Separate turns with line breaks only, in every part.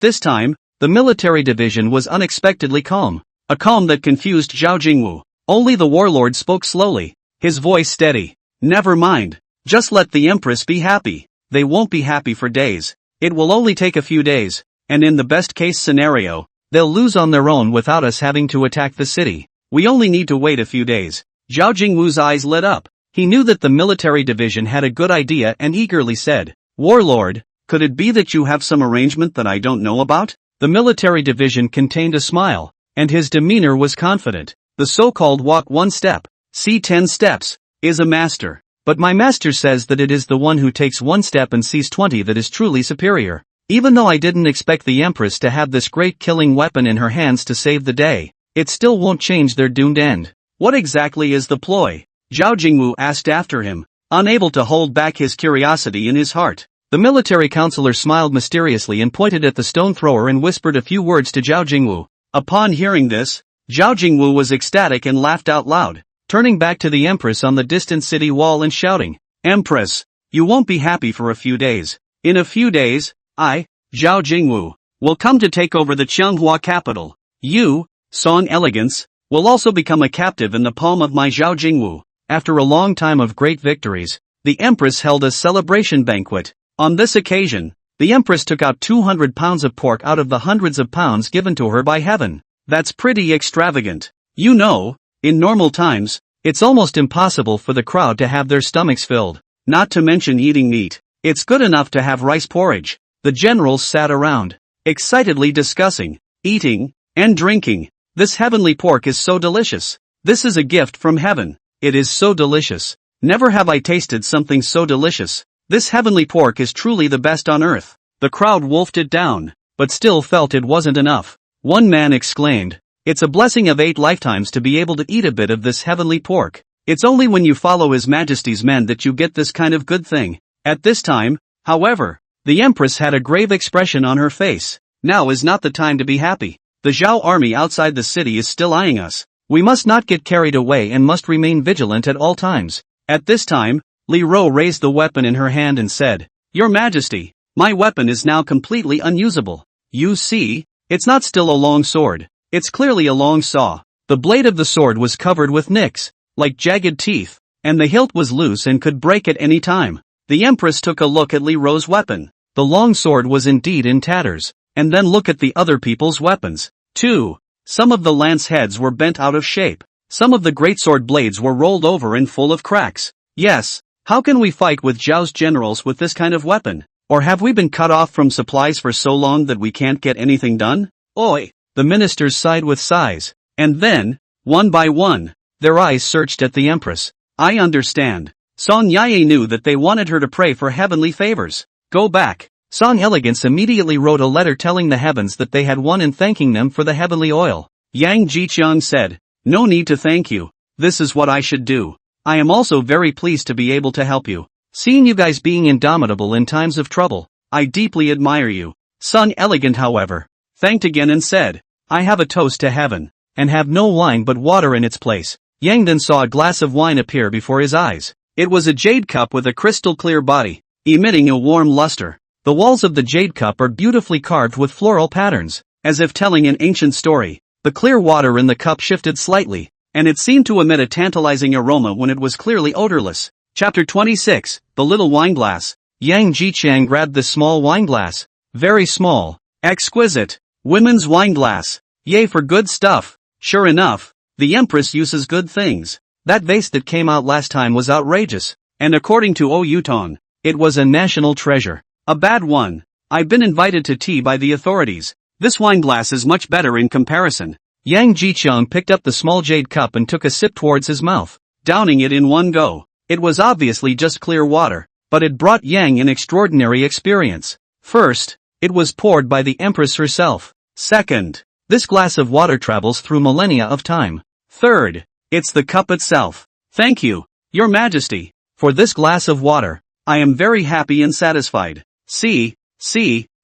this time, the military division was unexpectedly calm. A calm that confused Zhao Jingwu. Only the warlord spoke slowly, his voice steady. Never mind. Just let the empress be happy. They won't be happy for days. It will only take a few days, and in the best case scenario, they'll lose on their own without us having to attack the city. We only need to wait a few days. Zhao Jingwu's eyes lit up. He knew that the military division had a good idea and eagerly said, "Warlord, could it be that you have some arrangement that I don't know about?" The military division contained a smile, and his demeanor was confident. The so-called walk one step, see 10 steps, is a master. But my master says that it is the one who takes one step and sees 20 that is truly superior. Even though I didn't expect the empress to have this great killing weapon in her hands to save the day, it still won't change their doomed end. What exactly is the ploy? Zhao Jingwu asked after him, unable to hold back his curiosity in his heart. The military counselor smiled mysteriously and pointed at the stone thrower and whispered a few words to Zhao Jingwu. Upon hearing this, Zhao Jingwu was ecstatic and laughed out loud, turning back to the empress on the distant city wall and shouting, "Empress, you won't be happy for a few days. In a few days, I, Zhao Jingwu, will come to take over the Qianghua capital. You, Song Elegance, will also become a captive in the palm of my Zhao Jingwu." After a long time of great victories, the empress held a celebration banquet. On this occasion, the empress took out 200 pounds of pork out of the hundreds of pounds given to her by heaven. That's pretty extravagant. You know, in normal times, it's almost impossible for the crowd to have their stomachs filled, not to mention eating meat. It's good enough to have rice porridge. The generals sat around, excitedly discussing, eating, and drinking. This heavenly pork is so delicious. This is a gift from heaven. It is so delicious. Never have I tasted something so delicious. This heavenly pork is truly the best on earth. The crowd wolfed it down, but still felt it wasn't enough. One man exclaimed, "It's a blessing of 8 lifetimes to be able to eat a bit of this heavenly pork. It's only when you follow His Majesty's men that you get this kind of good thing." At this time, however, the empress had a grave expression on her face. Now is not the time to be happy. The Zhao army outside the city is still eyeing us. We must not get carried away and must remain vigilant at all times. At this time, Li Ro raised the weapon in her hand and said, "Your Majesty, my weapon is now completely unusable. You see, it's not still a long sword. It's clearly a long saw." The blade of the sword was covered with nicks, like jagged teeth, and the hilt was loose and could break at any time. The empress took a look at Li Ro's weapon. The long sword was indeed in tatters, and then look at the other people's weapons, too. Some of the lance heads were bent out of shape. Some of the greatsword blades were rolled over and full of cracks. Yes, how can we fight with Zhao's generals with this kind of weapon? Or have we been cut off from supplies for so long that we can't get anything done? Oi! The ministers sighed with sighs, and then, one by one, their eyes searched at the empress. I understand. Song Yaye knew that they wanted her to pray for heavenly favors. Go back. Song Elegance immediately wrote a letter telling the heavens that they had won and thanking them for the heavenly oil. Yang Jiqiang said, "No need to thank you. This is what I should do. I am also very pleased to be able to help you. Seeing you guys being indomitable in times of trouble, I deeply admire you." Song Elegant, however, thanked again and said, "I have a toast to heaven, and have no wine but water in its place." Yang then saw a glass of wine appear before his eyes. It was a jade cup with a crystal clear body, emitting a warm luster. The walls of the jade cup are beautifully carved with floral patterns, as if telling an ancient story. The clear water in the cup shifted slightly, and it seemed to emit a tantalizing aroma when it was clearly odorless. Chapter 26, The Little Wineglass. Yang Jiqiang grabbed the small wineglass. Very small. Exquisite. Women's wineglass. Yay for good stuff. Sure enough, the empress uses good things. That vase that came out last time was outrageous, and according to O Yutong, it was a national treasure. A bad one. I've been invited to tea by the authorities. This wineglass is much better in comparison. Yang Jiqiang picked up the small jade cup and took a sip towards his mouth, downing it in one go. It was obviously just clear water, but it brought Yang an extraordinary experience. First, it was poured by the empress herself. Second, this glass of water travels through millennia of time. Third, it's the cup itself. Thank you, Your Majesty, for this glass of water. I am very happy and satisfied. See,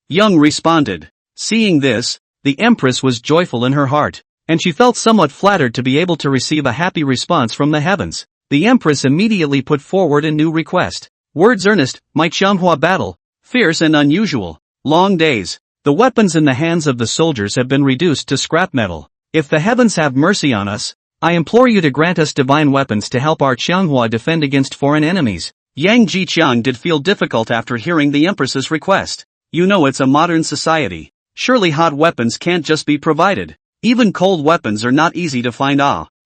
Yang responded. Seeing this, the empress was joyful in her heart, and she felt somewhat flattered to be able to receive a happy response from the heavens. The empress immediately put forward a new request. Words earnest, my Qianghua battle, fierce and unusual, long days. The weapons in the hands of the soldiers have been reduced to scrap metal. If the heavens have mercy on us, I implore you to grant us divine weapons to help our Qianghua defend against foreign enemies. Yang Jiqiang did feel difficult after hearing the empress's request. You know it's a modern society. Surely hot weapons can't just be provided. Even cold weapons are not easy to find.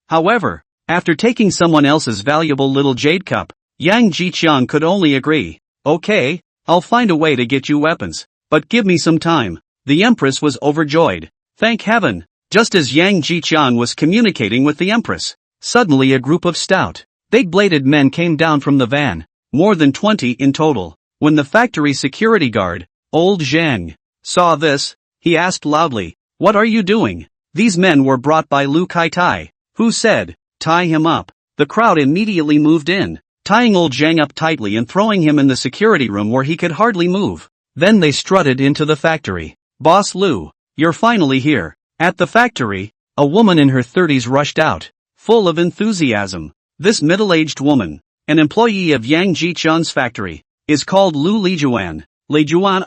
However, after taking someone else's valuable little jade cup, Yang Jiqiang could only agree. Okay, I'll find a way to get you weapons. But give me some time. The empress was overjoyed. Thank heaven. Just as Yang Jiqiang was communicating with the empress, suddenly a group of stout, big-bladed men came down from the van, more than 20 in total. When the factory security guard, old Zhang, saw this, he asked loudly, "What are you doing?" These men were brought by Lu Kaitai, who said, "Tie him up." The crowd immediately moved in, tying old Zhang up tightly and throwing him in the security room where he could hardly move. Then they strutted into the factory. "Boss Lu, you're finally here." At the factory, a woman in her 30s rushed out, full of enthusiasm. This middle-aged woman, an employee of Yang Jiqiang's factory, is called Lu Lijuan. Lijuan,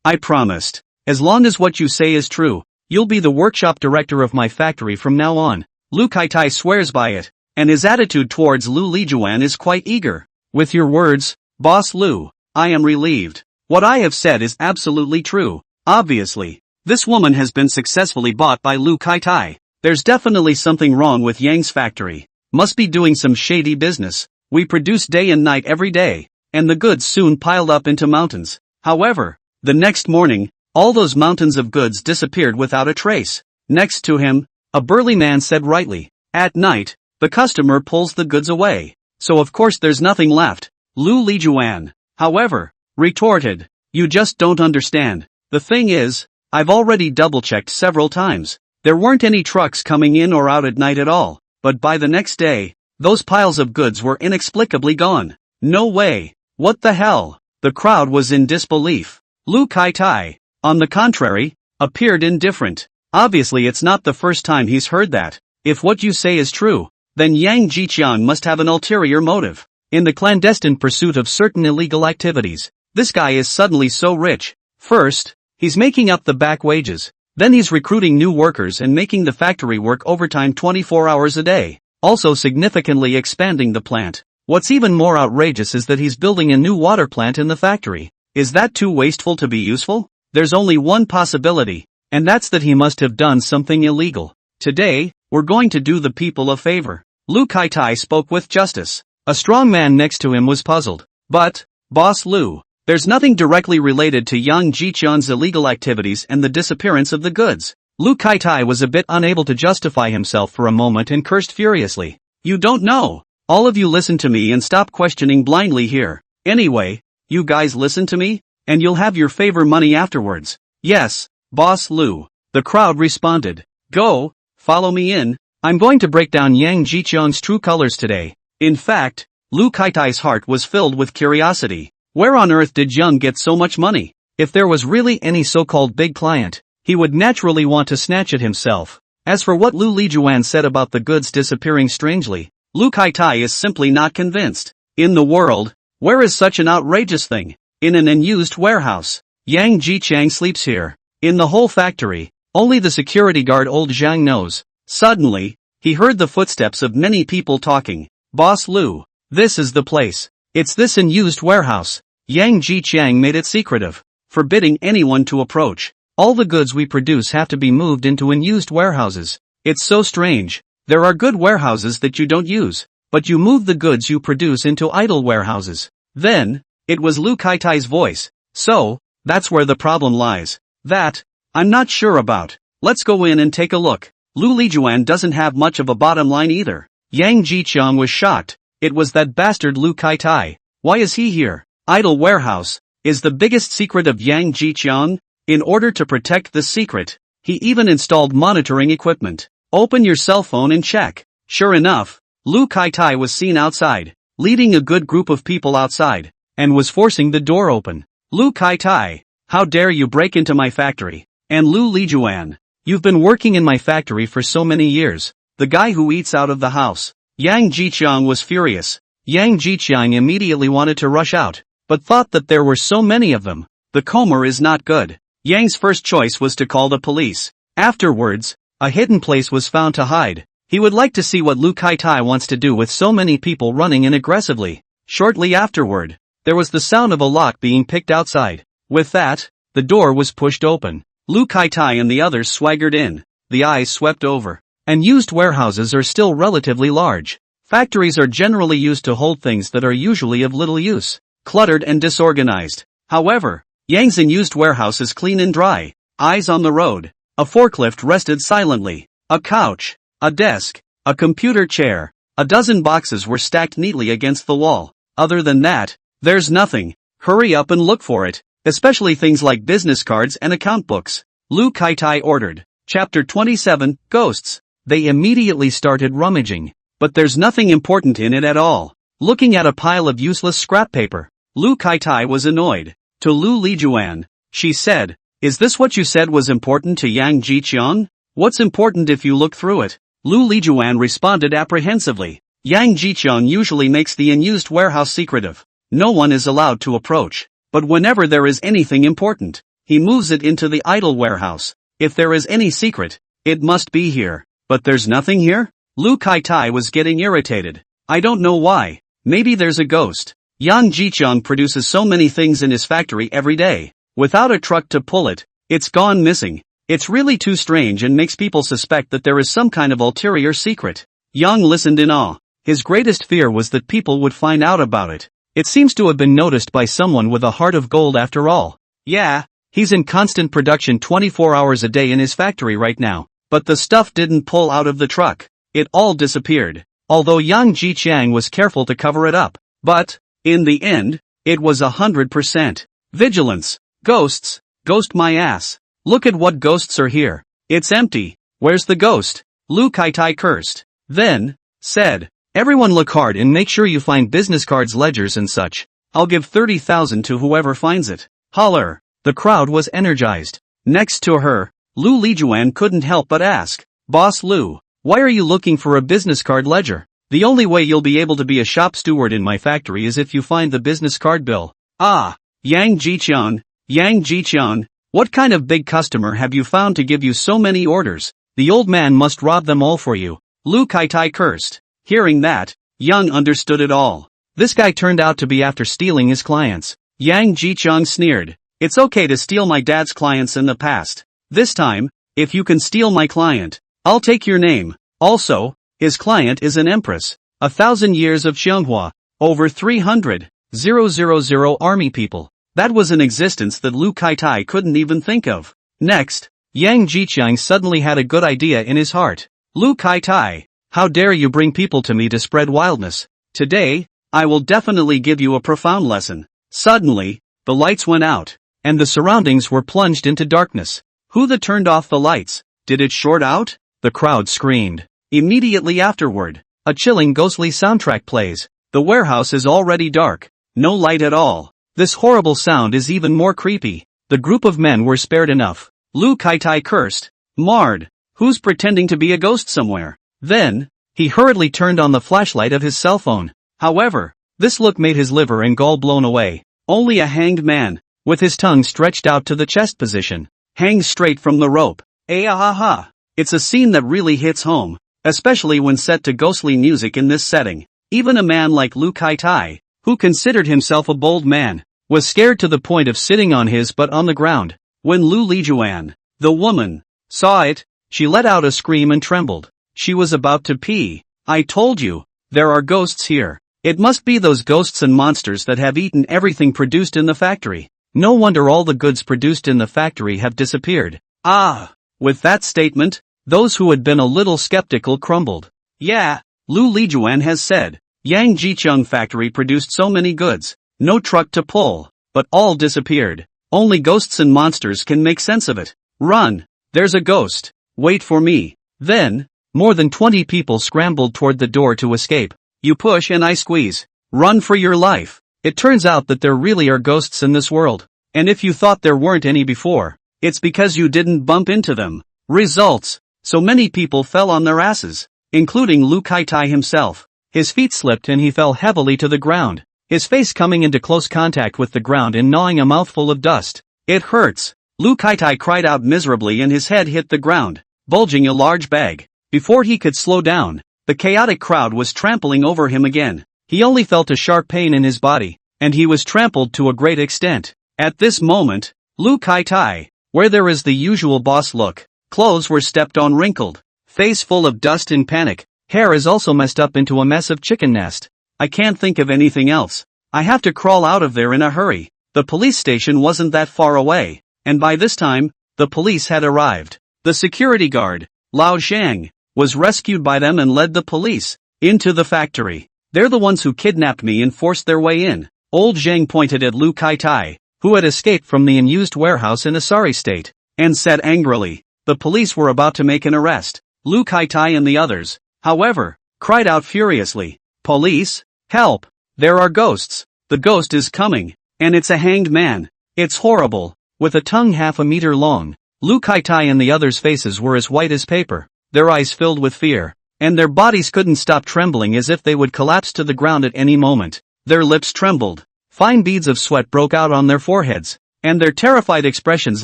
I promised. As long as what you say is true, you'll be the workshop director of my factory from now on. Lu Kaitai swears by it, and his attitude towards Lu Lijuan is quite eager. With your words, Boss Lu, I am relieved. What I have said is absolutely true. Obviously, this woman has been successfully bought by Lu Kaitai. There's definitely something wrong with Yang's factory. Must be doing some shady business. We produce day and night every day, and the goods soon piled up into mountains. However, the next morning, all those mountains of goods disappeared without a trace. Next to him, a burly man said rightly, "At night, the customer pulls the goods away. So of course there's nothing left." Lu Lijuan, however, retorted, "You just don't understand. The thing is, I've already double-checked several times. There weren't any trucks coming in or out at night at all, but by the next day, those piles of goods were inexplicably gone. No way. What the hell?" The crowd was in disbelief. Lu Kaitai, on the contrary, appeared indifferent. Obviously it's not the first time he's heard that. If what you say is true, then Yang Jiqiang must have an ulterior motive. In the clandestine pursuit of certain illegal activities, this guy is suddenly so rich. First, he's making up the back wages. Then he's recruiting new workers and making the factory work overtime 24 hours a day, also significantly expanding the plant. What's even more outrageous is that he's building a new water plant in the factory. Is that too wasteful to be useful? There's only one possibility, and that's that he must have done something illegal. Today, we're going to do the people a favor. Lu Kaitai spoke with justice. A strong man next to him was puzzled. But, Boss Lu, there's nothing directly related to Yang Jiqiang's illegal activities and the disappearance of the goods. Lu Kaitai was a bit unable to justify himself for a moment and cursed furiously. You don't know. All of you listen to me and stop questioning blindly here. Anyway, you guys listen to me, and you'll have your favor money afterwards. Yes, Boss Lu. The crowd responded. Go, follow me in. I'm going to break down Yang Jiqiang's true colors today. In fact, Lu Kaitai's heart was filled with curiosity. Where on earth did Yang get so much money? If there was really any so-called big client, he would naturally want to snatch it himself. As for what Lu Lijuan said about the goods disappearing strangely, Lu Kaitai is simply not convinced. In the world, where is such an outrageous thing? In an unused warehouse. Yang Jiqiang sleeps here. In the whole factory, only the security guard old Zhang knows. Suddenly, he heard the footsteps of many people talking. Boss Lu, this is the place. It's this unused warehouse. Yang Jiqiang made it secretive, forbidding anyone to approach. All the goods we produce have to be moved into unused warehouses. It's so strange. There are good warehouses that you don't use, but you move the goods you produce into idle warehouses. Then, it was Lu Kaitai's voice. So, that's where the problem lies. That, I'm not sure about. Let's go in and take a look. Lu Lijuan doesn't have much of a bottom line either. Yang Jiqiang was shocked. It was that bastard Lu Kaitai. Why is he here? Idle warehouse is the biggest secret of Yang Jiqiang. In order to protect the secret, he even installed monitoring equipment. Open your cell phone and check. Sure enough, Lu Kaitai was seen outside, leading a good group of people outside, and was forcing the door open. Lu Kaitai, how dare you break into my factory? And Lu Lijuan, you've been working in my factory for so many years. The guy who eats out of the house. Yang Jiqiang was furious. Yang Jiqiang immediately wanted to rush out, but thought that there were so many of them. The comber is not good. Yang's first choice was to call the police. Afterwards, a hidden place was found to hide. He would like to see what Lu Kai-tai wants to do with so many people running in aggressively. Shortly afterward, there was the sound of a lock being picked outside. With that, the door was pushed open. Lu Kai-tai and the others swaggered in. The eyes swept over. And used warehouses are still relatively large. Factories are generally used to hold things that are usually of little use, cluttered and disorganized. However, Yang's unused warehouse is clean and dry. Eyes on the road. A forklift rested silently. A couch, a desk, a computer chair, a dozen boxes were stacked neatly against the wall. Other than that, there's nothing. Hurry up and look for it, especially things like business cards and account books. Lu Kai-tai ordered. Chapter 27, Ghosts. They immediately started rummaging. But there's nothing important in it at all. Looking at a pile of useless scrap paper, Lu Kai-tai was annoyed. To Lu Lijuan, she said, "Is this what you said was important to Yang Jiqiang? What's important if you look through it?" Lu Lijuan responded apprehensively. Yang Jiqiang usually makes the unused warehouse secretive. No one is allowed to approach. But whenever there is anything important, he moves it into the idle warehouse. If there is any secret, it must be here. But there's nothing here? Lu Kai-tai was getting irritated. I don't know why. Maybe there's a ghost. Yang Jiqiang produces so many things in his factory every day. Without a truck to pull it, it's gone missing. It's really too strange and makes people suspect that there is some kind of ulterior secret. Yang listened in awe. His greatest fear was that people would find out about it. It seems to have been noticed by someone with a heart of gold after all. Yeah, he's in constant production 24 hours a day in his factory right now. But the stuff didn't pull out of the truck. It all disappeared. Although Yang Jiqiang was careful to cover it up. But, in the end, it was 100%. Vigilance. Ghosts. Ghost my ass. Look at what ghosts are here. It's empty. Where's the ghost? Lu Kai-tai cursed. Then, said, everyone look hard and make sure you find business cards, ledgers and such. I'll give 30,000 to whoever finds it. Holler. The crowd was energized. Next to her, Lu Lijuan couldn't help but ask, Boss Lu, why are you looking for a business card ledger? The only way you'll be able to be a shop steward in my factory is if you find the business card bill. Ah, Yang Jiqiang, what kind of big customer have you found to give you so many orders? The old man must rob them all for you. Lu Kai-tai cursed. Hearing that, Yang understood it all. This guy turned out to be after stealing his clients. Yang Jiqiang sneered. It's okay to steal my dad's clients in the past. This time, if you can steal my client, I'll take your name. Also, his client is an empress. 1,000 years of Xianghua. Over 300,000 army people. That was an existence that Lu Kai-tai couldn't even think of. Next, Yang Jiqiang suddenly had a good idea in his heart. Lu Kai-tai, how dare you bring people to me to spread wildness? Today, I will definitely give you a profound lesson. Suddenly, the lights went out, and the surroundings were plunged into darkness. Who turned off the lights? Did it short out? The crowd screamed. Immediately afterward, a chilling ghostly soundtrack plays. The warehouse is already dark. No light at all. This horrible sound is even more creepy. The group of men were spared enough. Lu Kai-tai cursed. Marred. Who's pretending to be a ghost somewhere? Then, he hurriedly turned on the flashlight of his cell phone. However, this look made his liver and gall blown away. Only a hanged man, with his tongue stretched out to the chest position, hangs straight from the rope. Ahaha. It's a scene that really hits home, especially when set to ghostly music in this setting. Even a man like Lu Kai-tai, who considered himself a bold man, was scared to the point of sitting on his butt on the ground. When Lu Lijuan, the woman, saw it, she let out a scream and trembled. She was about to pee. I told you, there are ghosts here. It must be those ghosts and monsters that have eaten everything produced in the factory. No wonder all the goods produced in the factory have disappeared. Ah! With that statement, those who had been a little skeptical crumbled. Yeah, Lu Lijuan has said. Yang Jiqiang factory produced so many goods, no truck to pull, but all disappeared. Only ghosts and monsters can make sense of it. Run! There's a ghost. Wait for me. Then, more than 20 people scrambled toward the door to escape. You push and I squeeze. Run for your life. It turns out that there really are ghosts in this world. And if you thought there weren't any before, it's because you didn't bump into them. Results. So many people fell on their asses, including Lu Kai-tai himself. His feet slipped and he fell heavily to the ground, his face coming into close contact with the ground and gnawing a mouthful of dust. It hurts. Lu Kaitai cried out miserably and his head hit the ground, bulging a large bag. Before he could slow down, the chaotic crowd was trampling over him again. He only felt a sharp pain in his body, and he was trampled to a great extent. At this moment, Lu Kaitai, where there is the usual boss look, clothes were stepped on wrinkled, face full of dust in panic, hair is also messed up into a mess of chicken nest. I can't think of anything else. I have to crawl out of there in a hurry. The police station wasn't that far away, and by this time, the police had arrived. The security guard, Lao Zhang, was rescued by them and led the police into the factory. They're the ones who kidnapped me and forced their way in. Old Zhang pointed at Lu Kaitai, who had escaped from the unused warehouse in a sorry state, and said angrily. The police were about to make an arrest. Lu Kaitai and the others, however, cried out furiously. Police, help! There are ghosts. The ghost is coming, and it's a hanged man. It's horrible. With a tongue half a meter long, Lu Kaitai and the others' faces were as white as paper, their eyes filled with fear, and their bodies couldn't stop trembling as if they would collapse to the ground at any moment. Their lips trembled, fine beads of sweat broke out on their foreheads, and their terrified expressions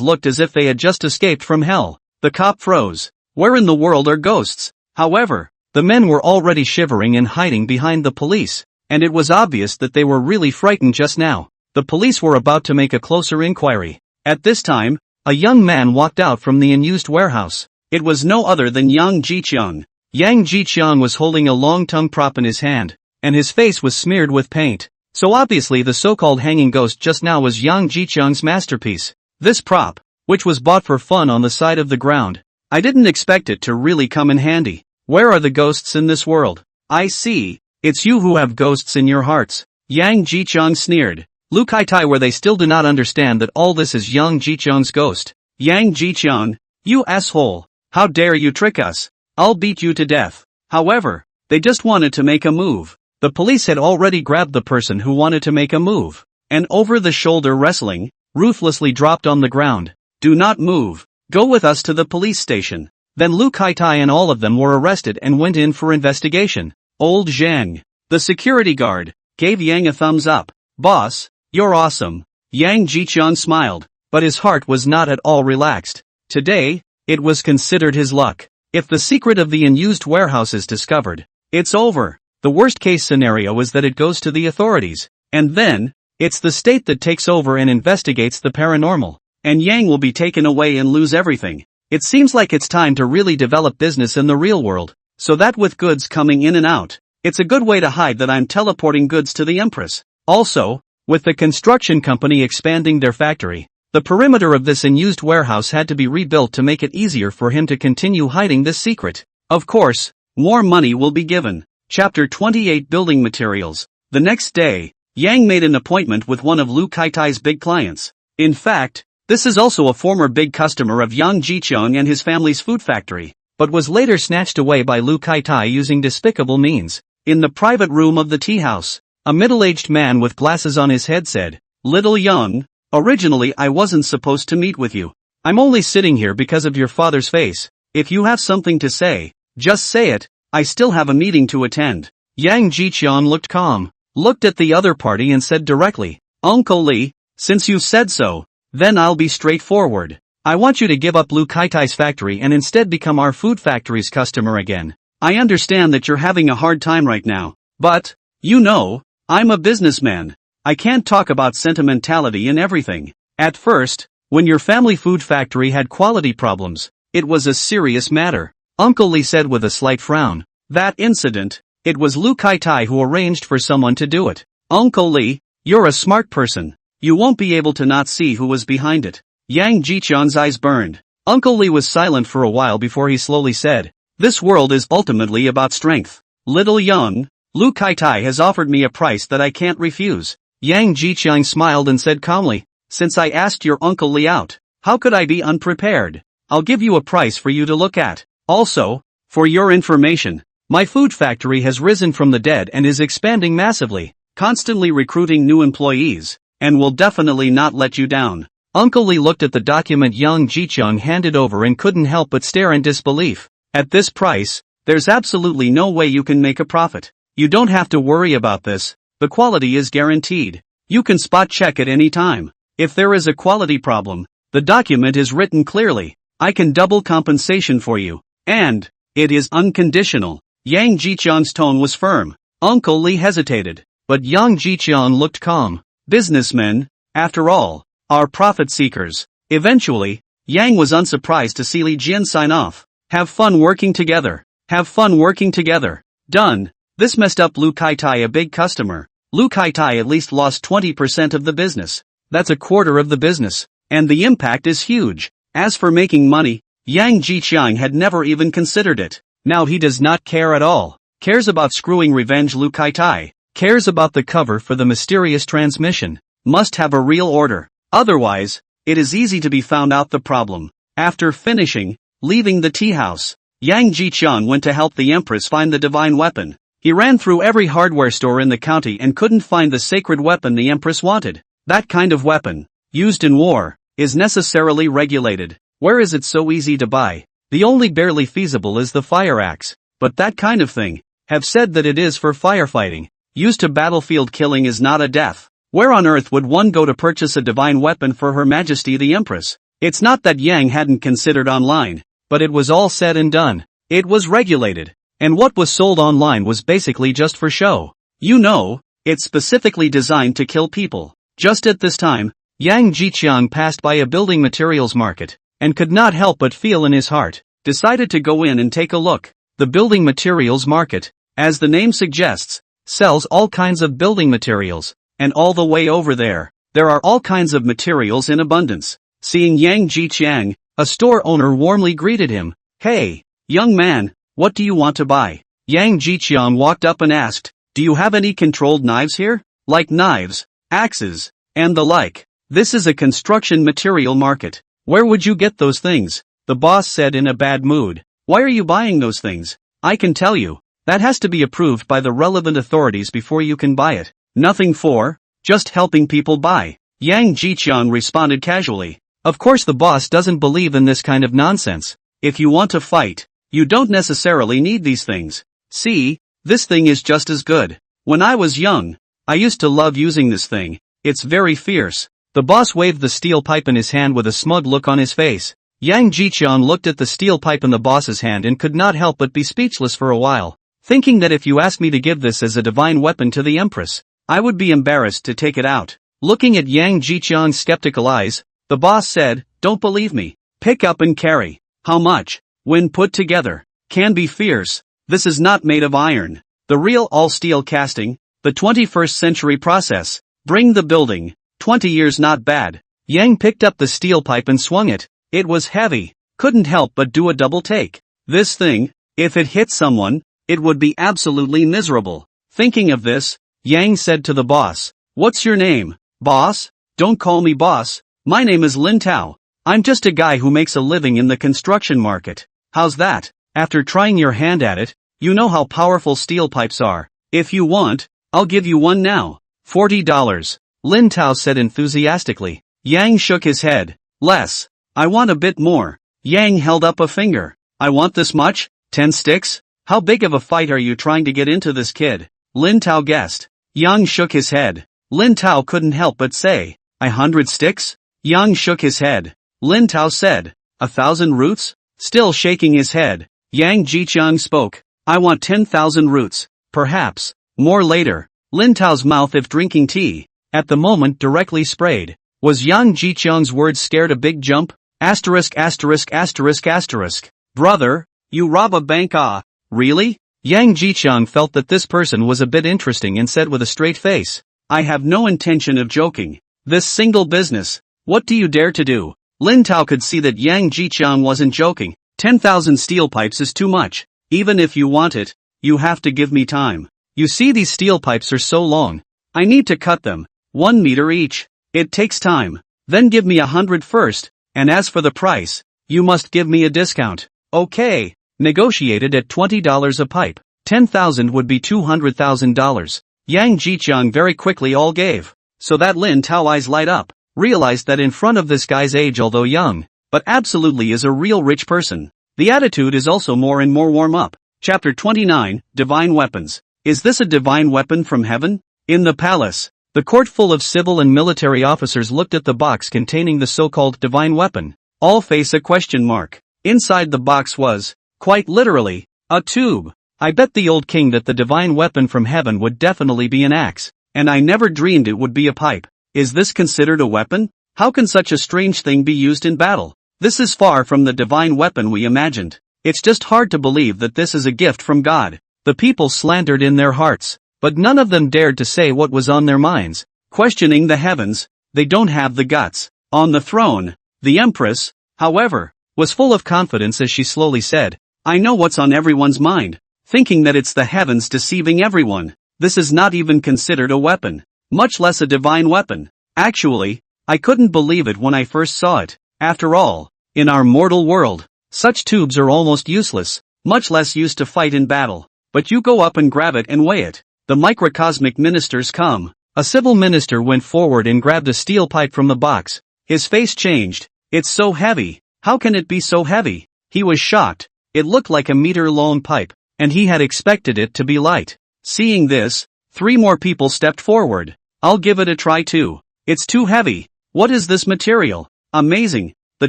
looked as if they had just escaped from hell. The cop froze. Where in the world are ghosts? However, the men were already shivering and hiding behind the police, and it was obvious that they were really frightened just now. The police were about to make a closer inquiry. At this time, a young man walked out from the unused warehouse. It was no other than Yang Jiqiang. Yang Jiqiang was holding a long tongue prop in his hand, and his face was smeared with paint. So obviously the so-called hanging ghost just now was Yang Jiqiang's masterpiece. This prop, which was bought for fun on the side of the ground, I didn't expect it to really come in handy. Where are the ghosts in this world? I see. It's you who have ghosts in your hearts. Yang Jiqiang sneered. Lu Kaitai, where they still do not understand that all this is Yang Jiqiang's ghost. Yang Jiqiang, you asshole. How dare you trick us? I'll beat you to death. However, they just wanted to make a move. The police had already grabbed the person who wanted to make a move, and over-the-shoulder wrestling, ruthlessly dropped on the ground. Do not move. Go with us to the police station. Then Lu Kaitai and all of them were arrested and went in for investigation. Old Zhang, the security guard, gave Yang a thumbs up. Boss, you're awesome. Yang Jiqiang smiled, but his heart was not at all relaxed. Today, it was considered his luck. If the secret of the unused warehouse is discovered, it's over. The worst case scenario is that it goes to the authorities, and then, it's the state that takes over and investigates the paranormal, and Yang will be taken away and lose everything. It seems like it's time to really develop business in the real world, so that with goods coming in and out, it's a good way to hide that I'm teleporting goods to the empress. Also, with the construction company expanding their factory, the perimeter of this unused warehouse had to be rebuilt to make it easier for him to continue hiding this secret. Of course, more money will be given. Chapter 28 Building Materials. The next day, Yang made an appointment with one of Lu Kaitai's big clients. In fact, this is also a former big customer of Yang Jiqiang and his family's food factory, but was later snatched away by Lu Kaitai using despicable means. In the private room of the tea house, a middle-aged man with glasses on his head said, Little Yang, originally I wasn't supposed to meet with you. I'm only sitting here because of your father's face. If you have something to say, just say it. I still have a meeting to attend. Yang Jiqiang looked calm, looked at the other party and said directly, Uncle Li, since you said so, then I'll be straightforward. I want you to give up Lu Kaitai's factory and instead become our food factory's customer again. I understand that you're having a hard time right now, but, you know, I'm a businessman. I can't talk about sentimentality and everything. At first, when your family food factory had quality problems, it was a serious matter. Uncle Li said with a slight frown. That incident, it was Lu Kaitai who arranged for someone to do it. Uncle Li, you're a smart person. You won't be able to not see who was behind it. Yang Jiqiang's eyes burned. Uncle Li was silent for a while before he slowly said, This world is ultimately about strength. Little Yang, Lu Kaitai has offered me a price that I can't refuse. Yang Jiqiang smiled and said calmly, Since I asked your Uncle Li out, how could I be unprepared? I'll give you a price for you to look at. Also, for your information, my food factory has risen from the dead and is expanding massively, constantly recruiting new employees, and will definitely not let you down. Uncle Li looked at the document Yang Jiqiang handed over and couldn't help but stare in disbelief. At this price, there's absolutely no way you can make a profit. You don't have to worry about this, the quality is guaranteed. You can spot check at any time. If there is a quality problem, The document is written clearly. I can double compensation for you. And it is unconditional. Yang Jiqiang's tone was firm. Uncle Li hesitated. But Yang Jiqiang looked calm. Businessmen, after all, are profit seekers. Eventually, Yang was unsurprised to see Li Jian sign off. Have fun working together. Have fun working together. Done. This messed up Lu Kaitai, a big customer. Lu Kaitai at least lost 20% of the business. That's a quarter of the business. And the impact is huge. As for making money, Yang Jiqiang had never even considered it. Now he does not care at all. Cares about screwing revenge Lu Kaitai. Cares about the cover for the mysterious transmission. Must have a real order. Otherwise, it is easy to be found out the problem. After finishing, leaving the tea house, Yang Jiqiang went to help the empress find the divine weapon. He ran through every hardware store in the county and couldn't find the sacred weapon the empress wanted. That kind of weapon, used in war, is necessarily regulated. Where is it so easy to buy? The only barely feasible is the fire axe. But that kind of thing, have said that it is for firefighting. Used to battlefield killing is not a death. Where on earth would one go to purchase a divine weapon for Her Majesty the Empress? It's not that Yang hadn't considered online, but it was all said and done. It was regulated. And what was sold online was basically just for show. You know, it's specifically designed to kill people. Just at this time, Yang Jiqiang passed by a building materials market, and could not help but feel in his heart, decided to go in and take a look. The building materials market, as the name suggests, sells all kinds of building materials, and all the way over there are all kinds of materials in abundance. Seeing Yang Jiqiang, a store owner warmly greeted him. Hey, young man, what do you want to buy? Yang Jiqiang walked up and asked, do you have any controlled knives here? Like knives, axes, and the like. This is a construction material market. Where would you get those things? The boss said in a bad mood. Why are you buying those things? I can tell you. That has to be approved by the relevant authorities before you can buy it. Nothing for, just helping people buy. Yang Jiqiang responded casually. Of course the boss doesn't believe in this kind of nonsense. If you want to fight, you don't necessarily need these things. See, this thing is just as good. When I was young, I used to love using this thing. It's very fierce. The boss waved the steel pipe in his hand with a smug look on his face. Yang Jiqiang looked at the steel pipe in the boss's hand and could not help but be speechless for a while, thinking that if you asked me to give this as a divine weapon to the empress, I would be embarrassed to take it out. Looking at Yang Jiqiang's skeptical eyes, the boss said, don't believe me. Pick up and carry. How much? When put together, can be fierce. This is not made of iron. The real all-steel casting, the 21st century process. Bring the building. 20 years not bad. Yang picked up the steel pipe and swung it. It was heavy. Couldn't help but do a double take. This thing, if it hit someone, it would be absolutely miserable. Thinking of this, Yang said to the boss, what's your name? Boss? Don't call me boss. My name is Lin Tao. I'm just a guy who makes a living in the construction market. How's that? After trying your hand at it, you know how powerful steel pipes are. If you want, I'll give you one now. $40. Lin Tao said enthusiastically. Yang shook his head. Less. I want a bit more. Yang held up a finger. I want this much? 10 sticks? How big of a fight are you trying to get into this kid? Lin Tao guessed. Yang shook his head. Lin Tao couldn't help but say, 100 sticks? Yang shook his head. Lin Tao said, 1,000 roots? Still shaking his head, Yang Jiqiang spoke. I want 10,000 roots. Perhaps. More later. Lin Tao's mouth, if drinking tea, at the moment directly sprayed. Was Yang Jiqiang's words scared a big jump? Asterisk asterisk asterisk asterisk. Brother, you rob a bank? Ah, really? Yang Jiqiang felt that this person was a bit interesting and said with a straight face, I have no intention of joking. This single business. What do you dare to do? Lin Tao could see that Yang Jiqiang wasn't joking. 10,000 steel pipes is too much. Even if you want it, you have to give me time. You see, these steel pipes are so long. I need to cut them. 1 meter each. It takes time. Then give me 100 first, and as for the price, you must give me a discount. Okay. Negotiated at $20 a pipe. 10,000 would be $200,000. Yang Jiqiang very quickly all gave. So that Lin Tao eyes light up, realized that in front of this guy's age, although young, but absolutely is a real rich person. The attitude is also more and more warm up. Chapter 29, Divine Weapons. Is this a divine weapon from heaven? In the palace, The court full of civil and military officers looked at the box containing the so-called divine weapon. All face a question mark. Inside the box was, quite literally, a tube. I bet the old king that the divine weapon from heaven would definitely be an axe, and I never dreamed it would be a pipe. Is this considered a weapon? How can such a strange thing be used in battle? This is far from the divine weapon we imagined. It's just hard to believe that this is a gift from God. The people slandered in their hearts, but none of them dared to say what was on their minds. Questioning the heavens, they don't have the guts. On the throne, the empress, however, was full of confidence as she slowly said, I know what's on everyone's mind, thinking that it's the heavens deceiving everyone. This is not even considered a weapon, much less a divine weapon. Actually, I couldn't believe it when I first saw it. After all, in our mortal world, such tubes are almost useless, much less used to fight in battle. But you go up and grab it and weigh it. The microcosmic ministers come. A civil minister went forward and grabbed a steel pipe from the box. His face changed. It's so heavy. How can it be so heavy? He was shocked. It looked like a meter-long pipe, and he had expected it to be light. Seeing this, 3 more people stepped forward. I'll give it a try too. It's too heavy. What is this material? Amazing. The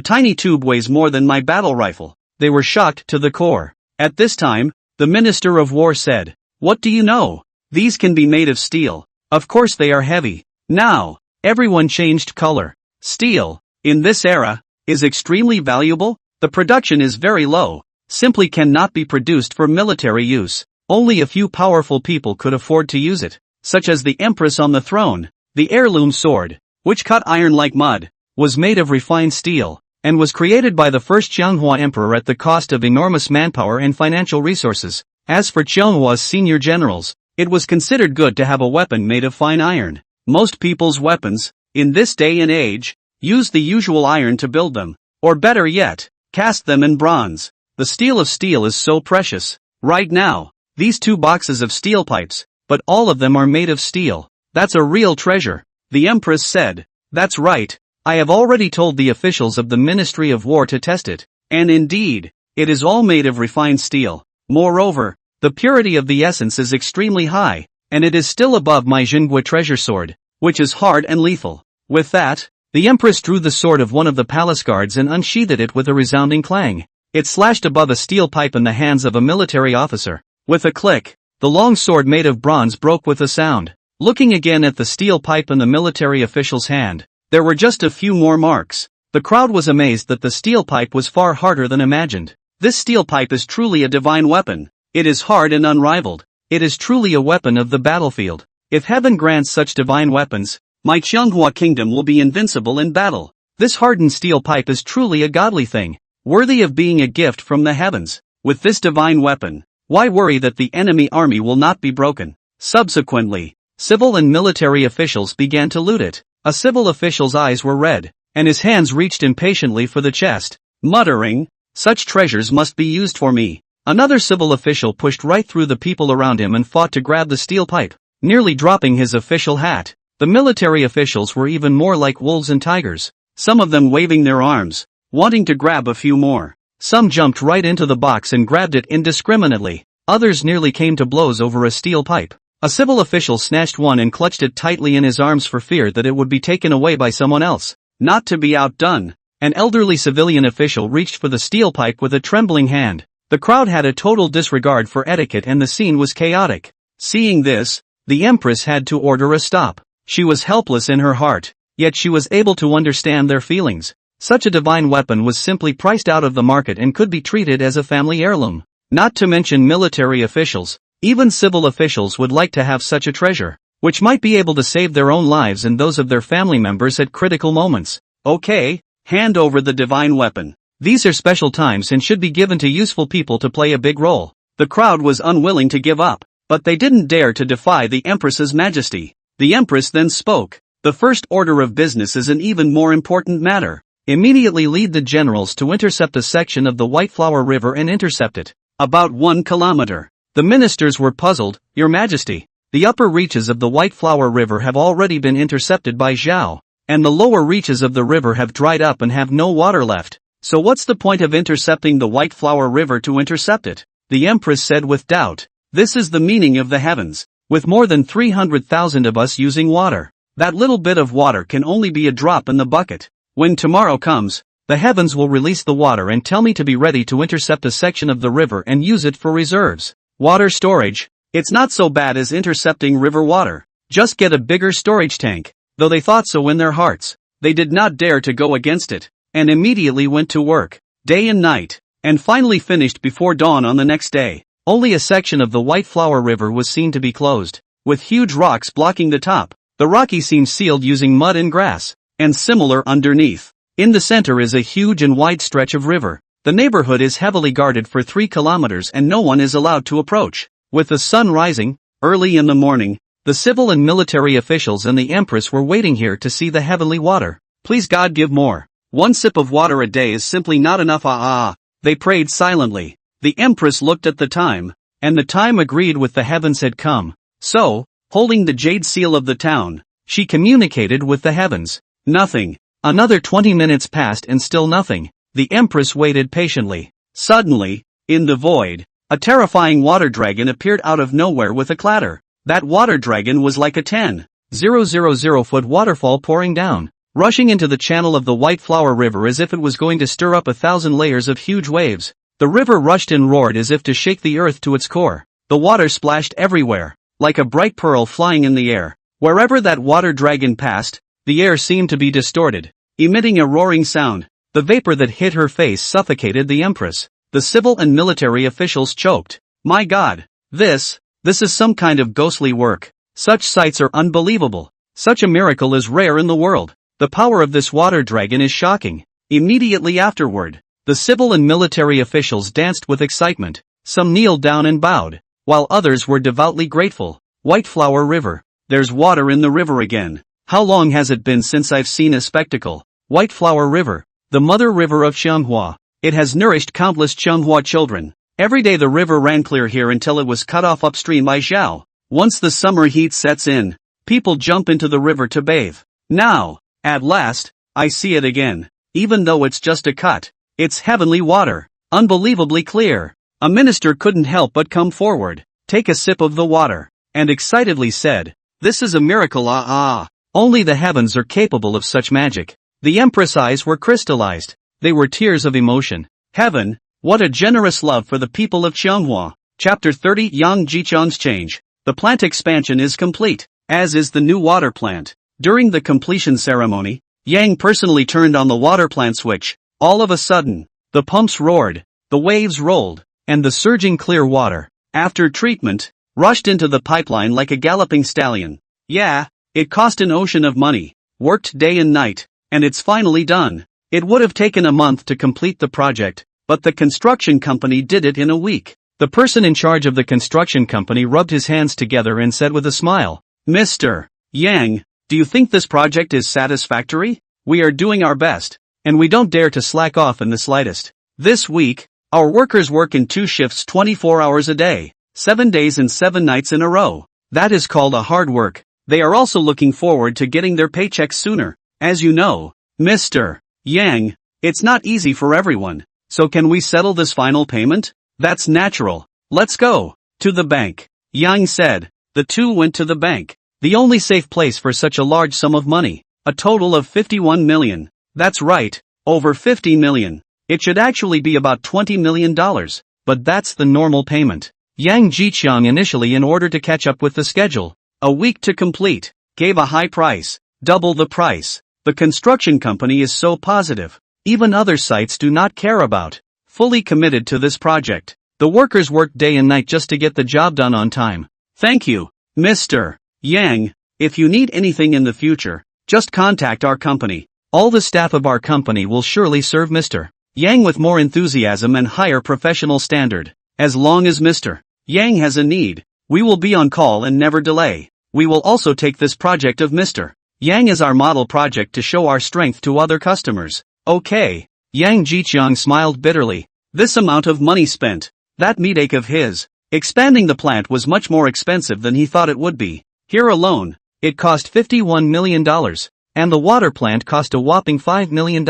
tiny tube weighs more than my battle rifle. They were shocked to the core. At this time, the Minister of War said, What do you know? These can be made of steel. Of course they are heavy. Now, everyone changed color. Steel, in this era, is extremely valuable. The production is very low, simply cannot be produced for military use. Only a few powerful people could afford to use it, such as the empress on the throne. The heirloom sword, which cut iron like mud, was made of refined steel, and was created by the first Qianghua emperor at the cost of enormous manpower and financial resources. As for Qianghua's senior generals, it was considered good to have a weapon made of fine iron. Most people's weapons, in this day and age, use the usual iron to build them, or better yet, cast them in bronze. The steel of steel is so precious. Right now, these 2 boxes of steel pipes, but all of them are made of steel. That's a real treasure. The Empress said, That's right. I have already told the officials of the Ministry of War to test it, and indeed, it is all made of refined steel. Moreover, the purity of the essence is extremely high, and it is still above my Jingui treasure sword, which is hard and lethal. With that, the Empress drew the sword of one of the palace guards and unsheathed it with a resounding clang. It slashed above a steel pipe in the hands of a military officer. With a click, the long sword made of bronze broke with a sound. Looking again at the steel pipe in the military official's hand, there were just a few more marks. The crowd was amazed that the steel pipe was far harder than imagined. This steel pipe is truly a divine weapon. It is hard and unrivaled. It is truly a weapon of the battlefield. If heaven grants such divine weapons, my Qianghua kingdom will be invincible in battle. This hardened steel pipe is truly a godly thing, worthy of being a gift from the heavens. With this divine weapon, why worry that the enemy army will not be broken? Subsequently, civil and military officials began to loot it. A civil official's eyes were red, and his hands reached impatiently for the chest, muttering, Such treasures must be used for me. Another civil official pushed right through the people around him and fought to grab the steel pipe, nearly dropping his official hat. The military officials were even more like wolves and tigers, some of them waving their arms, wanting to grab a few more. Some jumped right into the box and grabbed it indiscriminately. Others nearly came to blows over a steel pipe. A civil official snatched one and clutched it tightly in his arms for fear that it would be taken away by someone else. Not to be outdone, an elderly civilian official reached for the steel pipe with a trembling hand. The crowd had a total disregard for etiquette and the scene was chaotic. Seeing this, the Empress had to order a stop. She was helpless in her heart, yet she was able to understand their feelings. Such a divine weapon was simply priced out of the market and could be treated as a family heirloom. Not to mention military officials, even civil officials would like to have such a treasure, which might be able to save their own lives and those of their family members at critical moments. Okay, hand over the divine weapon. These are special times and should be given to useful people to play a big role. The crowd was unwilling to give up, but they didn't dare to defy the Empress's majesty. The Empress then spoke. The first order of business is an even more important matter. Immediately lead the generals to intercept a section of the White Flower River and intercept it. About 1 kilometer. The ministers were puzzled. Your Majesty, the upper reaches of the White Flower River have already been intercepted by Zhao, and the lower reaches of the river have dried up and have no water left. So what's the point of intercepting the White Flower River to intercept it? The Empress said with doubt. This is the meaning of the heavens. With more than 300,000 of us using water, That little bit of water can only be a drop in the bucket. When tomorrow comes, the heavens will release the water and tell me to be ready to intercept a section of the river and use it for reserves. Water storage. It's not so bad as intercepting river water. Just get a bigger storage tank. Though they thought so in their hearts, they did not dare to go against it, and immediately went to work, day and night, and finally finished before dawn on the next day. Only a section of the White Flower River was seen to be closed, with huge rocks blocking the top. The rocky seam sealed using mud and grass, and similar underneath. In the center is a huge and wide stretch of river. The neighborhood is heavily guarded for 3 kilometers and no one is allowed to approach. With the sun rising, early in the morning, the civil and military officials and the empress were waiting here to see the heavenly water. Please God give more. 1 sip of water a day is simply not enough. They prayed silently. The empress looked at the time, and the time agreed with the heavens had come. So, holding the jade seal of the town, she communicated with the heavens. Nothing. Another 20 minutes passed and still nothing. The empress waited patiently. Suddenly, in the void, a terrifying water dragon appeared out of nowhere with a clatter. That water dragon was like a 10,000-foot waterfall pouring down, rushing into the channel of the White Flower River as if it was going to stir up 1,000 layers of huge waves. The river rushed and roared as if to shake the earth to its core. The water splashed everywhere, like a bright pearl flying in the air. Wherever that water dragon passed, the air seemed to be distorted, emitting a roaring sound. The vapor that hit her face suffocated the empress. The civil and military officials choked. My God! This is some kind of ghostly work. Such sights are unbelievable. Such a miracle is rare in the world. The power of this water dragon is shocking. Immediately afterward, the civil and military officials danced with excitement. Some kneeled down and bowed, while others were devoutly grateful. White Flower River. There's water in the river again. How long has it been since I've seen a spectacle? White Flower River, the mother river of Qianghua. It has nourished countless Qianghua children. Every day the river ran clear here until it was cut off upstream by Zhao. Once the summer heat sets in, people jump into the river to bathe. Now, at last, I see it again. Even though it's just a cut, it's heavenly water, unbelievably clear. A minister couldn't help but come forward, take a sip of the water, and excitedly said, "This is a miracle, Only the heavens are capable of such magic." The empress' eyes were crystallized. They were tears of emotion. Heaven, what a generous love for the people of Qianghua. Chapter 30 Yang Jichang's change. The plant expansion is complete, as is the new water plant. During the completion ceremony, Yang personally turned on the water plant switch. All of a sudden, the pumps roared, the waves rolled, and the surging clear water, after treatment, rushed into the pipeline like a galloping stallion. Yeah, it cost an ocean of money, worked day and night, and it's finally done. It would have taken a month to complete the project, but the construction company did it in a week. The person in charge of the construction company rubbed his hands together and said with a smile, "Mr. Yang, do you think this project is satisfactory? We are doing our best, and we don't dare to slack off in the slightest. This week, our workers work in 2 shifts 24 hours a day, 7 days and 7 nights in a row. That is called a hard work. They are also looking forward to getting their paychecks sooner. As you know, Mr. Yang, it's not easy for everyone, so can we settle this final payment? That's natural. Let's go to the bank," Yang said. The two went to the bank, the only safe place for such a large sum of money, a total of 51 million. That's right, over 50 million. It should actually be about $20 million, but that's the normal payment. Yang Jichang initially, in order to catch up with the schedule, a week to complete, gave a high price, double the price. The construction company is so positive, even other sites do not care about. Fully committed to this project. The workers worked day and night just to get the job done on time. Thank you, Mr. Yang. If you need anything in the future, just contact our company. All the staff of our company will surely serve Mr. Yang with more enthusiasm and higher professional standard. As long as Mr. Yang has a need, we will be on call and never delay. We will also take this project of Mr. Yang as our model project to show our strength to other customers. Okay. Yang Jichang smiled bitterly. This amount of money spent, that meat of his, expanding the plant was much more expensive than he thought it would be. Here alone, it cost $51 million, and the water plant cost a whopping $5 million.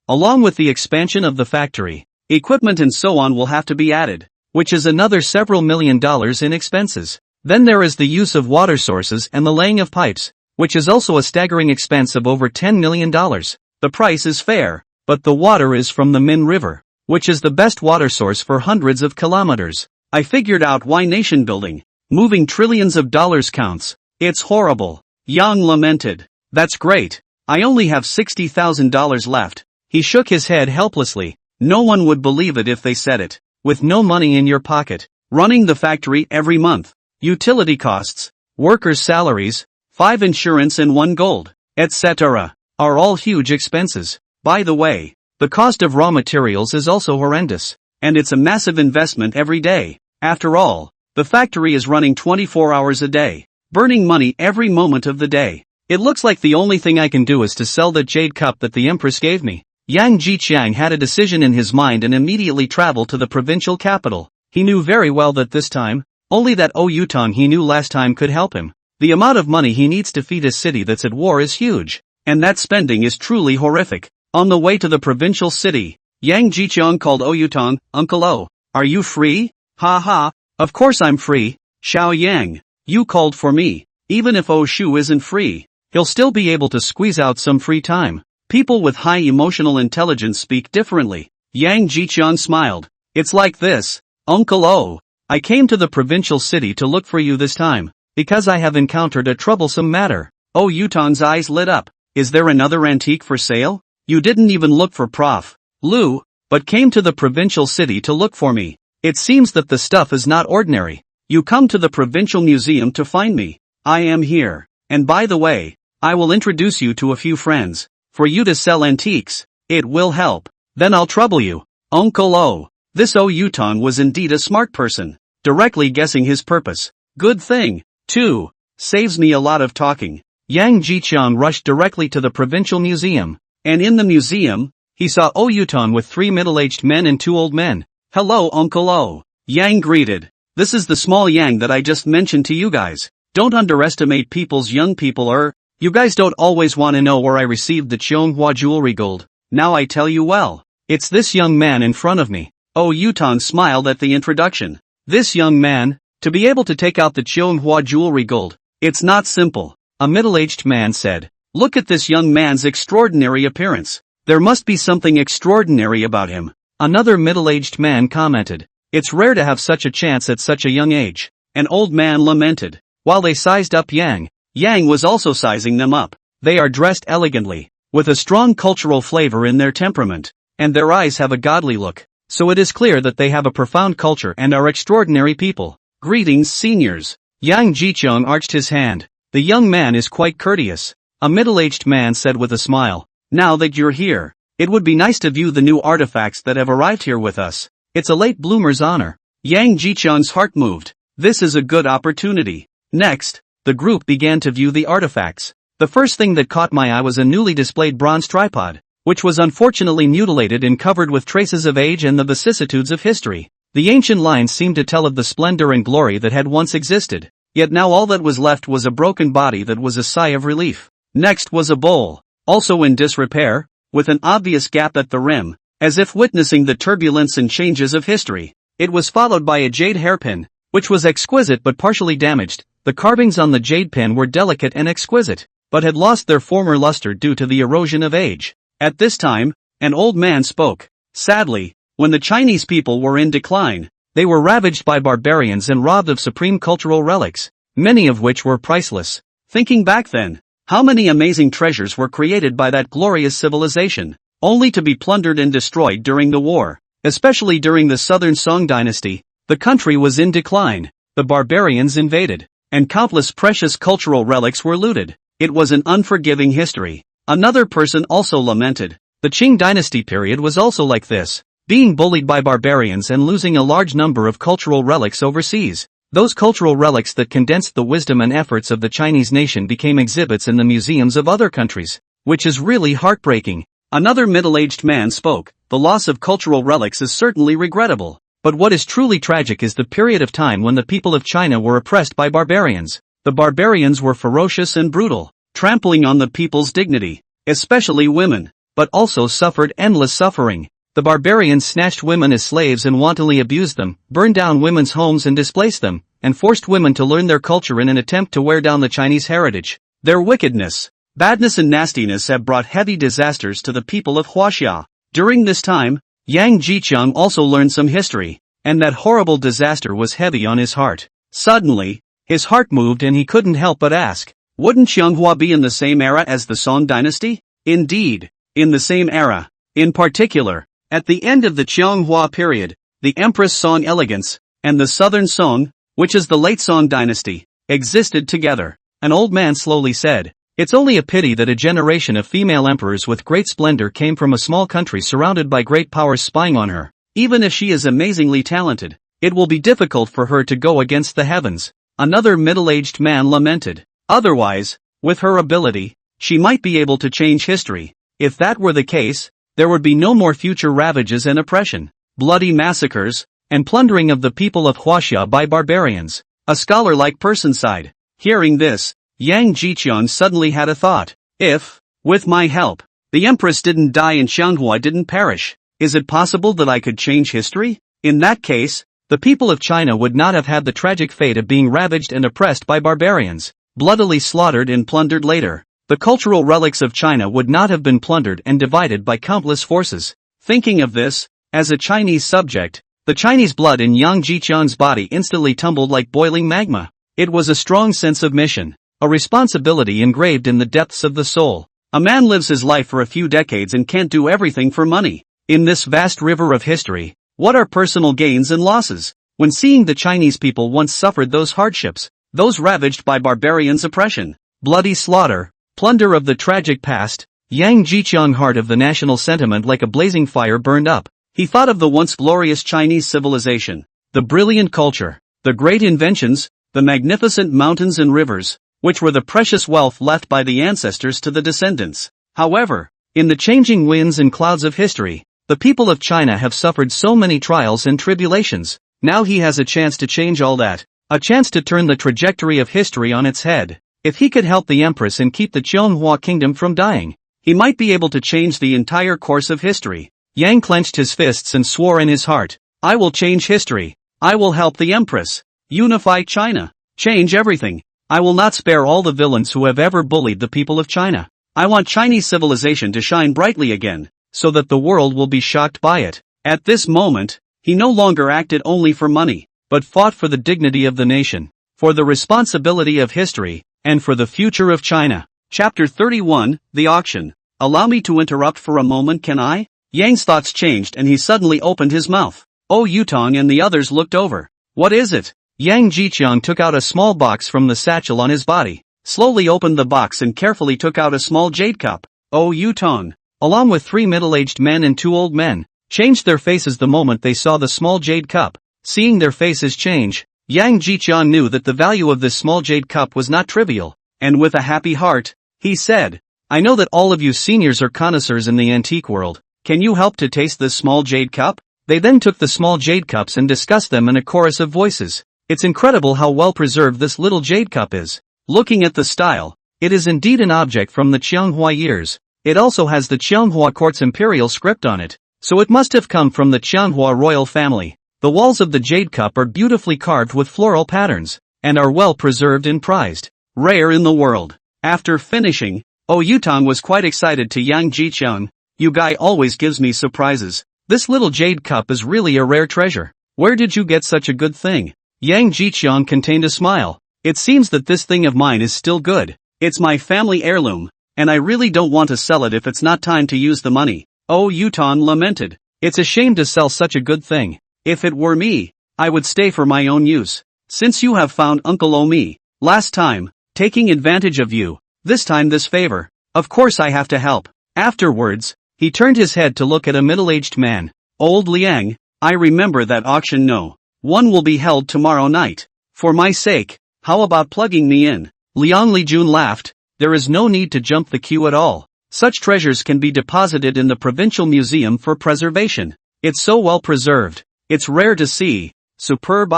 Along with the expansion of the factory, equipment and so on will have to be added, which is another several $1 million in expenses. Then there is the use of water sources and the laying of pipes. which is also a staggering expense of over $10 million. The price is fair, but the water is from the Min River, which is the best water source for hundreds of kilometers. I figured out why nation building, moving trillions of dollars counts. It's horrible. Yang lamented. That's great. I only have $60,000 left. He shook his head helplessly. No one would believe it if they said it. With no money in your pocket, running the factory every month, utility costs, workers' salaries, 5 insurance and 1 gold, etc., are all huge expenses. By the way, the cost of raw materials is also horrendous, and it's a massive investment every day. After all, the factory is running 24 hours a day, burning money every moment of the day. It looks like the only thing I can do is to sell that jade cup that the empress gave me. Yang Jiqiang had a decision in his mind and immediately traveled to the provincial capital. He knew very well that this time, only that Yutong he knew last time could help him. The amount of money he needs to feed a city that's at war is huge, and that spending is truly horrific. On the way to the provincial city, Yang Jiqiang called Yutong, "Uncle O, are you free?" "Ha ha, of course I'm free, Xiao Yang. You called for me. Even if Shu isn't free, he'll still be able to squeeze out some free time. People with high emotional intelligence speak differently." Yang Jiqiang smiled. "It's like this, Uncle O. I came to the provincial city to look for you this time, because I have encountered a troublesome matter." Yutong's eyes lit up. "Is there another antique for sale? You didn't even look for Prof. Lu, but came to the provincial city to look for me. It seems that the stuff is not ordinary. You come to the provincial museum to find me. I am here, and by the way, I will introduce you to a few friends. For you to sell antiques, it will help. Then I'll trouble you, Uncle O." This Yutong was indeed a smart person, directly guessing his purpose. Good thing, too. Saves me a lot of talking. Yang Jiqiang rushed directly to the provincial museum, and in the museum, he saw Yutong with 3 middle-aged men and 2 old men. "Hello Uncle O," Yang greeted. "This is the small Yang that I just mentioned to you guys. Don't underestimate people's young people. You guys don't always want to know where I received the Chionghua jewelry gold. Now I tell you well. It's this young man in front of me." Yutong smiled at the introduction. This young man, to be able to take out the Chionghua jewelry gold. It's not simple, a middle-aged man said. "Look at this young man's extraordinary appearance. There must be something extraordinary about him." Another middle-aged man commented. "It's rare to have such a chance at such a young age." An old man lamented. While they sized up Yang was also sizing them up. They are dressed elegantly, with a strong cultural flavor in their temperament, and their eyes have a godly look, so it is clear that they have a profound culture and are extraordinary people. "Greetings, seniors." Yang Jiqiang arched his hand. "The young man is quite courteous," a middle-aged man said with a smile. "Now that you're here, it would be nice to view the new artifacts that have arrived here with us. It's a late bloomer's honor." Yang Jiqiang's heart moved. This is a good opportunity. Next, the group began to view the artifacts. The first thing that caught my eye was a newly displayed bronze tripod, which was unfortunately mutilated and covered with traces of age and the vicissitudes of history. The ancient lines seemed to tell of the splendor and glory that had once existed, yet now all that was left was a broken body that was a sigh of relief. Next was a bowl, also in disrepair, with an obvious gap at the rim, as if witnessing the turbulence and changes of history. It was followed by a jade hairpin, which was exquisite but partially damaged. The carvings on the jade pin were delicate and exquisite, but had lost their former luster due to the erosion of age. At this time, an old man spoke. "Sadly, when the Chinese people were in decline, they were ravaged by barbarians and robbed of supreme cultural relics, many of which were priceless. Thinking back then, how many amazing treasures were created by that glorious civilization, only to be plundered and destroyed during the war. Especially during the Southern Song dynasty, the country was in decline, the barbarians invaded, and countless precious cultural relics were looted. It was an unforgiving history." Another person also lamented. "The Qing dynasty period was also like this, being bullied by barbarians and losing a large number of cultural relics overseas. Those cultural relics that condensed the wisdom and efforts of the Chinese nation became exhibits in the museums of other countries, which is really heartbreaking." Another middle-aged man spoke. "The loss of cultural relics is certainly regrettable. But what is truly tragic is the period of time when the people of China were oppressed by barbarians. The barbarians were ferocious and brutal, trampling on the people's dignity, especially women, but also suffered endless suffering. The barbarians snatched women as slaves and wantonly abused them, burned down women's homes and displaced them, and forced women to learn their culture in an attempt to wear down the Chinese heritage. Their wickedness, badness and nastiness have brought heavy disasters to the people of Huaxia. During this time, Yang Jiqiang also learned some history, and that horrible disaster was heavy on his heart. Suddenly, his heart moved and he couldn't help but ask, wouldn't Qianghua be in the same era as the Song dynasty? Indeed, in the same era. In particular, at the end of the Qianghua period, the Empress Song Elegance, and the Southern Song, which is the late Song dynasty, existed together. An old man slowly said, it's only a pity that a generation of female emperors with great splendor came from a small country surrounded by great powers spying on her. Even if she is amazingly talented, it will be difficult for her to go against the heavens. Another middle-aged man lamented. Otherwise, with her ability, she might be able to change history. If that were the case, there would be no more future ravages and oppression, bloody massacres, and plundering of the people of Huaxia by barbarians. A scholar-like person sighed. Hearing this, Yang Jiqiang suddenly had a thought. If, with my help, the empress didn't die and Qianghua didn't perish, is it possible that I could change history? In that case, the people of China would not have had the tragic fate of being ravaged and oppressed by barbarians, bloodily slaughtered and plundered later. The cultural relics of China would not have been plundered and divided by countless forces. Thinking of this, as a Chinese subject, the Chinese blood in Yang Jiqiang's body instantly tumbled like boiling magma. It was a strong sense of mission, a responsibility engraved in the depths of the soul. A man lives his life for a few decades and can't do everything for money. In this vast river of history, what are personal gains and losses? When seeing the Chinese people once suffered those hardships, those ravaged by barbarians' oppression, bloody slaughter, plunder of the tragic past, Yang Jiqiang, heart of the national sentiment like a blazing fire, burned up. He thought of the once glorious Chinese civilization, the brilliant culture, the great inventions, the magnificent mountains and rivers, which were the precious wealth left by the ancestors to the descendants. However, in the changing winds and clouds of history, the people of China have suffered so many trials and tribulations. Now he has a chance to change all that, a chance to turn the trajectory of history on its head. If he could help the empress and keep the Qianghua kingdom from dying, he might be able to change the entire course of history. Yang clenched his fists and swore in his heart, I will change history. I will help the empress. Unify China. Change everything. I will not spare all the villains who have ever bullied the people of China. I want Chinese civilization to shine brightly again, so that the world will be shocked by it. At this moment, he no longer acted only for money, but fought for the dignity of the nation, for the responsibility of history, and for the future of China. Chapter 31, The Auction. Allow me to interrupt for a moment, can I? Yang's thoughts changed and he suddenly opened his mouth. Oh, Yutong and the others looked over. What is it? Yang Jiqiang took out a small box from the satchel on his body, slowly opened the box and carefully took out a small jade cup. Oh, Yutong, along with 3 middle-aged men and 2 old men, changed their faces the moment they saw the small jade cup. Seeing their faces change, Yang Jiqiang knew that the value of this small jade cup was not trivial, and with a happy heart, he said, I know that all of you seniors are connoisseurs in the antique world. Can you help to taste this small jade cup? They then took the small jade cups and discussed them in a chorus of voices. It's incredible how well preserved this little jade cup is. Looking at the style, it is indeed an object from the Qianghua years. It also has the Qianghua court's imperial script on it, so it must have come from the Qianghua royal family. The walls of the jade cup are beautifully carved with floral patterns, and are well preserved and prized. Rare in the world. After finishing, Oh Yutong was quite excited to Yang Jiqiang. You guy always gives me surprises. This little jade cup is really a rare treasure. Where did you get such a good thing? Yang Jiqiang contained a smile. It seems that this thing of mine is still good. It's my family heirloom, and I really don't want to sell it if it's not time to use the money. Oh Yutong lamented. It's a shame to sell such a good thing. If it were me, I would stay for my own use. Since you have found Uncle Omi, last time, taking advantage of you, this time this favor, of course I have to help. Afterwards, he turned his head to look at a middle-aged man. Old Liang, I remember that auction. No. One will be held tomorrow night. For my sake, how about plugging me in? Liang Lijun laughed. There is no need to jump the queue at all. Such treasures can be deposited in the provincial museum for preservation. It's so well preserved. It's rare to see. Superb,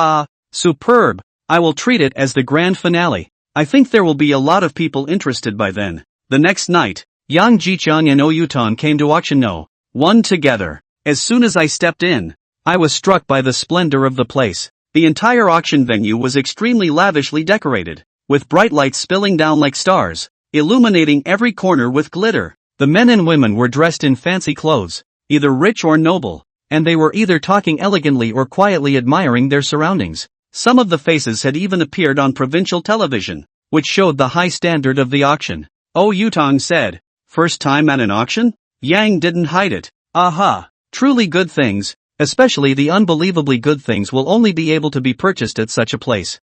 superb. I will treat it as the grand finale. I think there will be a lot of people interested by then. The next night, Yang Jiqiang and Oyutan came to auction no. 1 together. As soon as I stepped in, I was struck by the splendor of the place. The entire auction venue was extremely lavishly decorated. with bright lights spilling down like stars, illuminating every corner with glitter. The men and women were dressed in fancy clothes, either rich or noble, and they were either talking elegantly or quietly admiring their surroundings. Some of the faces had even appeared on provincial television, which showed the high standard of the auction. Oh, Yutong said, "First time at an auction?" Yang didn't hide it. Aha! Truly good things, especially the unbelievably good things, will only be able to be purchased at such a place.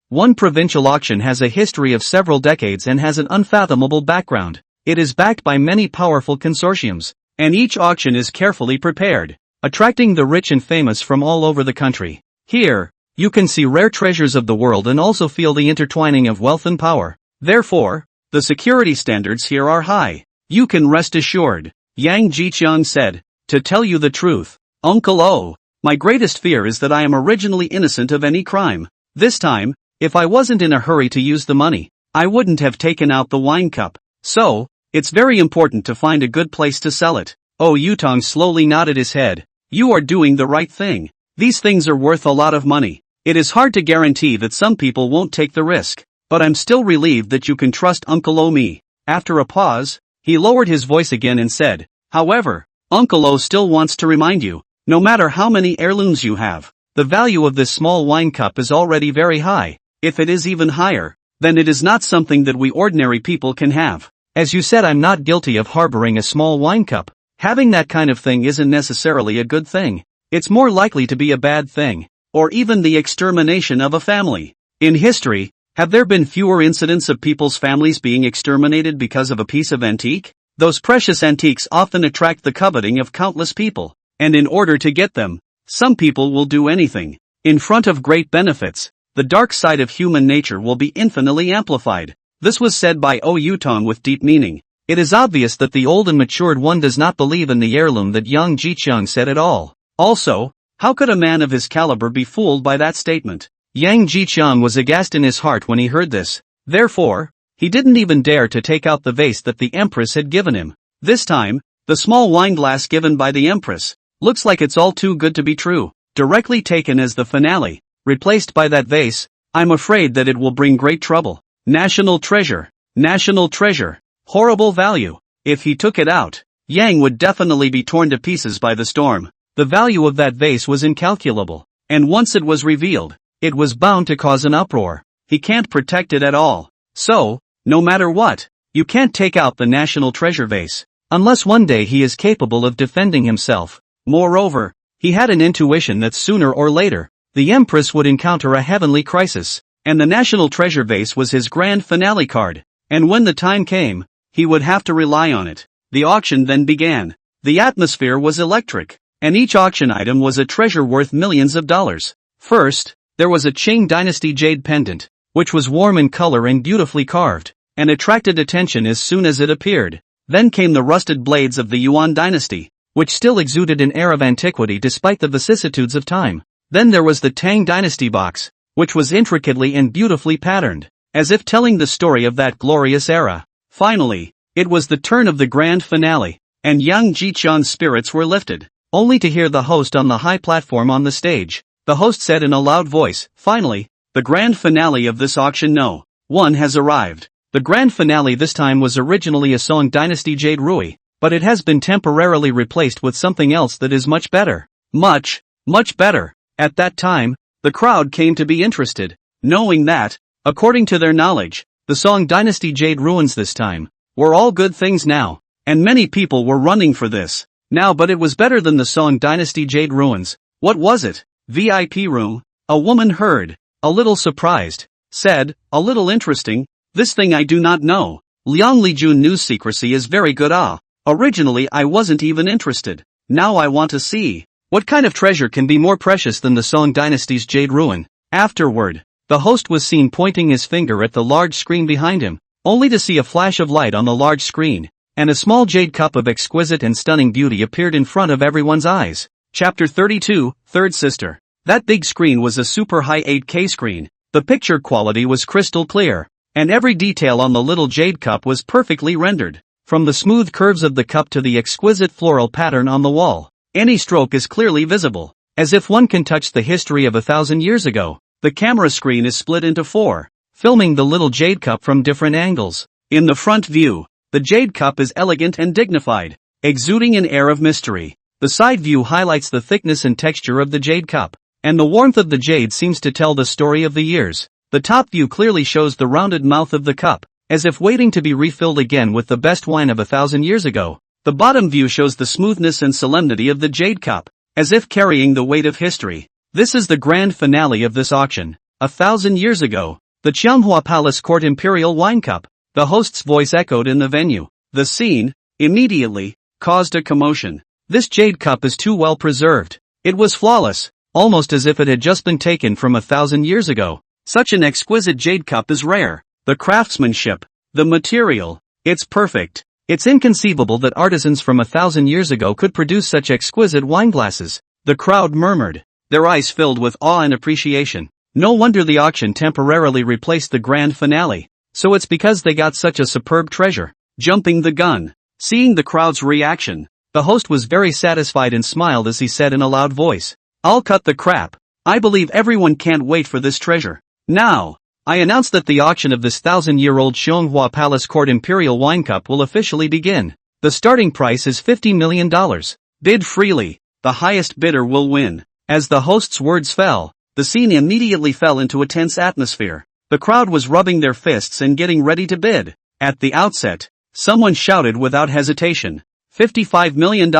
One provincial auction has a history of several decades and has an unfathomable background. It is backed by many powerful consortiums, and each auction is carefully prepared, attracting the rich and famous from all over the country. Here, you can see rare treasures of the world and also feel the intertwining of wealth and power. Therefore, the security standards here are high. You can rest assured, Yang Jiqiang said. To tell you the truth, Uncle O, my greatest fear is that I am originally innocent of any crime. This time, if I wasn't in a hurry to use the money, I wouldn't have taken out the wine cup. So, it's very important to find a good place to sell it. Oh, Yutong slowly nodded his head. You are doing the right thing. These things are worth a lot of money. It is hard to guarantee that some people won't take the risk, but I'm still relieved that you can trust Uncle O me. After a pause, he lowered his voice again and said, however, Uncle O still wants to remind you, no matter how many heirlooms you have, the value of this small wine cup is already very high. If it is even higher, then it is not something that we ordinary people can have. As you said, I'm not guilty of harboring a small wine cup. Having that kind of thing isn't necessarily a good thing. It's more likely to be a bad thing, or even the extermination of a family. In history, have there been fewer incidents of people's families being exterminated because of a piece of antique? Those precious antiques often attract the coveting of countless people, and in order to get them, some people will do anything. In front of great benefits, the dark side of human nature will be infinitely amplified. This was said by O Yutong with deep meaning. It is obvious that the old and matured one does not believe in the heirloom that Yang Jiqiang said at all. Also, how could a man of his caliber be fooled by that statement? Yang Jiqiang was aghast in his heart when he heard this. Therefore, he didn't even dare to take out the vase that the empress had given him. This time, the small wine glass given by the empress looks like it's all too good to be true. Directly taken as the finale, replaced by that vase, I'm afraid that it will bring great trouble. National treasure. National treasure. Horrible value. If he took it out, Yang would definitely be torn to pieces by the storm. The value of that vase was incalculable, and once it was revealed, it was bound to cause an uproar. He can't protect it at all. So, no matter what, you can't take out the national treasure vase, unless one day he is capable of defending himself. Moreover, he had an intuition that sooner or later, the empress would encounter a heavenly crisis, and the national treasure vase was his grand finale card, and when the time came, he would have to rely on it. The auction then began. The atmosphere was electric, and each auction item was a treasure worth millions of dollars. First, there was a Qing dynasty jade pendant, which was warm in color and beautifully carved, and attracted attention as soon as it appeared. Then came the rusted blades of the Yuan dynasty, which still exuded an air of antiquity despite the vicissitudes of time. Then there was the Tang dynasty box, which was intricately and beautifully patterned, as if telling the story of that glorious era. Finally, it was the turn of the grand finale, and Yang Jiqiang's spirits were lifted, only to hear the host on the high platform on the stage. The host said in a loud voice, finally, the grand finale of this auction one has arrived. The grand finale this time was originally a Song dynasty jade ruby, but it has been temporarily replaced with something else that is much better. Much better. At that time, the crowd came to be interested, knowing that, according to their knowledge, the Song dynasty jade ruins this time were all good things now, and many people were running for this now, but it was better than the Song dynasty jade ruins. What was it? VIP room? A woman heard, a little surprised, said, a little interesting. This thing I do not know. Liang Lijun news secrecy is very good. Originally I wasn't even interested. Now I want to see. What kind of treasure can be more precious than the Song dynasty's jade ruin? Afterward, the host was seen pointing his finger at the large screen behind him, only to see a flash of light on the large screen, and a small jade cup of exquisite and stunning beauty appeared in front of everyone's eyes. Chapter 32, Third Sister. That big screen was a super high 8K screen. The picture quality was crystal clear, and every detail on the little jade cup was perfectly rendered. From the smooth curves of the cup to the exquisite floral pattern on the wall, any stroke is clearly visible, as if one can touch the history of 1,000 years ago. The camera screen is split into 4 filming the little jade cup from different angles. In the front view, the jade cup is elegant and dignified, exuding an air of mystery. The side view highlights the thickness and texture of the jade cup, and the warmth of the jade seems to tell the story of the years. The top view clearly shows the rounded mouth of the cup, as if waiting to be refilled again with the best wine of 1,000 years ago. The bottom view shows the smoothness and solemnity of the jade cup, as if carrying the weight of history. This is the grand finale of this auction. 1,000 years ago, the Qianghua Palace Court Imperial Wine Cup. The host's voice echoed in the venue. The scene, immediately, caused a commotion. This jade cup is too well preserved. It was flawless, almost as if it had just been taken from 1,000 years ago. Such an exquisite jade cup is rare. The craftsmanship, the material, it's perfect. It's inconceivable that artisans from 1,000 years ago could produce such exquisite wine glasses. The crowd murmured, their eyes filled with awe and appreciation. No wonder the auction temporarily replaced the grand finale. So it's because they got such a superb treasure. Jumping the gun. Seeing the crowd's reaction, the host was very satisfied and smiled as he said in a loud voice, "I'll cut the crap. I believe everyone can't wait for this treasure. Now, I announce that the auction of this 1,000-year-old Qianghua Palace Court Imperial Wine Cup will officially begin. The starting price is $50 million. Bid freely. The highest bidder will win." As the host's words fell, the scene immediately fell into a tense atmosphere. The crowd was rubbing their fists and getting ready to bid. At the outset, someone shouted without hesitation, $55 million.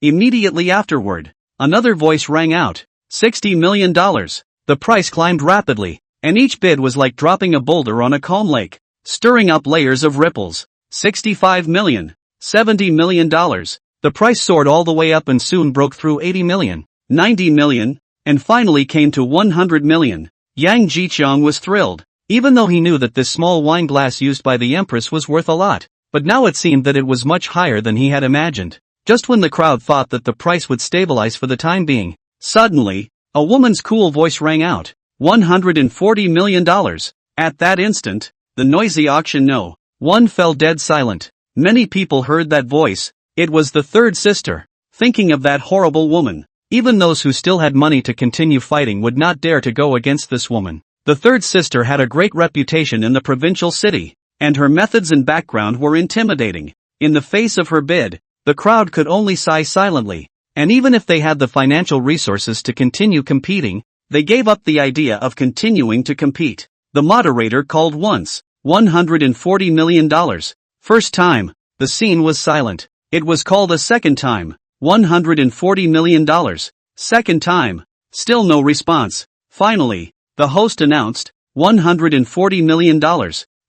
Immediately afterward, another voice rang out, $60 million. The price climbed rapidly, and each bid was like dropping a boulder on a calm lake, stirring up layers of ripples. $65 million. $70 million. The price soared all the way up and soon broke through $80 million, $90 million, and finally came to $100 million. Yang Jiqiang was thrilled, even though he knew that this small wine glass used by the empress was worth a lot. But now it seemed that it was much higher than he had imagined. Just when the crowd thought that the price would stabilize for the time being, suddenly, a woman's cool voice rang out, $140 million. At that instant, the noisy auction no one fell dead silent. Many people heard that voice. It was the third sister. Thinking of that horrible woman, even those who still had money to continue fighting would not dare to go against this woman. The third sister had a great reputation in the provincial city, and her methods and background were intimidating. In the face of her bid, the crowd could only sigh silently, and even if they had the financial resources to continue competing, they gave up the idea of continuing to compete. The moderator called once, $140 million. First time, the scene was silent. It was called a second time, $140 million. Second time, still no response. Finally, the host announced, $140 million.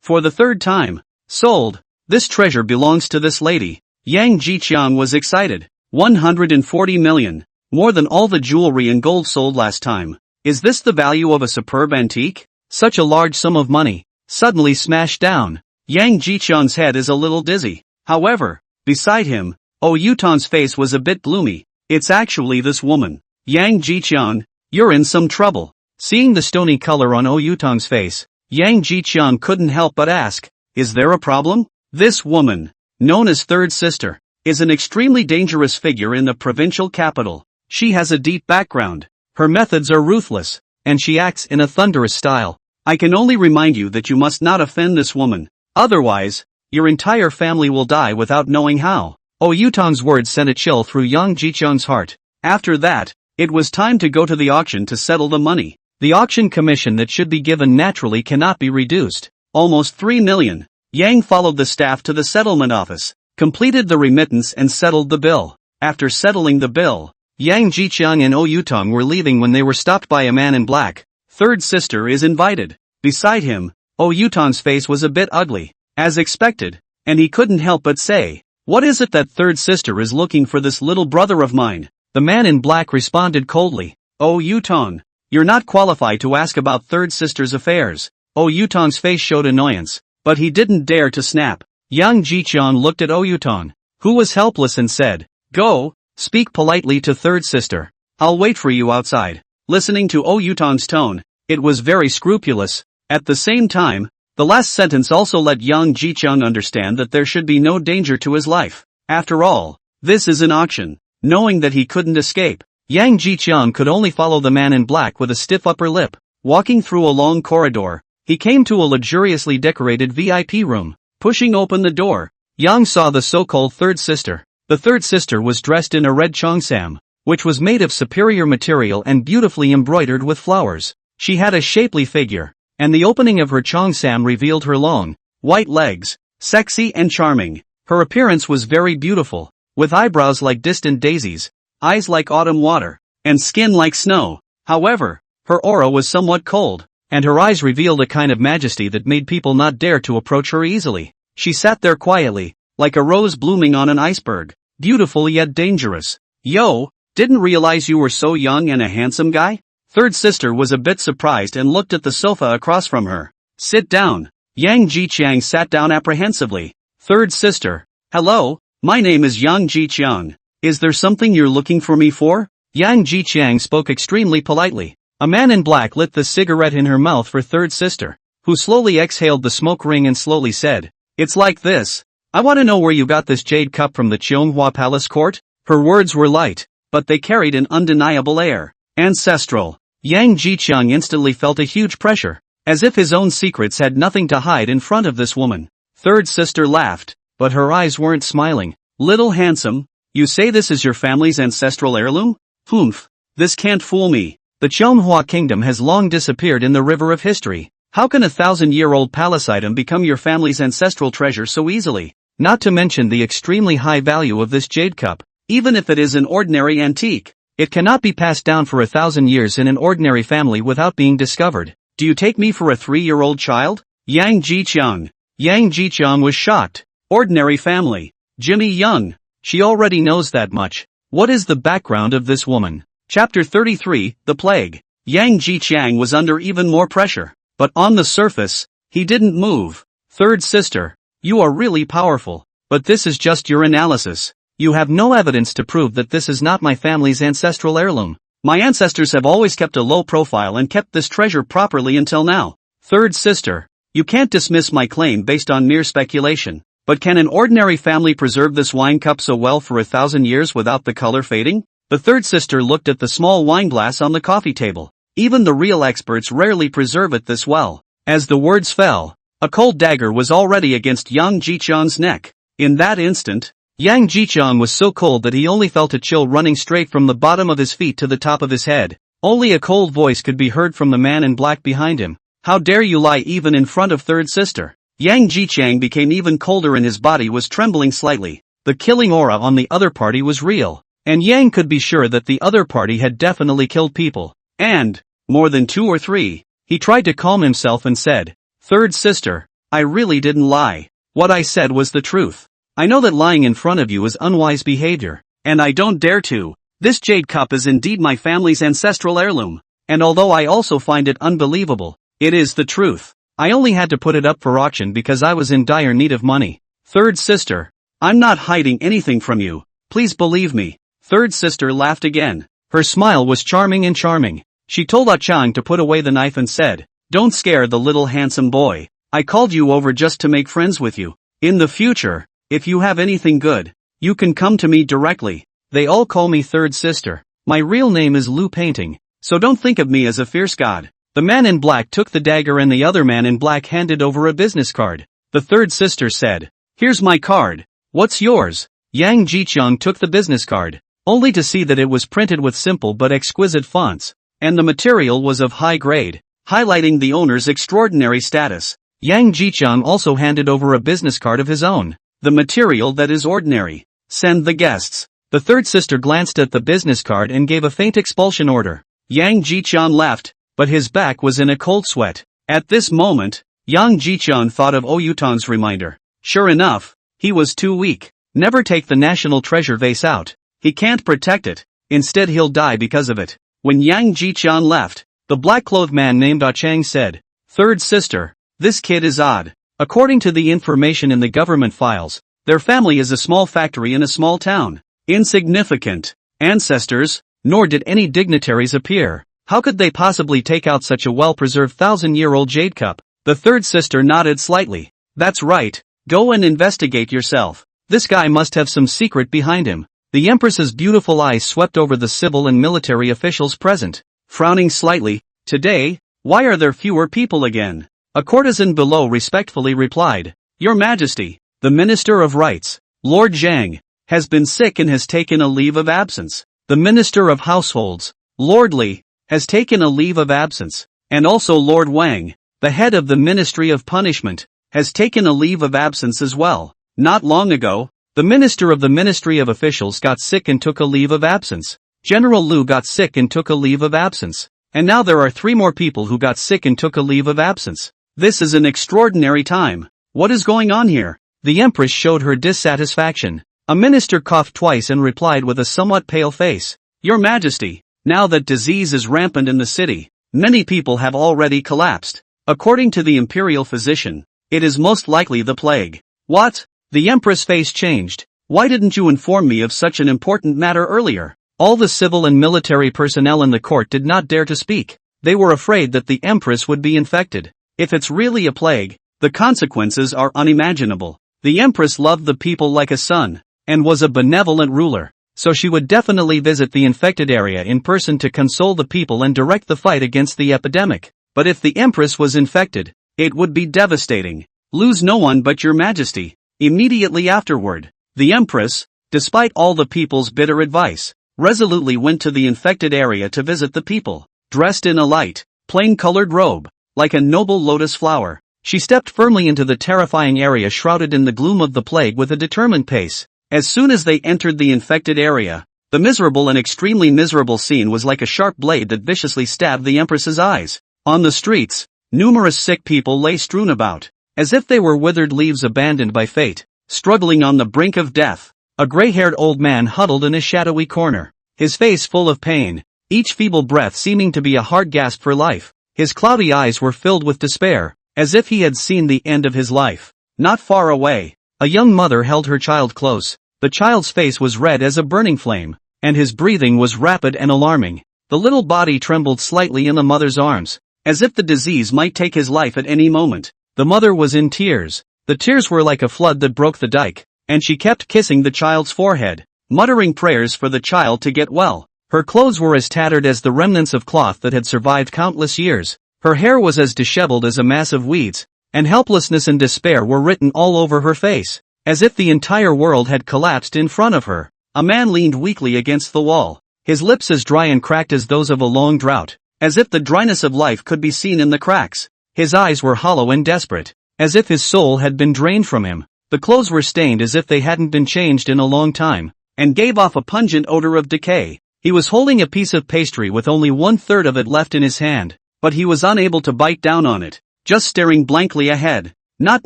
For the third time, sold. This treasure belongs to this lady. Yang Jiqiang was excited. $140 million. More than all the jewelry and gold sold last time. Is this the value of a superb antique? Such a large sum of money, suddenly smashed down. Yang Jiqiang's head is a little dizzy. However, beside him, Yutan's face was a bit gloomy. It's actually this woman. Yang Jiqiang, you're in some trouble. Seeing the stony color on Yutan's face, Yang Jiqiang couldn't help but ask, is there a problem? This woman, known as Third Sister, is an extremely dangerous figure in the provincial capital. She has a deep background. Her methods are ruthless, and she acts in a thunderous style. I can only remind you that you must not offend this woman. Otherwise, your entire family will die without knowing how. Yutan's words sent a chill through Yang Jiqiang's heart. After that, it was time to go to the auction to settle the money. The auction commission that should be given naturally cannot be reduced. Almost $3 million. Yang followed the staff to the settlement office, completed the remittance and settled the bill. After settling the bill, Yang Jiqiang and Yutang were leaving when they were stopped by a man in black. Third sister is invited. Beside him, Yutang's face was a bit ugly, as expected, and he couldn't help but say, what is it that third sister is looking for this little brother of mine? The man in black responded coldly, Yutang, you're not qualified to ask about third sister's affairs. Yutang's face showed annoyance, but he didn't dare to snap. Yang Jiqiang looked at Yutang, who was helpless and said, go, speak politely to third sister. I'll wait for you outside. Listening to Yutang's tone, it was very scrupulous. At the same time, the last sentence also let Yang Jiqiang understand that there should be no danger to his life. After all, this is an auction. Knowing that he couldn't escape, Yang Jiqiang could only follow the man in black with a stiff upper lip. Walking through a long corridor, he came to a luxuriously decorated VIP room. Pushing open the door, Yang saw the so-called third sister. The third sister was dressed in a red cheongsam, which was made of superior material and beautifully embroidered with flowers. She had a shapely figure, and the opening of her cheongsam revealed her long, white legs, sexy and charming. Her appearance was very beautiful, with eyebrows like distant daisies, eyes like autumn water, and skin like snow. However, her aura was somewhat cold, and her eyes revealed a kind of majesty that made people not dare to approach her easily. She sat there quietly, like a rose blooming on an iceberg, beautiful yet dangerous. Yo, didn't realize you were so young and a handsome guy? Third sister was a bit surprised and looked at the sofa across from her. Sit down. Yang Jiqiang sat down apprehensively. Third sister. Hello, my name is Yang Jiqiang. Is there something you're looking for me for? Yang Jiqiang spoke extremely politely. A man in black lit the cigarette in her mouth for third sister, who slowly exhaled the smoke ring and slowly said, "It's like this. I want to know where you got this jade cup from the Cheonghua Palace court." Her words were light, but they carried an undeniable air. Ancestral. Yang Jiqiang instantly felt a huge pressure, as if his own secrets had nothing to hide in front of this woman. Third sister laughed, but her eyes weren't smiling. Little handsome, you say this is your family's ancestral heirloom? Humph, this can't fool me. The Cheonghua kingdom has long disappeared in the river of history. How can a 1,000-year-old palace item become your family's ancestral treasure so easily? Not to mention the extremely high value of this jade cup. Even if it is an ordinary antique, it cannot be passed down for 1,000 years in an ordinary family without being discovered. Do you take me for a 3-year-old child? Yang Jiqiang was shocked. Ordinary family. Jimmy Young. She already knows that much. What is the background of this woman? Chapter 33, The Plague. Yang Jiqiang was under even more pressure, but on the surface, he didn't move. Third sister, you are really powerful, but this is just your analysis. You have no evidence to prove that this is not my family's ancestral heirloom. My ancestors have always kept a low profile and kept this treasure properly until now. Third sister, you can't dismiss my claim based on mere speculation. But can an ordinary family preserve this wine cup so well for 1,000 years without the color fading? The third sister looked at the small wine glass on the coffee table. Even the real experts rarely preserve it this well. As the words fell, a cold dagger was already against Yang Jiqiang's neck. In that instant, Yang Jiqiang was so cold that he only felt a chill running straight from the bottom of his feet to the top of his head. Only a cold voice could be heard from the man in black behind him. How dare you lie even in front of third sister? Yang Jiqiang became even colder and his body was trembling slightly. The killing aura on the other party was real, and Yang could be sure that the other party had definitely killed people. And, more than 2 or 3, he tried to calm himself and said, "Third sister, I really didn't lie. What I said was the truth. I know that lying in front of you is unwise behavior, and I don't dare to. This jade cup is indeed my family's ancestral heirloom, and although I also find it unbelievable, it is the truth. I only had to put it up for auction because I was in dire need of money. Third sister, I'm not hiding anything from you. Please believe me." Third sister laughed again. Her smile was charming. She told Ah Chang to put away the knife and said, "Don't scare the little handsome boy. I called you over just to make friends with you. In the future, if you have anything good, you can come to me directly. They all call me third sister. My real name is Lu Painting, so don't think of me as a fierce god." The man in black took the dagger and the other man in black handed over a business card. The third sister said, "Here's my card. What's yours?" Yang Jiqiang took the business card, only to see that it was printed with simple but exquisite fonts, and the material was of high grade, highlighting the owner's extraordinary status. Yang Jiqiang also handed over a business card of his own. The material that is ordinary. Send the guests. The third sister glanced at the business card and gave a faint expulsion order. Yang Jiqiang left, but his back was in a cold sweat. At this moment, Yang Jiqiang thought of Oyutan's reminder. Sure enough, he was too weak. Never take the national treasure vase out. He can't protect it. Instead he'll die because of it. When Yang Jiqiang left, the black-clothed man named Ah Chang said, "Third sister, this kid is odd. According to the information in the government files, their family is a small factory in a small town. Insignificant ancestors, nor did any dignitaries appear. How could they possibly take out such a well-preserved 1,000-year-old jade cup?" The third sister nodded slightly. "That's right, go and investigate yourself. This guy must have some secret behind him." The empress's beautiful eyes swept over the civil and military officials present. Frowning slightly, "Today, why are there fewer people again? A courtesan below respectfully replied, "Your Majesty, the Minister of Rights, Lord Zhang, has been sick and has taken a leave of absence. The Minister of Households, Lord Li, has taken a leave of absence, and also Lord Wang, the head of the Ministry of Punishment, has taken a leave of absence as well. Not long ago, the Minister of the Ministry of Officials got sick and took a leave of absence. General Liu got sick and took a leave of absence. And now there are 3 more people who got sick and took a leave of absence. This is an extraordinary time. What is going on here?" The Empress showed her dissatisfaction. A minister coughed twice and replied with a somewhat pale face, "Your Majesty, now that disease is rampant in the city, many people have already collapsed. According to the imperial physician, it is most likely the plague." "What?" The Empress' face changed. "Why didn't you inform me of such an important matter earlier?" All the civil and military personnel in the court did not dare to speak. They were afraid that the Empress would be infected. If it's really a plague, the consequences are unimaginable. The Empress loved the people like a son, and was a benevolent ruler, so she would definitely visit the infected area in person to console the people and direct the fight against the epidemic. But if the Empress was infected, it would be devastating. "Lose no one but your Majesty." Immediately afterward, the Empress, despite all the people's bitter advice, resolutely went to the infected area to visit the people. Dressed in a light, plain-colored robe, like a noble lotus flower, she stepped firmly into the terrifying area shrouded in the gloom of the plague with a determined pace. As soon as they entered the infected area, the miserable and extremely miserable scene was like a sharp blade that viciously stabbed the Empress's eyes. On the streets, numerous sick people lay strewn about, as if they were withered leaves abandoned by fate, struggling on the brink of death. A gray-haired old man huddled in a shadowy corner, his face full of pain, each feeble breath seeming to be a hard gasp for life. His cloudy eyes were filled with despair, as if he had seen the end of his life. Not far away, a young mother held her child close. The child's face was red as a burning flame, and his breathing was rapid and alarming. The little body trembled slightly in the mother's arms, as if the disease might take his life at any moment. The mother was in tears. The tears were like a flood that broke the dike, and she kept kissing the child's forehead, muttering prayers for the child to get well. Her clothes were as tattered as the remnants of cloth that had survived countless years. Her hair was as disheveled as a mass of weeds, and helplessness and despair were written all over her face, as if the entire world had collapsed in front of her. A man leaned weakly against the wall, his lips as dry and cracked as those of a long drought, as if the dryness of life could be seen in the cracks. His eyes were hollow and desperate, as if his soul had been drained from him. The clothes were stained as if they hadn't been changed in a long time, and gave off a pungent odor of decay. He was holding a piece of pastry with only 1/3 of it left in his hand, but he was unable to bite down on it, just staring blankly ahead, not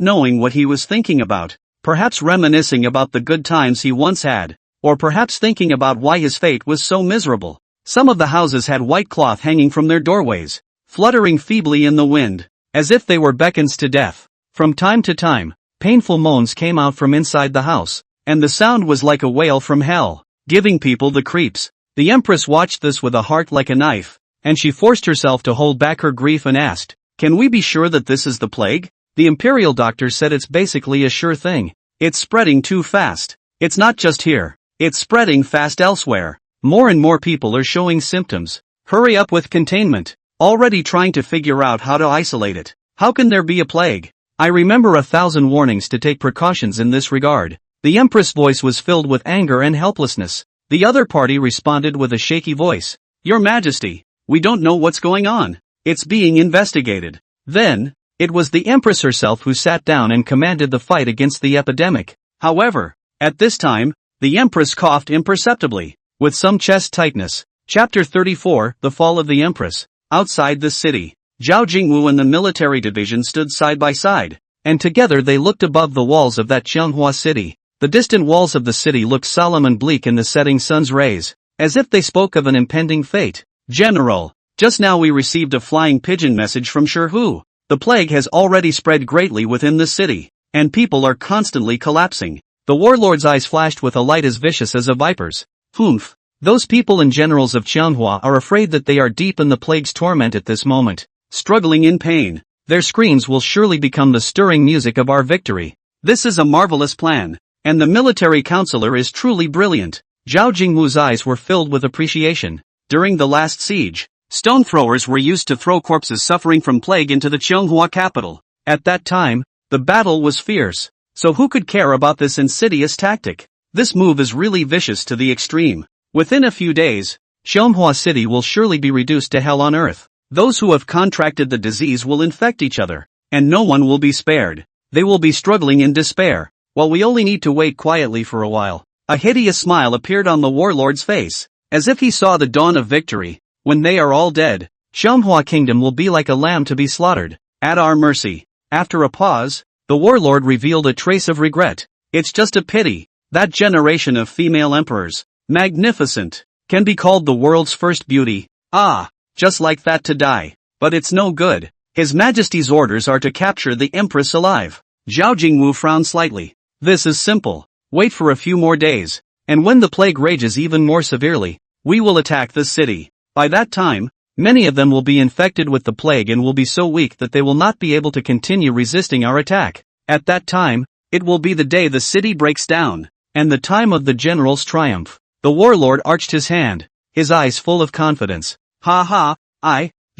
knowing what he was thinking about. Perhaps reminiscing about the good times he once had, or perhaps thinking about why his fate was so miserable. Some of the houses had white cloth hanging from their doorways, fluttering feebly in the wind, as if they were beckons to death. From time to time, painful moans came out from inside the house, and the sound was like a wail from hell, giving people the creeps. The Empress watched this with a heart like a knife, and she forced herself to hold back her grief and asked, "Can we be sure that this is the plague?" The imperial doctor said it's basically a sure thing. It's spreading too fast. It's not just here. It's spreading fast elsewhere. More and more people are showing symptoms. Hurry up with containment. Already trying to figure out how to isolate it. How can there be a plague? I remember 1,000 warnings to take precautions in this regard. The Empress' voice was filled with anger and helplessness. The other party responded with a shaky voice. "Your Majesty, we don't know what's going on. It's being investigated." Then, it was the Empress herself who sat down and commanded the fight against the epidemic. However, at this time, the Empress coughed imperceptibly, with some chest tightness. Chapter 34, The Fall of the Empress. Outside the city, Zhao Jingwu and the military division stood side by side, and together they looked above the walls of that Qianghua city. The distant walls of the city looked solemn and bleak in the setting sun's rays, as if they spoke of an impending fate. "General, just now we received a flying pigeon message from Shihu. The plague has already spread greatly within the city, and people are constantly collapsing." The warlord's eyes flashed with a light as vicious as a viper's. "Humph. Those people and generals of Qianghua are afraid that they are deep in the plague's torment at this moment, struggling in pain. Their screams will surely become the stirring music of our victory. This is a marvelous plan, and the military counselor is truly brilliant." Zhao Jingwu's eyes were filled with appreciation. During the last siege, Stone throwers were used to throw corpses suffering from plague into the Cheonghua capital. At that time, the battle was fierce. So who could care about this insidious tactic? This move is really vicious to the extreme. Within a few days, Cheonghua City will surely be reduced to hell on earth. Those who have contracted the disease will infect each other, and no one will be spared. They will be struggling in despair, while we only need to wait quietly for a while. A hideous smile appeared on the warlord's face, as if he saw the dawn of victory. When they are all dead, Cheonghua Kingdom will be like a lamb to be slaughtered, at our mercy. After a pause, the warlord revealed a trace of regret. It's just a pity. That generation of female emperors, magnificent, can be called the world's first beauty. Just like that to die. But it's no good. His Majesty's orders are to capture the empress alive. Zhao Jingwu frowned slightly. This is simple. Wait for a few more days, and when the plague rages even more severely, we will attack the city. By that time, many of them will be infected with the plague and will be so weak that they will not be able to continue resisting our attack. At that time, it will be the day the city breaks down, and the time of the general's triumph. The warlord arched his hand, his eyes full of confidence. I,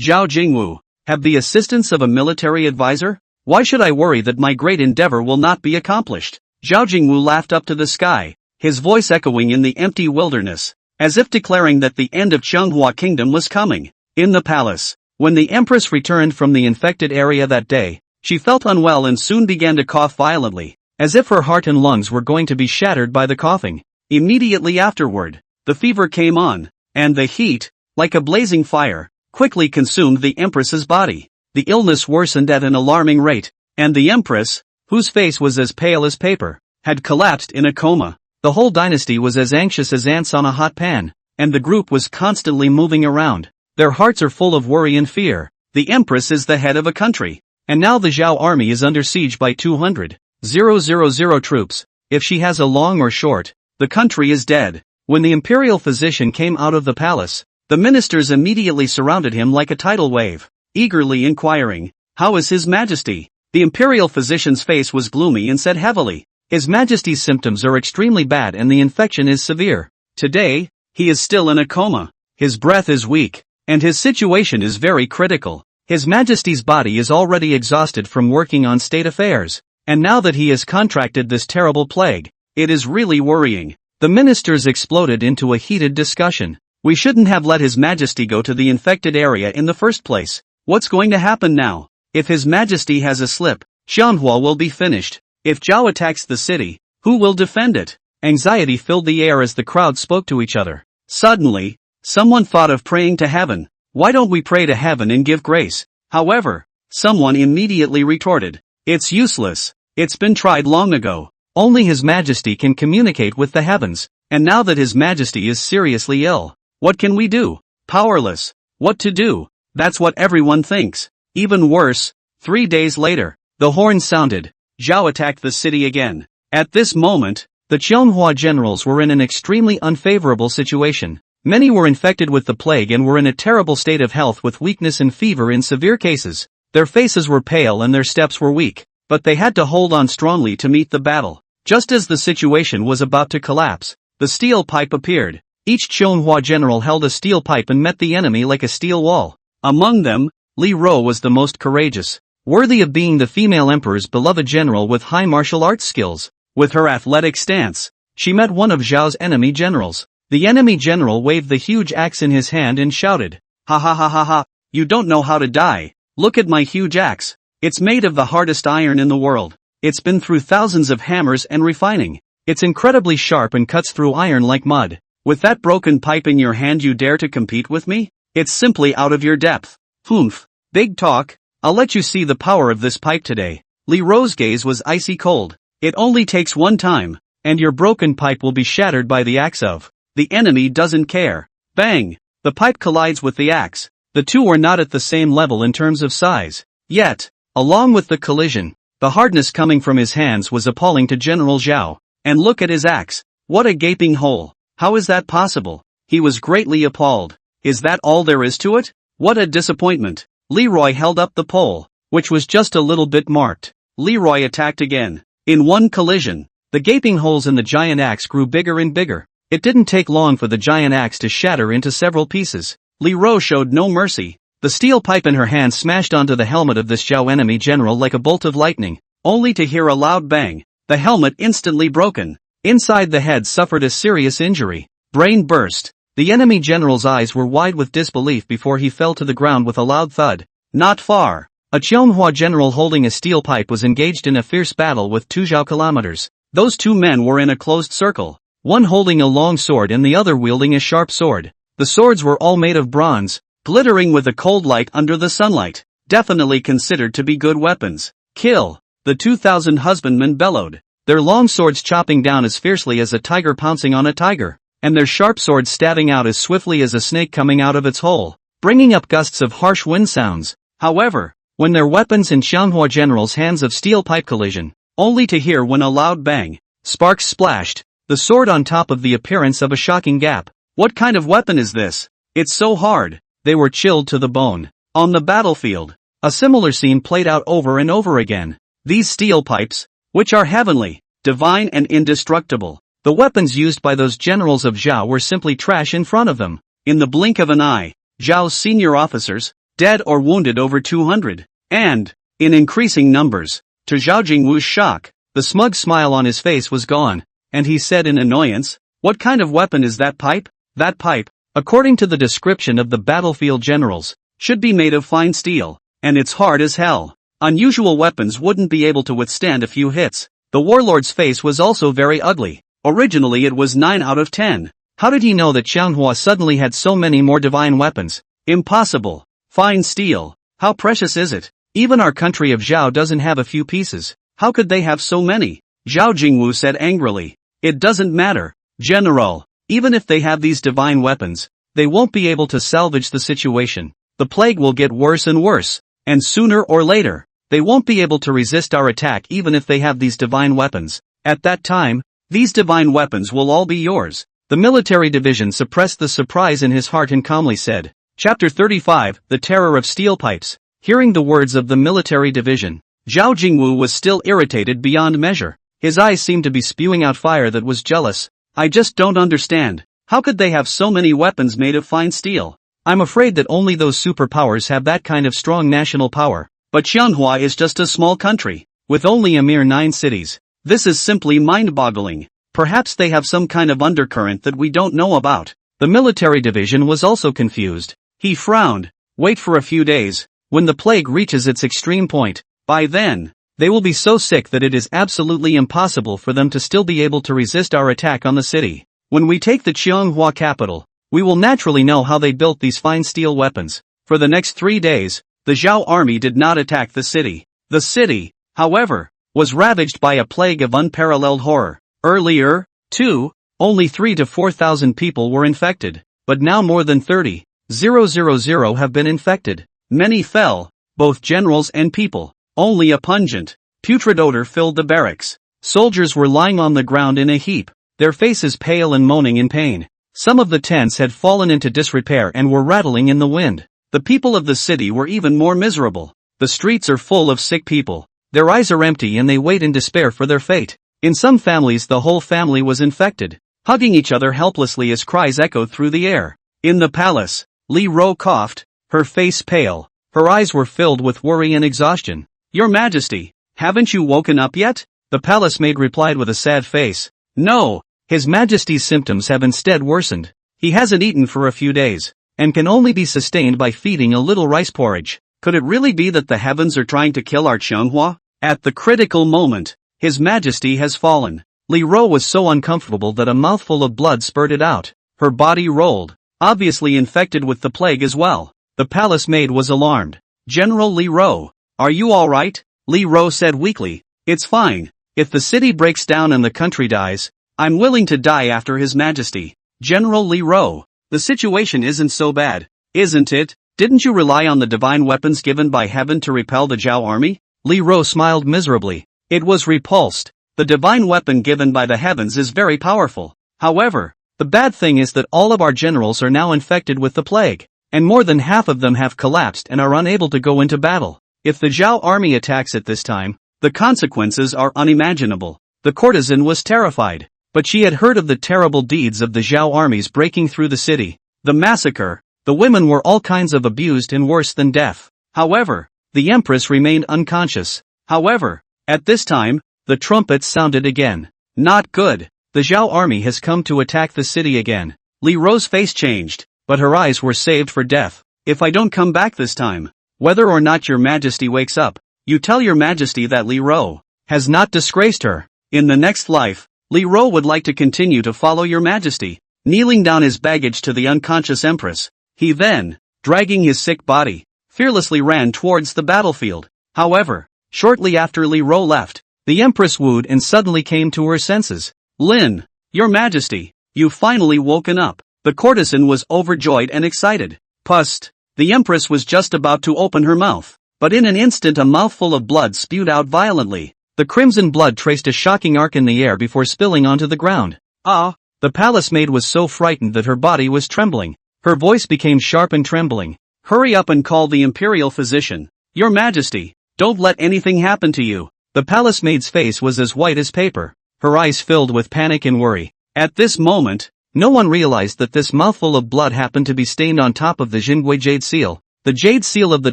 Zhao Jingwu, have the assistance of a military advisor? Why should I worry that my great endeavor will not be accomplished? Zhao Jingwu laughed up to the sky, his voice echoing in the empty wilderness, as if declaring that the end of Cheonghua Kingdom was coming. In the palace, when the empress returned from the infected area that day, she felt unwell and soon began to cough violently, as if her heart and lungs were going to be shattered by the coughing. Immediately afterward, the fever came on, and the heat, like a blazing fire, quickly consumed the empress's body. The illness worsened at an alarming rate, and the empress, whose face was as pale as paper, had collapsed in a coma. The whole dynasty was as anxious as ants on a hot pan, and the group was constantly moving around. Their hearts are full of worry and fear. The empress is the head of a country, and now the Zhao army is under siege by 200,000 troops. If she has a long or short, the country is dead. When the imperial physician came out of the palace, the ministers immediately surrounded him like a tidal wave, eagerly inquiring, "How is His Majesty?" The imperial physician's face was gloomy and said heavily, "His Majesty's symptoms are extremely bad and the infection is severe. Today, he is still in a coma. His breath is weak, and his situation is very critical. His Majesty's body is already exhausted from working on state affairs, and now that he has contracted this terrible plague, it is really worrying." The ministers exploded into a heated discussion. "We shouldn't have let His Majesty go to the infected area in the first place. What's going to happen now? If His Majesty has a slip, Cheonghua will be finished. If Zhao attacks the city, who will defend it?" Anxiety filled the air as the crowd spoke to each other. Suddenly, someone thought of praying to heaven. "Why don't we pray to heaven and give grace?" However, someone immediately retorted, "It's useless. It's been tried long ago. Only His Majesty can communicate with the heavens, and now that His Majesty is seriously ill, what can we do? Powerless. What to do? That's what everyone thinks." Even worse, 3 days later, the horn sounded. Zhao attacked the city again. At this moment, the Cheonghua generals were in an extremely unfavorable situation. Many were infected with the plague and were in a terrible state of health with weakness and fever in severe cases. Their faces were pale and their steps were weak, but they had to hold on strongly to meet the battle. Just as the situation was about to collapse, the steel pipe appeared. Each Cheonghua general held a steel pipe and met the enemy like a steel wall. Among them, Li Ro was the most courageous, worthy of being the female emperor's beloved general with high martial arts skills. With her athletic stance, she met one of Zhao's enemy generals. The enemy general waved the huge axe in his hand and shouted, "Ha ha ha ha ha, you don't know how to die. Look at my huge axe. It's made of the hardest iron in the world. It's been through thousands of hammers and refining. It's incredibly sharp and cuts through iron like mud. With that broken pipe in your hand you dare to compete with me? It's simply out of your depth. Humph. Big talk. I'll let you see the power of this pipe today." Li Ro's gaze was icy cold. "It only takes one time, and your broken pipe will be shattered by the axe of the enemy doesn't care." Bang! The pipe collides with the axe. The two are not at the same level in terms of size. Yet, along with the collision, the hardness coming from his hands was appalling to General Zhao. And look at his axe. What a gaping hole. How is that possible? He was greatly appalled. Is that all there is to it? What a disappointment. Leroy held up the pole, which was just a little bit marked. Leroy attacked again. In one collision, the gaping holes in the giant axe grew bigger and bigger. It didn't take long for the giant axe to shatter into several pieces. Li Ro showed no mercy. The steel pipe in her hand smashed onto the helmet of this Zhao enemy general like a bolt of lightning, only to hear a loud bang. The helmet instantly broken. Inside the head suffered a serious injury. Brain burst. The enemy general's eyes were wide with disbelief before he fell to the ground with a loud thud. Not far, a Qianghua general holding a steel pipe was engaged in a fierce battle with two Zhao kilometers. Those two men were in a closed circle, one holding a long sword and the other wielding a sharp sword. The swords were all made of bronze, glittering with a cold light under the sunlight. Definitely considered to be good weapons. Kill! The 2,000 husbandmen bellowed, their long swords chopping down as fiercely as a tiger pouncing on a tiger, and their sharp swords stabbing out as swiftly as a snake coming out of its hole, bringing up gusts of harsh wind sounds. However, when their weapons in Qianghua general's hands of steel pipe collision, only to hear when a loud bang, sparks splashed, the sword on top of the appearance of a shocking gap. What kind of weapon is this? It's so hard. They were chilled to the bone. On the battlefield, a similar scene played out over and over again. These steel pipes, which are heavenly, divine and indestructible, the weapons used by those generals of Zhao were simply trash in front of them. In the blink of an eye, Zhao's senior officers, dead or wounded over 200, and, in increasing numbers. To Zhao Jingwu's shock, the smug smile on his face was gone, and he said in annoyance, "What kind of weapon is that pipe?" That pipe, according to the description of the battlefield generals, should be made of fine steel, and it's hard as hell. Unusual weapons wouldn't be able to withstand a few hits. The warlord's face was also very ugly. Originally it was 9 out of 10. How did he know that Qianghua suddenly had so many more divine weapons? Impossible. Fine steel. How precious is it? Even our country of Zhao doesn't have a few pieces. How could they have so many? Zhao Jingwu said angrily. It doesn't matter, General. Even if they have these divine weapons, they won't be able to salvage the situation. The plague will get worse and worse, and sooner or later, they won't be able to resist our attack even if they have these divine weapons. At that time, these divine weapons will all be yours. The military division suppressed the surprise in his heart and calmly said. Chapter 35, The Terror of Steel Pipes. Hearing the words of the military division, Zhao Jingwu was still irritated beyond measure. His eyes seemed to be spewing out fire that was jealous. I just don't understand. How could they have so many weapons made of fine steel? I'm afraid that only those superpowers have that kind of strong national power. But Qianghua is just a small country, with only a mere 9 cities. This is simply mind-boggling. Perhaps they have some kind of undercurrent that we don't know about. The military division was also confused. He frowned. Wait for a few days. When the plague reaches its extreme point, by then, they will be so sick that it is absolutely impossible for them to still be able to resist our attack on the city. When we take the Qianghua capital, we will naturally know how they built these fine steel weapons. For the next 3 days, the Zhao army did not attack the city. The city, however, was ravaged by a plague of unparalleled horror. Earlier, too, only 3,000 to 4,000 people were infected, but now more than 30,000 have been infected. Many fell, both generals and people. Only a pungent, putrid odor filled the barracks. Soldiers were lying on the ground in a heap, their faces pale and moaning in pain. Some of the tents had fallen into disrepair and were rattling in the wind. The people of the city were even more miserable. The streets are full of sick people. Their eyes are empty and they wait in despair for their fate. In some families the whole family was infected, hugging each other helplessly as cries echoed through the air. In the palace, Li Ro coughed, her face pale. Her eyes were filled with worry and exhaustion. Your Majesty, haven't you woken up yet? The palace maid replied with a sad face. No, His Majesty's symptoms have instead worsened. He hasn't eaten for a few days, and can only be sustained by feeding a little rice porridge. Could it really be that the heavens are trying to kill our Qianghua? At the critical moment, His Majesty has fallen. Li Ro was so uncomfortable that a mouthful of blood spurted out. Her body rolled, obviously infected with the plague as well. The palace maid was alarmed. General Li Ro, are you alright? Li Ro said weakly. It's fine. If the city breaks down and the country dies, I'm willing to die after His Majesty. General Li Ro, the situation isn't so bad, isn't it? Didn't you rely on the divine weapons given by heaven to repel the Zhao army? Li Ro smiled miserably. It was repulsed. The divine weapon given by the heavens is very powerful. However, the bad thing is that all of our generals are now infected with the plague, and more than half of them have collapsed and are unable to go into battle. If the Zhao army attacks at this time, the consequences are unimaginable. The courtesan was terrified, but she had heard of the terrible deeds of the Zhao armies breaking through the city. The massacre, The women were all kinds of abused and worse than death. However, the empress remained unconscious. However, at this time, the trumpets sounded again. Not good. The Zhao army has come to attack the city again. Li Ro's face changed, but her eyes were saved for death. If I don't come back this time, whether or not your majesty wakes up, you tell your majesty that Li Ro has not disgraced her. In the next life, Li Ro would like to continue to follow your majesty. Kneeling down his baggage to the unconscious empress, he then, dragging his sick body, fearlessly ran towards the battlefield. However, shortly after Li Ro left, the empress wooed and suddenly came to her senses. Lin, your majesty, you've finally woken up. The courtesan was overjoyed and excited. Pust. The empress was just about to open her mouth, but in an instant a mouthful of blood spewed out violently. The crimson blood traced a shocking arc in the air before spilling onto the ground. Ah! The palace maid was so frightened that her body was trembling. Her voice became sharp and trembling. Hurry up and call the imperial physician. Your majesty, don't let anything happen to you. The palace maid's face was as white as paper. Her eyes filled with panic and worry. At this moment, no one realized that this mouthful of blood happened to be stained on top of the Jingui jade seal. The jade seal of the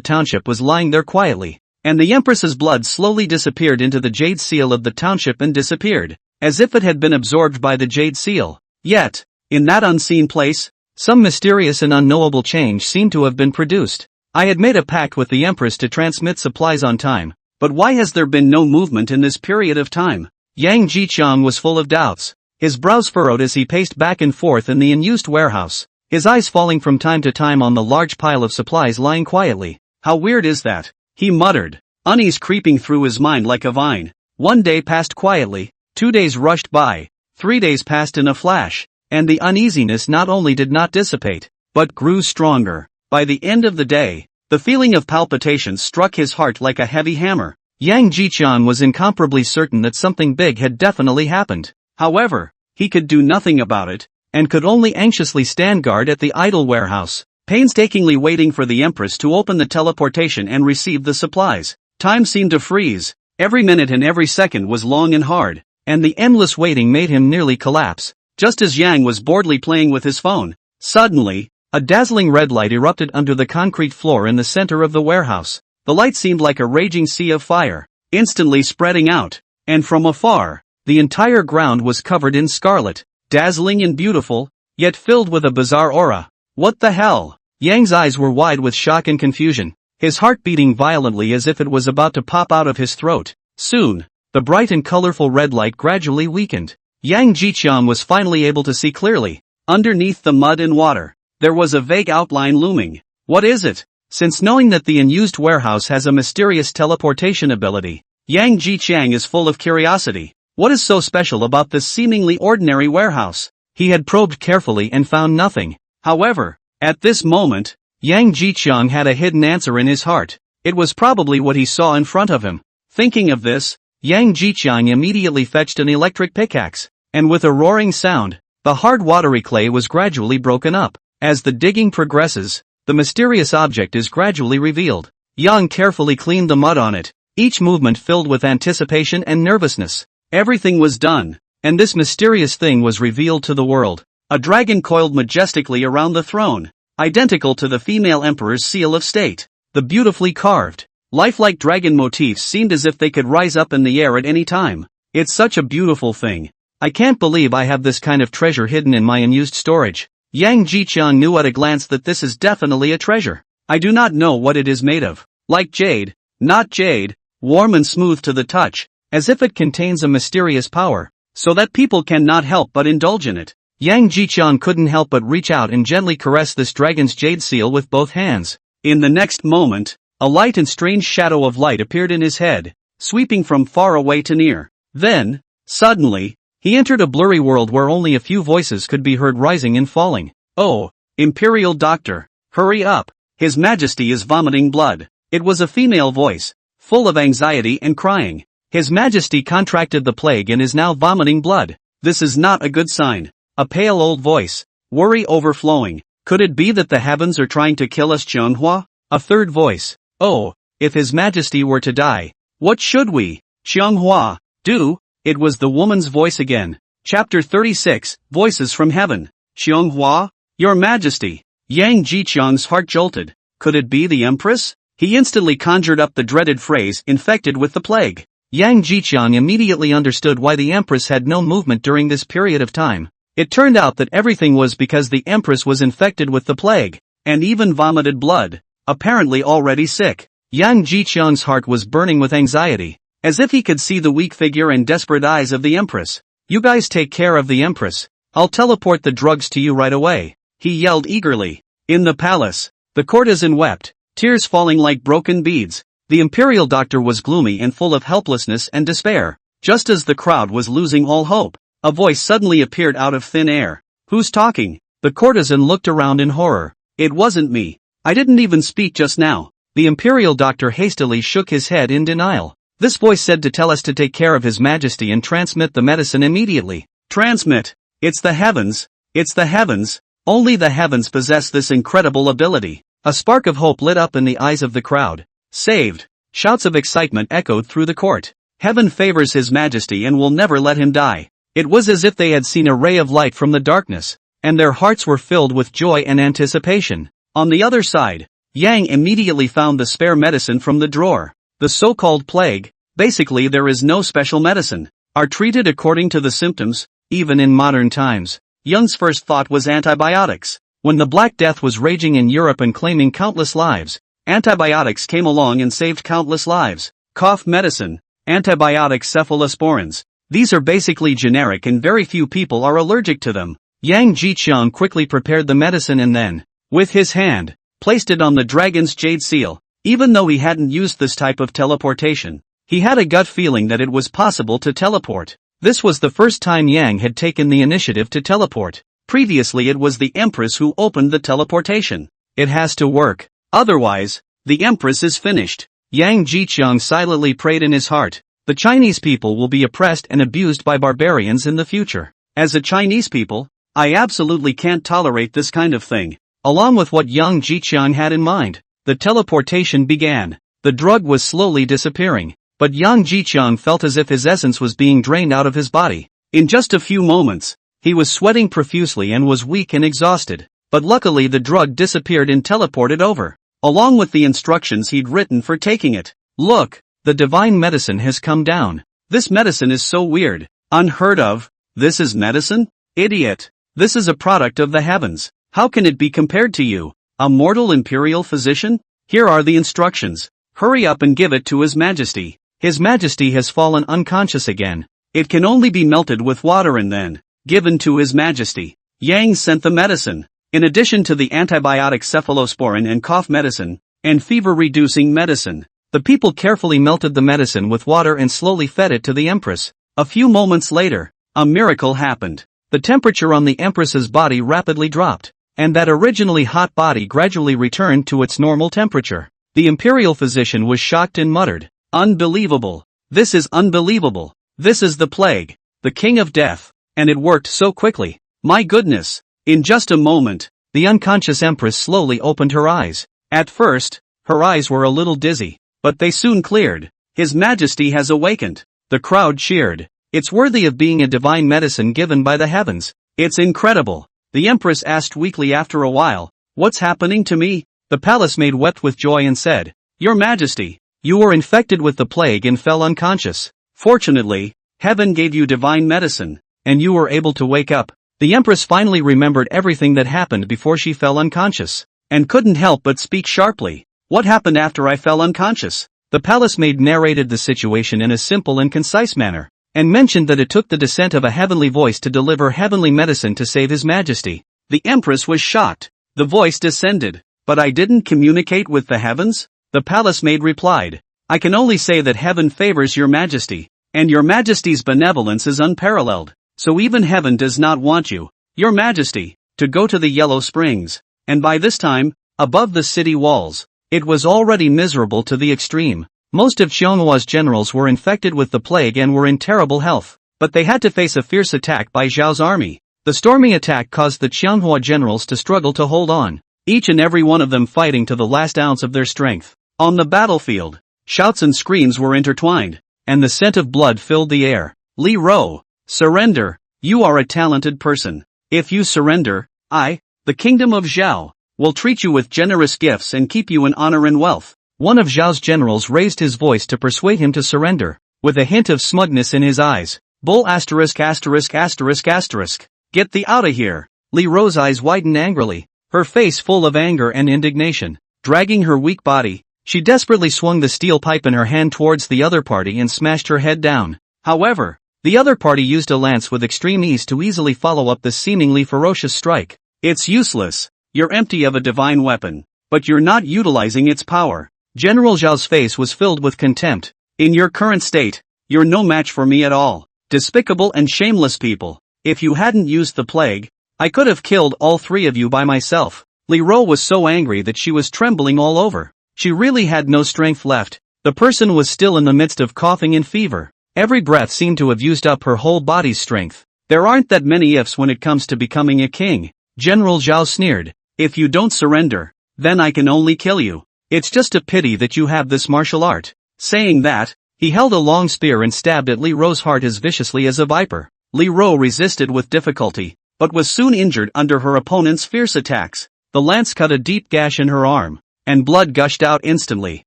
township was lying there quietly, and the empress's blood slowly disappeared into the jade seal of the township and disappeared, as if it had been absorbed by the jade seal. Yet, in that unseen place, some mysterious and unknowable change seemed to have been produced. I had made a pact with the empress to transmit supplies on time, but why has there been no movement in this period of time? Yang Jiqiang was full of doubts. His brows furrowed as he paced back and forth in the unused warehouse, his eyes falling from time to time on the large pile of supplies lying quietly. How weird is that? He muttered, unease creeping through his mind like a vine. 1 day passed quietly, 2 days rushed by, 3 days passed in a flash, and the uneasiness not only did not dissipate, but grew stronger. By the end of the day, the feeling of palpitation struck his heart like a heavy hammer. Yang Jiqiang was incomparably certain that something big had definitely happened. However, he could do nothing about it, and could only anxiously stand guard at the idle warehouse, painstakingly waiting for the empress to open the teleportation and receive the supplies. Time seemed to freeze. Every minute and every second was long and hard, and the endless waiting made him nearly collapse. Just as Yang was boredly playing with his phone, suddenly, a dazzling red light erupted under the concrete floor in the center of the warehouse. The light seemed like a raging sea of fire, instantly spreading out, and from afar, the entire ground was covered in scarlet, dazzling and beautiful, yet filled with a bizarre aura. What the hell? Yang's eyes were wide with shock and confusion, his heart beating violently as if it was about to pop out of his throat. Soon, the bright and colorful red light gradually weakened. Yang Jiqiang was finally able to see clearly. Underneath the mud and water, there was a vague outline looming. What is it? Since knowing that the unused warehouse has a mysterious teleportation ability, Yang Jiqiang is full of curiosity. What is so special about this seemingly ordinary warehouse? He had probed carefully and found nothing. However, at this moment, Yang Jiqiang had a hidden answer in his heart. It was probably what he saw in front of him. Thinking of this, Yang Jiqiang immediately fetched an electric pickaxe, and with a roaring sound, the hard watery clay was gradually broken up. As the digging progresses, the mysterious object is gradually revealed. Yang carefully cleaned the mud on it, each movement filled with anticipation and nervousness. Everything was done, and this mysterious thing was revealed to the world. A dragon coiled majestically around the throne, identical to the female emperor's seal of state. The beautifully carved, lifelike dragon motifs seemed as if they could rise up in the air at any time. It's such a beautiful thing. I can't believe I have this kind of treasure hidden in my unused storage. Yang Jiqiang knew at a glance that this is definitely a treasure. I do not know what it is made of. Like jade, not jade, warm and smooth to the touch, as if it contains a mysterious power, so that people cannot help but indulge in it. Yang Jiqiang couldn't help but reach out and gently caress this dragon's jade seal with both hands. In the next moment, a light and strange shadow of light appeared in his head, sweeping from far away to near. Then, suddenly, he entered a blurry world where only a few voices could be heard rising and falling. Oh, Imperial Doctor, hurry up, His Majesty is vomiting blood. It was a female voice, full of anxiety and crying. His Majesty contracted the plague and is now vomiting blood. This is not a good sign. A pale old voice, worry overflowing. Could it be that the heavens are trying to kill us, Qianghua? A third voice, oh, if His Majesty were to die, what should we, Qianghua, do? It was the woman's voice again. Chapter 36, Voices from Heaven. Qianghua, Your Majesty, Yang Jiqiang's heart jolted. Could it be the empress? He instantly conjured up the dreaded phrase, infected with the plague. Yang Jiqiang immediately understood why the empress had no movement during this period of time. It turned out that everything was because the empress was infected with the plague, and even vomited blood, apparently already sick. Yang Jiqiang's heart was burning with anxiety, as if he could see the weak figure and desperate eyes of the empress. You guys take care of the empress. I'll teleport the drugs to you right away, he yelled eagerly. In the palace, the courtesan wept, tears falling like broken beads. The imperial doctor was gloomy and full of helplessness and despair. Just as the crowd was losing all hope, a voice suddenly appeared out of thin air. Who's talking? The courtesan looked around in horror. It wasn't me. I didn't even speak just now. The imperial doctor hastily shook his head in denial. This voice said to tell us to take care of His Majesty and transmit the medicine immediately. Transmit? It's the heavens. It's the heavens. Only the heavens possess this incredible ability. A spark of hope lit up in the eyes of the crowd. Saved! Shouts of excitement echoed through the court. Heaven favors His Majesty and will never let him die. It was as if they had seen a ray of light from the darkness, and their hearts were filled with joy and anticipation. On the other side, Yang immediately found the spare medicine from the drawer. The so-called plague, basically there is no special medicine, are treated according to the symptoms, even in modern times. Yang's first thought was antibiotics. When the Black Death was raging in Europe and claiming countless lives, antibiotics came along and saved countless lives. Cough medicine, antibiotic cephalosporins. These are basically generic and very few people are allergic to them. Yang Jiqiang quickly prepared the medicine and then, with his hand, placed it on the dragon's jade seal. Even though he hadn't used this type of teleportation, he had a gut feeling that it was possible to teleport. This was the first time Yang had taken the initiative to teleport. Previously it was the empress who opened the teleportation. It has to work. Otherwise, the empress is finished. Yang Jiqiang silently prayed in his heart. The Chinese people will be oppressed and abused by barbarians in the future. As a Chinese people, I absolutely can't tolerate this kind of thing. Along with what Yang Jiqiang had in mind, the teleportation began. The drug was slowly disappearing, but Yang Jiqiang felt as if his essence was being drained out of his body. In just a few moments, he was sweating profusely and was weak and exhausted. But luckily the drug disappeared and teleported over, along with the instructions he'd written for taking it. Look, the divine medicine has come down. This medicine is so weird, unheard of. This is medicine? Idiot. This is a product of the heavens. How can it be compared to you, a mortal imperial physician? Here are the instructions. Hurry up and give it to His Majesty. His Majesty has fallen unconscious again. It can only be melted with water and then given to His Majesty. Yang sent the medicine. In addition to the antibiotic cephalosporin and cough medicine, and fever-reducing medicine, the people carefully melted the medicine with water and slowly fed it to the empress. A few moments later, a miracle happened. The temperature on the empress's body rapidly dropped, and that originally hot body gradually returned to its normal temperature. The imperial physician was shocked and muttered, "Unbelievable! This is unbelievable! This is the plague, the king of death, and it worked so quickly. My goodness!" In just a moment, the unconscious empress slowly opened her eyes. At first, her eyes were a little dizzy, but they soon cleared. His Majesty has awakened. The crowd cheered. It's worthy of being a divine medicine given by the heavens. It's incredible. The empress asked weakly after a while, "What's happening to me?" The palace maid wept with joy and said, "Your Majesty, you were infected with the plague and fell unconscious. Fortunately, heaven gave you divine medicine, and you were able to wake up." The empress finally remembered everything that happened before she fell unconscious, and couldn't help but speak sharply. "What happened after I fell unconscious?" The palace maid narrated the situation in a simple and concise manner, and mentioned that it took the descent of a heavenly voice to deliver heavenly medicine to save His Majesty. The empress was shocked. The voice descended. "But I didn't communicate with the heavens?" The palace maid replied, "I can only say that heaven favors your Majesty, and your Majesty's benevolence is unparalleled. So even heaven does not want you, your Majesty, to go to the Yellow Springs." And by this time, above the city walls, it was already miserable to the extreme. Most of Xionghua's generals were infected with the plague and were in terrible health, but they had to face a fierce attack by Zhao's army. The storming attack caused the Xianghua generals to struggle to hold on, each and every one of them fighting to the last ounce of their strength. On the battlefield, shouts and screams were intertwined, and the scent of blood filled the air. "Li Ro, surrender. You are a talented person. If you surrender, the kingdom of Zhao, will treat you with generous gifts and keep you in honor and wealth. One of Zhao's generals raised his voice to persuade him to surrender, with a hint of smugness in his eyes. Bull asterisk asterisk asterisk asterisk. Get thee outta here. Li Ro's eyes widened angrily, her face full of anger and indignation. Dragging her weak body, she desperately swung the steel pipe in her hand towards the other party and smashed her head down. However, the other party used a lance with extreme ease to easily follow up the seemingly ferocious strike. It's useless. You're empty of a divine weapon, but you're not utilizing its power. General Zhao's face was filled with contempt. In your current state, you're no match for me at all. Despicable and shameless people. If you hadn't used the plague, I could have killed all three of you by myself. Li Ro was so angry that she was trembling all over. She really had no strength left. The person was still in the midst of coughing and fever. Every breath seemed to have used up her whole body's strength. There aren't that many ifs when it comes to becoming a king. General Zhao sneered. If you don't surrender, then I can only kill you. It's just a pity that you have this martial art. Saying that, he held a long spear and stabbed at Li Ro's heart as viciously as a viper. Li Ro resisted with difficulty, but was soon injured under her opponent's fierce attacks. The lance cut a deep gash in her arm, and blood gushed out instantly.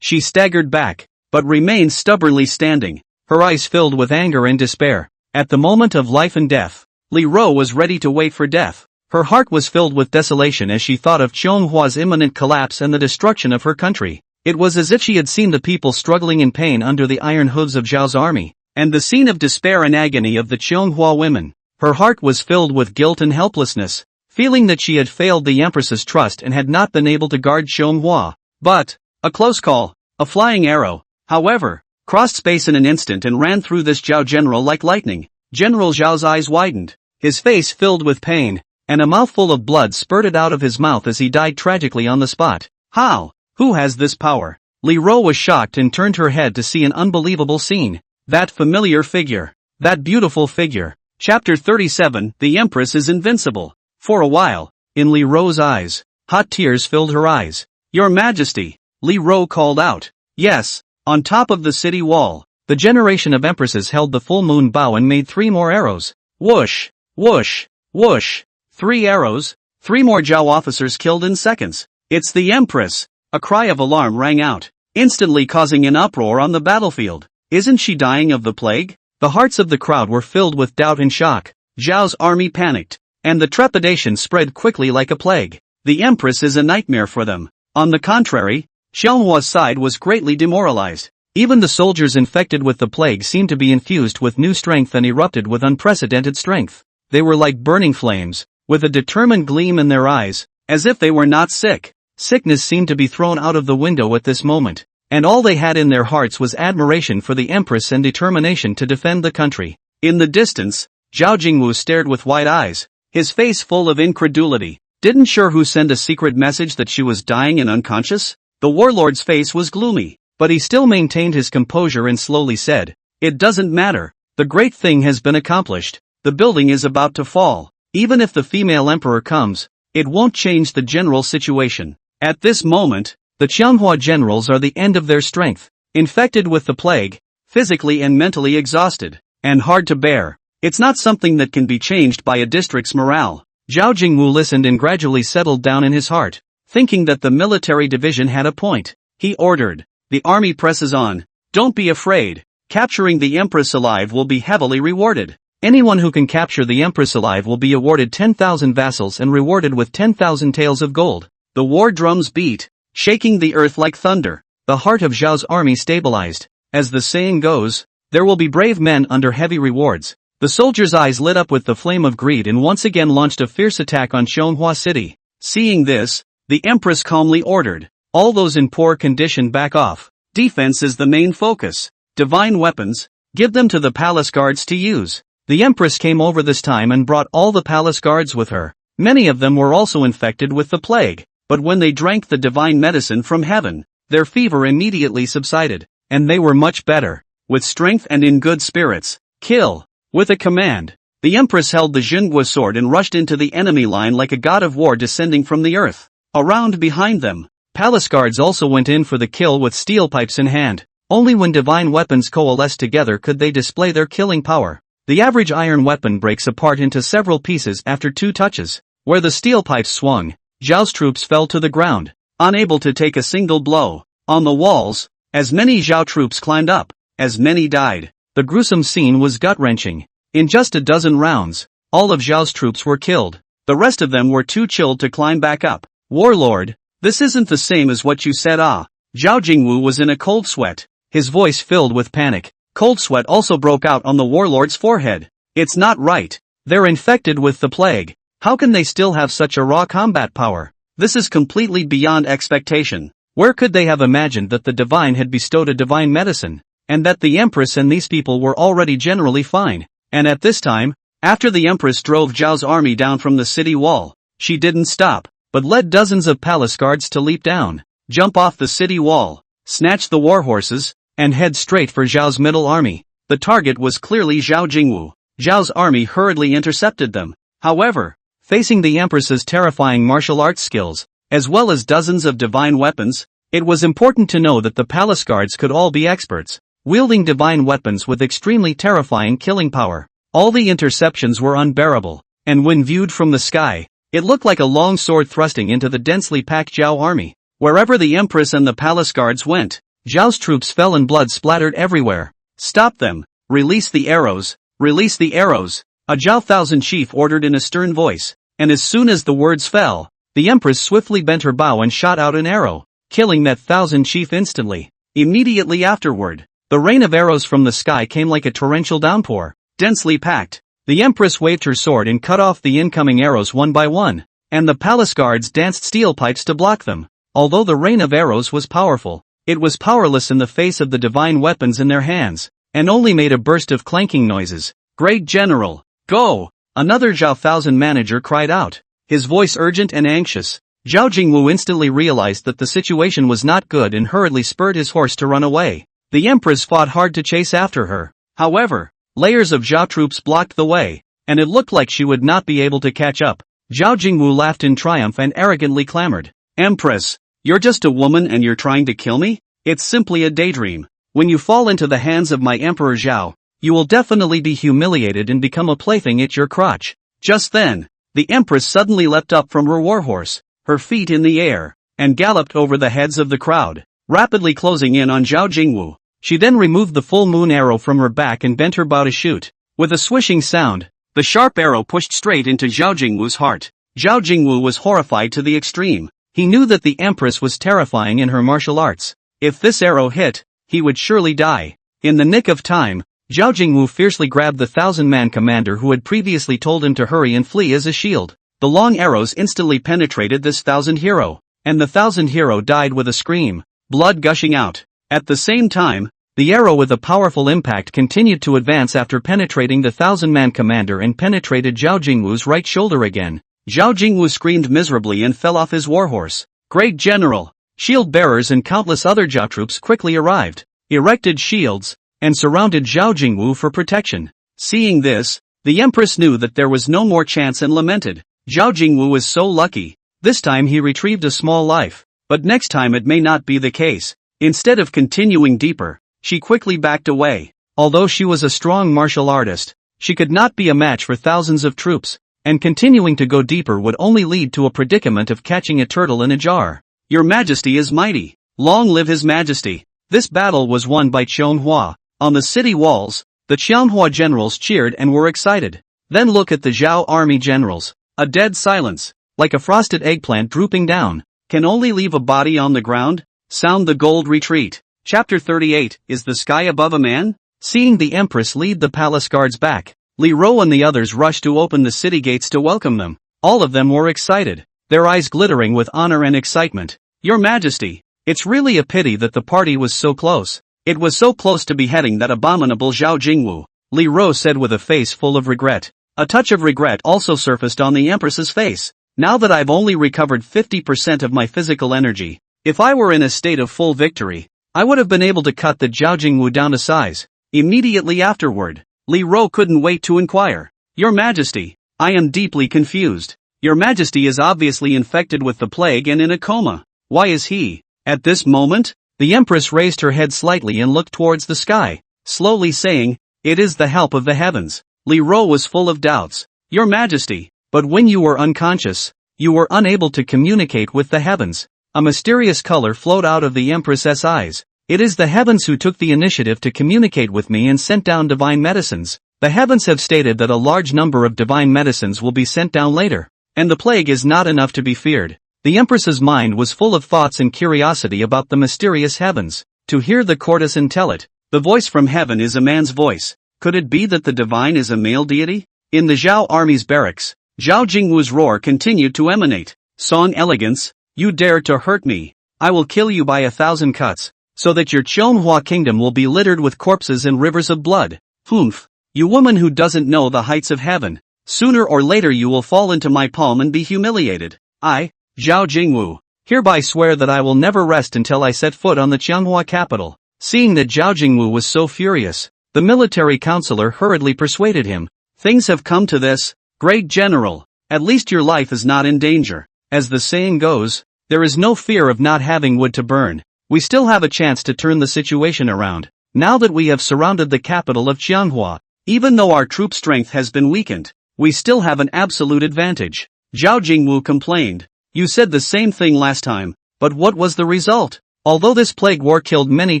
She staggered back, but remained stubbornly standing, her eyes filled with anger and despair. At the moment of life and death, Li Ro was ready to wait for death. Her heart was filled with desolation as she thought of Qionghua's imminent collapse and the destruction of her country. It was as if she had seen the people struggling in pain under the iron hooves of Zhao's army, and the scene of despair and agony of the Qionghu women. Her heart was filled with guilt and helplessness, feeling that she had failed the Empress's trust and had not been able to guard Qionghu. But, a close call, a flying arrow, however, crossed space in an instant and ran through this Zhao general like lightning. General Zhao's eyes widened, his face filled with pain, and a mouthful of blood spurted out of his mouth as he died tragically on the spot. How? Who has this power? Li Ro was shocked and turned her head to see an unbelievable scene. That familiar figure. That beautiful figure. Chapter 37, The Empress is Invincible. For a while, in Li Ro's eyes, hot tears filled her eyes. Your Majesty, Li Ro called out. Yes, on top of the city wall, the generation of empresses held the full moon bow and made 3 more arrows. Whoosh, whoosh, whoosh. 3 arrows, 3 more Zhao officers killed in seconds. It's the Empress. A cry of alarm rang out, instantly causing an uproar on the battlefield. Isn't she dying of the plague? The hearts of the crowd were filled with doubt and shock. Zhao's army panicked, and the trepidation spread quickly like a plague. The Empress is a nightmare for them. On the contrary, Xionghua's side was greatly demoralized. Even the soldiers infected with the plague seemed to be infused with new strength and erupted with unprecedented strength. They were like burning flames, with a determined gleam in their eyes, as if they were not sick. Sickness seemed to be thrown out of the window at this moment, and all they had in their hearts was admiration for the Empress and determination to defend the country. In the distance, Zhao Jingwu stared with wide eyes, his face full of incredulity. Didn't Sure Hu send a secret message that she was dying and unconscious? The warlord's face was gloomy, but he still maintained his composure and slowly said, It doesn't matter. The great thing has been accomplished. The building is about to fall. Even if the female emperor comes, it won't change the general situation. At this moment, the Qianghua generals are the end of their strength, infected with the plague, physically and mentally exhausted, and hard to bear. It's not something that can be changed by a district's morale. Zhao Jingwu listened and gradually settled down in his heart, thinking that the military division had a point. He ordered, the army presses on. Don't be afraid. Capturing the Empress alive will be heavily rewarded. Anyone who can capture the Empress alive will be awarded 10,000 vassals and rewarded with 10,000 taels of gold. The war drums beat, shaking the earth like thunder. The heart of Zhao's army stabilized. As the saying goes, there will be brave men under heavy rewards. The soldiers' eyes lit up with the flame of greed and once again launched a fierce attack on Xionghu City. Seeing this, the Empress calmly ordered, all those in poor condition back off. Defense is the main focus. Divine weapons, give them to the palace guards to use. The Empress came over this time and brought all the palace guards with her. Many of them were also infected with the plague. But when they drank the divine medicine from heaven, their fever immediately subsided, and they were much better, with strength and in good spirits. Kill! With a command, the Empress held the Zhenghua sword and rushed into the enemy line like a god of war descending from the earth. Around behind them, palace guards also went in for the kill with steel pipes in hand. Only when divine weapons coalesced together could they display their killing power. The average iron weapon breaks apart into several pieces after 2 touches. Where the steel pipes swung, Zhao's troops fell to the ground, unable to take a single blow. On the walls, as many Zhao troops climbed up, as many died. The gruesome scene was gut-wrenching. In just a dozen rounds, all of Zhao's troops were killed. The rest of them were too chilled to climb back up. Warlord, this isn't the same as what you said. Zhao Jingwu was in a cold sweat, his voice filled with panic. Cold sweat also broke out on the warlord's forehead. It's not right. They're infected with the plague. How can they still have such a raw combat power? This is completely beyond expectation. Where could they have imagined that the divine had bestowed a divine medicine, and that the empress and these people were already generally fine? And at this time, after the empress drove Zhao's army down from the city wall, she didn't stop, but led dozens of palace guards to leap down, jump off the city wall, snatch the war horses, and head straight for Zhao's middle army. The target was clearly Zhao Jingwu. Zhao's army hurriedly intercepted them. However, facing the empress's terrifying martial arts skills, as well as dozens of divine weapons, it was important to know that the palace guards could all be experts, wielding divine weapons with extremely terrifying killing power. All the interceptions were unbearable, and when viewed from the sky, it looked like a long sword thrusting into the densely packed Zhao army. Wherever the empress and the palace guards went, Zhao's troops fell and blood splattered everywhere. Stop them! Release the arrows! Release the arrows! A Zhao thousand chief ordered in a stern voice, and as soon as the words fell, the empress swiftly bent her bow and shot out an arrow, killing that thousand chief instantly. Immediately afterward, the rain of arrows from the sky came like a torrential downpour, densely packed. The empress waved her sword and cut off the incoming arrows one by one, and the palace guards danced steel pipes to block them. Although the rain of arrows was powerful, it was powerless in the face of the divine weapons in their hands, and only made a burst of clanking noises. Great General, go! Another Zhao thousand manager cried out, his voice urgent and anxious. Zhao Jingwu instantly realized that the situation was not good and hurriedly spurred his horse to run away. The empress fought hard to chase after her. However, layers of Zhao troops blocked the way, and it looked like she would not be able to catch up. Zhao Jingwu laughed in triumph and arrogantly clamored, Empress, you're just a woman and you're trying to kill me? It's simply a daydream. When you fall into the hands of my Emperor Zhao, you will definitely be humiliated and become a plaything at your crotch. Just then, the empress suddenly leapt up from her warhorse, her feet in the air, and galloped over the heads of the crowd, rapidly closing in on Zhao Jingwu. She then removed the full moon arrow from her back and bent her bow to shoot. With a swishing sound, the sharp arrow pushed straight into Zhao Jingwu's heart. Zhao Jingwu was horrified to the extreme. He knew that the empress was terrifying in her martial arts. If this arrow hit, he would surely die. In the nick of time, Zhao Jingwu fiercely grabbed the thousand-man commander who had previously told him to hurry and flee as a shield. The long arrows instantly penetrated this thousand hero, and the thousand hero died with a scream, blood gushing out. At the same time, the arrow with a powerful impact continued to advance after penetrating the thousand-man commander and penetrated Zhao Jingwu's right shoulder again. Zhao Jingwu screamed miserably and fell off his warhorse. Great General! Shield bearers and countless other Zhao troops quickly arrived, erected shields, and surrounded Zhao Jingwu for protection. Seeing this, the empress knew that there was no more chance and lamented, Zhao Jingwu is so lucky. This time he retrieved a small life, but next time it may not be the case. Instead of continuing deeper, she quickly backed away. Although she was a strong martial artist, she could not be a match for thousands of troops, and continuing to go deeper would only lead to a predicament of catching a turtle in a jar. Your Majesty is mighty. Long live His Majesty. This battle was won by Qianhua. On the city walls, the Qianhua generals cheered and were excited. Then look at the Zhao army generals. A dead silence, like a frosted eggplant drooping down, can only leave a body on the ground. Sound the gold retreat. Chapter 38, Is the Sky Above a Man? Seeing the Empress lead the palace guards back, Li Rou and the others rushed to open the city gates to welcome them. All of them were excited, their eyes glittering with honor and excitement. Your Majesty, it's really a pity that the party was so close. It was so close to beheading that abominable Zhao Jingwu, Li Rou said with a face full of regret. A touch of regret also surfaced on the Empress's face. Now that I've only recovered 50% of my physical energy, if I were in a state of full victory, I would have been able to cut the Zhao Jingwu down to size. Immediately afterward, Li Rou couldn't wait to inquire. Your Majesty, I am deeply confused. Your Majesty is obviously infected with the plague and in a coma. Why is he? At this moment, the Empress raised her head slightly and looked towards the sky, slowly saying, It is the help of the heavens. Li Rou was full of doubts. Your Majesty, but when you were unconscious, You were unable to communicate with the heavens. A mysterious color flowed out of the empress's eyes. It is the heavens who took the initiative to communicate with me and sent down divine medicines. The heavens have stated that a large number of divine medicines will be sent down later. And the plague is not enough to be feared. The empress's mind was full of thoughts and curiosity about the mysterious heavens. To hear the courtesan tell it, the voice from heaven is a man's voice. Could it be that the divine is a male deity? In the Zhao army's barracks, Zhao Jingwu's roar continued to emanate. Song elegance, you dare to hurt me. I will kill you by 1,000 cuts, so that your Chonghua kingdom will be littered with corpses and rivers of blood. Humph. You woman who doesn't know the heights of heaven. Sooner or later you will fall into my palm and be humiliated. I, Zhao Jingwu, hereby swear that I will never rest until I set foot on the Chonghua capital. Seeing that Zhao Jingwu was so furious, the military counselor hurriedly persuaded him. Things have come to this, great general. At least your life is not in danger. As the saying goes, there is no fear of not having wood to burn. We still have a chance to turn the situation around. Now that we have surrounded the capital of Chonghua, even though our troop strength has been weakened, we still have an absolute advantage. Zhao Jingwu complained. You said the same thing last time, but what was the result? Although this plague war killed many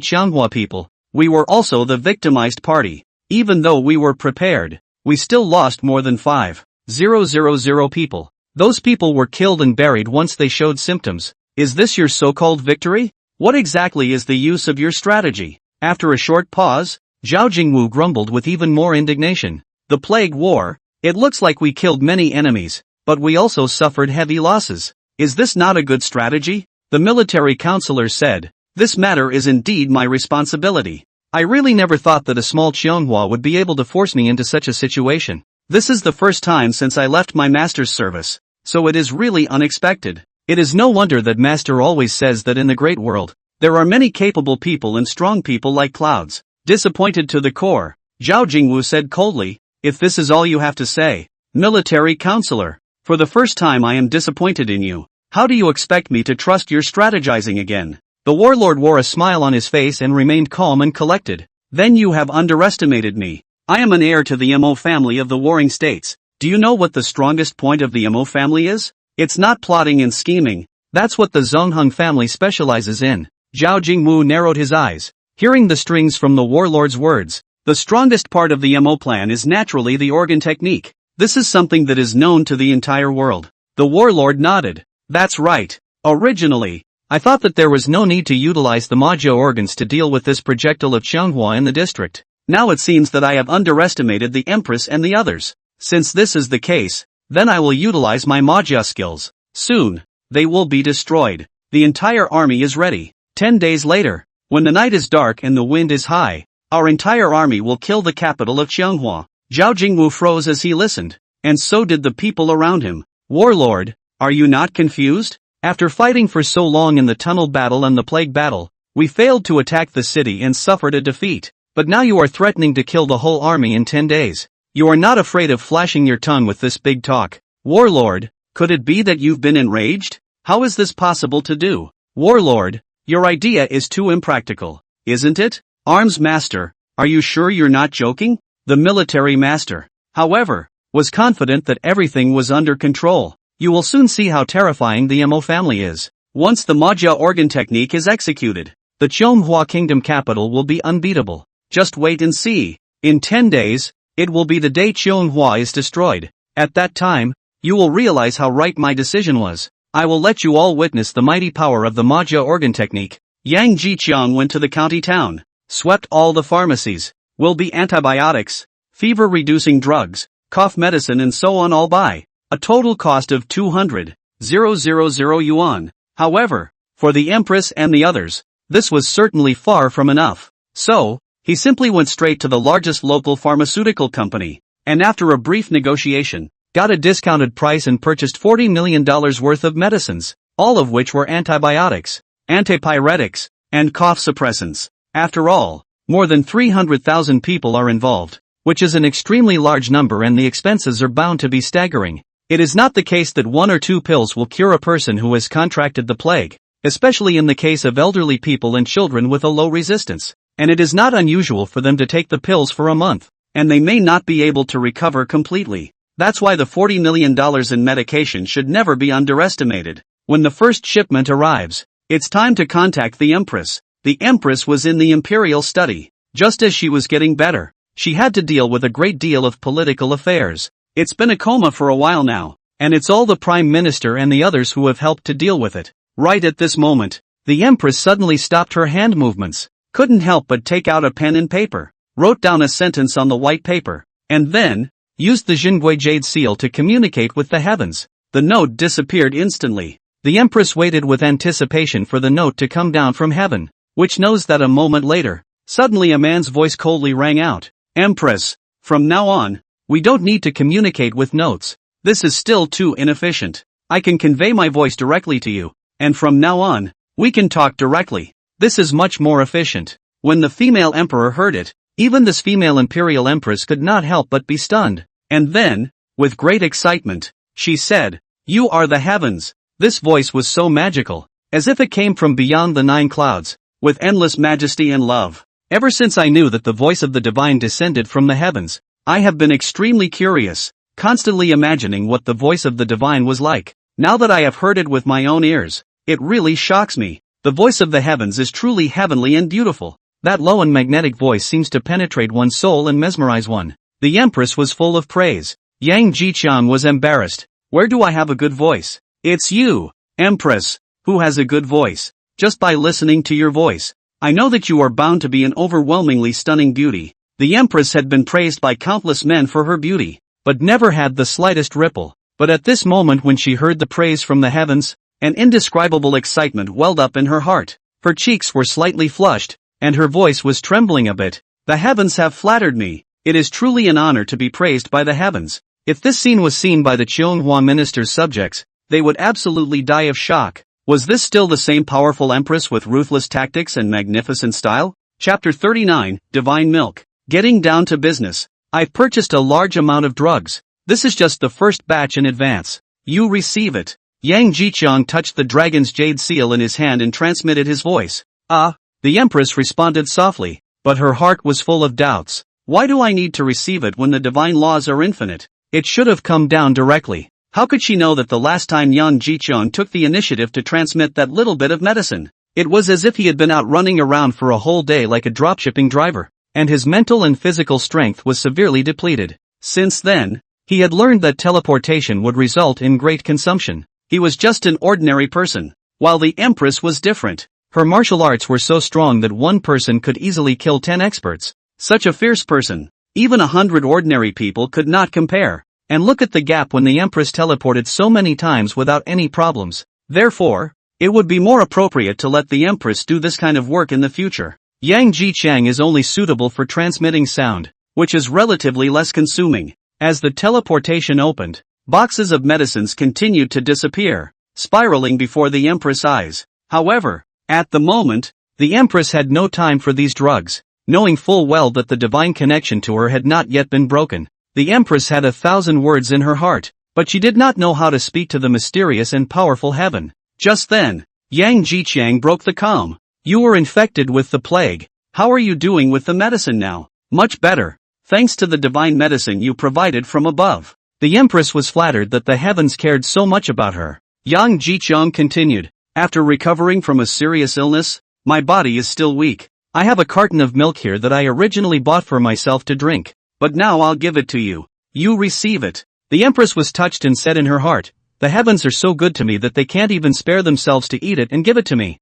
Chonghua people, we were also the victimized party. Even though we were prepared, we still lost more than 5,000 people. Those people were killed and buried once they showed symptoms. Is this your so-called victory? What exactly is the use of your strategy? After a short pause, Zhao Jingwu grumbled with even more indignation. The plague war, it looks like we killed many enemies, but we also suffered heavy losses. Is this not a good strategy? The military counselor said. This matter is indeed my responsibility. I really never thought that a small Chonghua would be able to force me into such a situation. This is the first time since I left my master's service, so it is really unexpected. It is no wonder that master always says that in the great world, there are many capable people and strong people like clouds. Disappointed to the core, Zhao Jingwu said coldly, if this is all you have to say, military counselor, for the first time I am disappointed in you. How do you expect me to trust your strategizing again? The warlord wore a smile on his face and remained calm and collected. Then you have underestimated me. I am an heir to the Mo family of the warring states. Do you know what the strongest point of the Mo family is? It's not plotting and scheming. That's what the Zhongheng family specializes in. Zhao Jingwu narrowed his eyes, hearing the strings from the warlord's words. The strongest part of the Mo plan is naturally the organ technique. This is something that is known to the entire world. The warlord nodded. That's right. Originally, I thought that there was no need to utilize the Maja organs to deal with this projectile of Chonghua in the district. Now it seems that I have underestimated the empress and the others. Since this is the case, then I will utilize my Maja skills. Soon, they will be destroyed. The entire army is ready. 10 days later, when the night is dark and the wind is high, our entire army will kill the capital of Chonghua. Zhao Jingwu froze as he listened, and so did the people around him. Warlord, are you not confused? After fighting for so long in the tunnel battle and the plague battle, we failed to attack the city and suffered a defeat. But now you are threatening to kill the whole army in 10 days. You are not afraid of flashing your tongue with this big talk. Warlord, could it be that you've been enraged? How is this possible to do? Warlord, your idea is too impractical, isn't it? Arms master, are you sure you're not joking? The military master, however, was confident that everything was under control. You will soon see how terrifying the Mo family is. Once the Maja organ technique is executed, the Chonghua kingdom capital will be unbeatable. Just wait and see. In 10 days, it will be the day Chonghua is destroyed. At that time, you will realize how right my decision was. I will let you all witness the mighty power of the Maja organ technique. Yang Jiqiang went to the county town, swept all the pharmacies. Will be antibiotics, fever-reducing drugs, cough medicine and so on all by a total cost of 200,000 yuan. However, for the empress and the others, this was certainly far from enough. So, he simply went straight to the largest local pharmaceutical company, and after a brief negotiation, got a discounted price and purchased $40 million worth of medicines, all of which were antibiotics, antipyretics, and cough suppressants. After all, more than 300,000 people are involved, which is an extremely large number and the expenses are bound to be staggering. It is not the case that 1 or 2 pills will cure a person who has contracted the plague, especially in the case of elderly people and children with a low resistance, and it is not unusual for them to take the pills for a month, and they may not be able to recover completely. That's why the $40 million in medication should never be underestimated. When the first shipment arrives, it's time to contact the Empress. The Empress was in the imperial study. Just as she was getting better, she had to deal with a great deal of political affairs. It's been a coma for a while now, and it's all the Prime Minister and the others who have helped to deal with it. Right at this moment, the Empress suddenly stopped her hand movements, couldn't help but take out a pen and paper, wrote down a sentence on the white paper, and then used the jade seal to communicate with the heavens. The note disappeared instantly. The Empress waited with anticipation for the note to come down from heaven, which knows that a moment later, suddenly a man's voice coldly rang out. Empress, from now on, we don't need to communicate with notes. This is still too inefficient. I can convey my voice directly to you, and from now on, we can talk directly. This is much more efficient. When the female emperor heard it, even this female imperial empress could not help but be stunned. And then, with great excitement, she said, "You are the heavens." This voice was so magical, as if it came from beyond the 9 clouds, with endless majesty and love. Ever since I knew that the voice of the divine descended from the heavens, I have been extremely curious, constantly imagining what the voice of the divine was like. Now that I have heard it with my own ears, it really shocks me. The voice of the heavens is truly heavenly and beautiful. That low and magnetic voice seems to penetrate one's soul and mesmerize one. The Empress was full of praise. Yang Jiqiang was embarrassed. Where do I have a good voice? It's you, Empress, who has a good voice. Just by listening to your voice, I know that you are bound to be an overwhelmingly stunning beauty. The Empress had been praised by countless men for her beauty, but never had the slightest ripple. But at this moment when she heard the praise from the heavens, an indescribable excitement welled up in her heart. Her cheeks were slightly flushed, and her voice was trembling a bit. The heavens have flattered me. It is truly an honor to be praised by the heavens. If this scene was seen by the Cheonghua minister's subjects, they would absolutely die of shock. Was this still the same powerful empress with ruthless tactics and magnificent style? Chapter 39, Divine Milk. Getting down to business. I've purchased a large amount of drugs. This is just the first batch in advance. You receive it. Yang Jiqiang touched the dragon's jade seal in his hand and transmitted his voice. The Empress responded softly, but her heart was full of doubts. Why do I need to receive it when the divine laws are infinite? It should have come down directly. How could she know that the last time Yang Jiqiang took the initiative to transmit that little bit of medicine? It was as if he had been out running around for a whole day like a dropshipping driver, and his mental and physical strength was severely depleted. Since then, he had learned that teleportation would result in great consumption. He was just an ordinary person, while the Empress was different. Her martial arts were so strong that one person could easily kill 10 experts. Such a fierce person, even 100 ordinary people could not compare. And look at the gap when the Empress teleported so many times without any problems. Therefore, it would be more appropriate to let the Empress do this kind of work in the future. Yang Jiqiang is only suitable for transmitting sound, which is relatively less consuming. As the teleportation opened, boxes of medicines continued to disappear, spiraling before the Empress' eyes. However, at the moment, the Empress had no time for these drugs, knowing full well that the divine connection to her had not yet been broken. The Empress had 1,000 words in her heart, but she did not know how to speak to the mysterious and powerful heaven. Just then, Yang Jiqiang broke the calm. You were infected with the plague. How are you doing with the medicine now? Much better, thanks to the divine medicine you provided from above. The Empress was flattered that the heavens cared so much about her. Yang Jiqiang continued, after recovering from a serious illness, my body is still weak. I have a carton of milk here that I originally bought for myself to drink. But now I'll give it to you. You receive it. The Empress was touched and said in her heart, the heavens are so good to me that they can't even spare themselves to eat it and give it to me.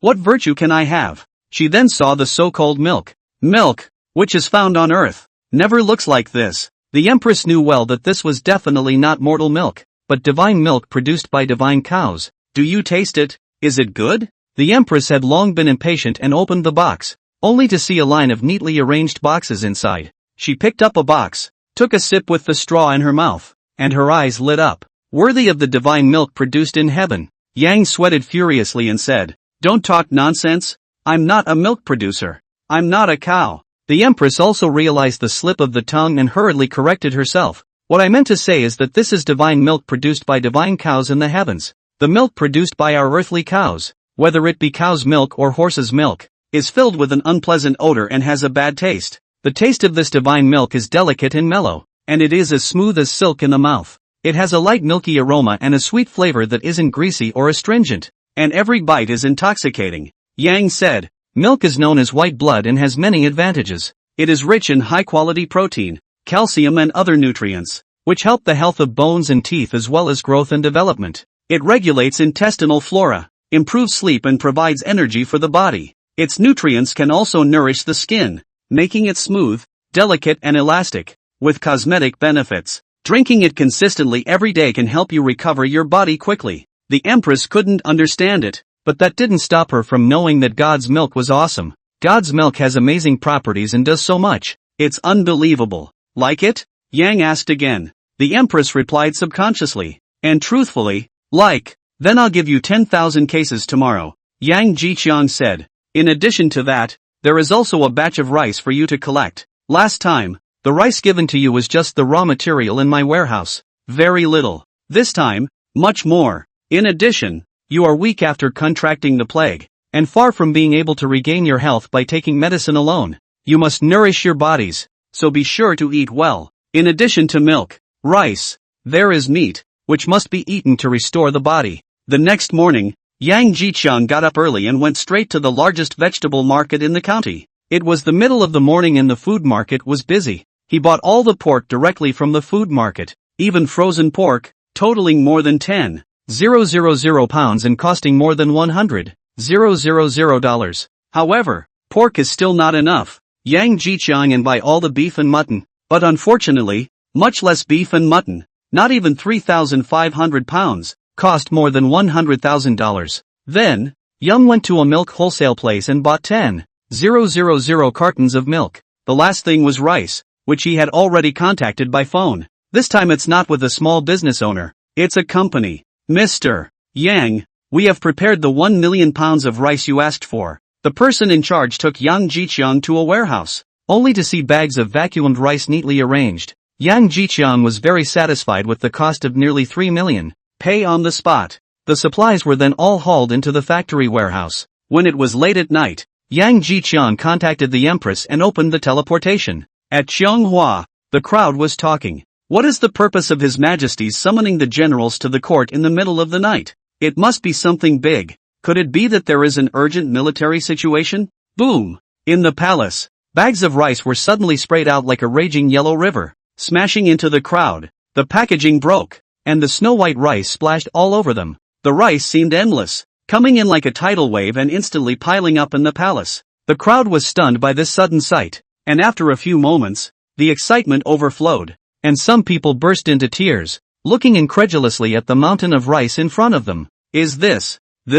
What virtue can I have? She then saw the so-called milk. Milk, which is found on earth, never looks like this. The Empress knew well that this was definitely not mortal milk, but divine milk produced by divine cows. Do you taste it? Is it good? The Empress had long been impatient and opened the box, only to see a line of neatly arranged boxes inside. She picked up a box, took a sip with the straw in her mouth, and her eyes lit up. Worthy of the divine milk produced in heaven. Yang sweated furiously and said, don't talk nonsense. I'm not a milk producer. I'm not a cow. The Empress also realized the slip of the tongue and hurriedly corrected herself. What I meant to say is that this is divine milk produced by divine cows in the heavens. The milk produced by our earthly cows, whether it be cow's milk or horse's milk, is filled with an unpleasant odor and has a bad taste. The taste of this divine milk is delicate and mellow, and it is as smooth as silk in the mouth. It has a light milky aroma and a sweet flavor that isn't greasy or astringent, and every bite is intoxicating. Yang said, milk is known as white blood and has many advantages. It is rich in high-quality protein, calcium and other nutrients, which help the health of bones and teeth as well as growth and development. It regulates intestinal flora, improves sleep and provides energy for the body. Its nutrients can also nourish the skin, making it smooth, delicate and elastic, with cosmetic benefits. Drinking it consistently every day can help you recover your body quickly. The Empress couldn't understand it, but that didn't stop her from knowing that God's milk was awesome. God's milk has amazing properties and does so much. It's unbelievable. Like it? Yang asked again. The Empress replied subconsciously and truthfully, like. Then I'll give you 10,000 cases tomorrow, Yang Jiqiang said. In addition to that, there is also a batch of rice for you to collect. Last time, the rice given to you was just the raw material in my warehouse. Very little. This time, much more. In addition, you are weak after contracting the plague, and far from being able to regain your health by taking medicine alone. You must nourish your bodies, so be sure to eat well. In addition to milk, rice, there is meat, which must be eaten to restore the body. The next morning, Yang Jiqiang got up early and went straight to the largest vegetable market in the county. It was the middle of the morning and the food market was busy. He bought all the pork directly from the food market, even frozen pork, totaling more than 10,000 pounds and costing more than $100,000. However, pork is still not enough. Yang Jiqiang and buy all the beef and mutton, but unfortunately, much less beef and mutton, not even 3,500 pounds, cost more than $100,000. Then, Young went to a milk wholesale place and bought 10,000 cartons of milk. The last thing was rice, which he had already contacted by phone. This time it's not with a small business owner, it's a company. Mr. Yang, we have prepared the 1 million pounds of rice you asked for. The person in charge took Yang Jiqiang to a warehouse, only to see bags of vacuumed rice neatly arranged. Yang Jiqiang was very satisfied with the cost of nearly 3 million. Pay on the spot. The supplies were then all hauled into the factory warehouse. When it was late at night, Yang Jiqiang contacted the Empress and opened the teleportation. At Qianghua, the crowd was talking. What is the purpose of His Majesty's summoning the generals to the court in the middle of the night? It must be something big. Could it be that there is an urgent military situation? Boom! In the palace, bags of rice were suddenly sprayed out like a raging yellow river, smashing into the crowd. The packaging broke, and the snow-white rice splashed all over them. The rice seemed endless, coming in like a tidal wave and instantly piling up in the palace. The crowd was stunned by this sudden sight, and after a few moments, the excitement overflowed, and some people burst into tears, looking incredulously at the mountain of rice in front of them. Is this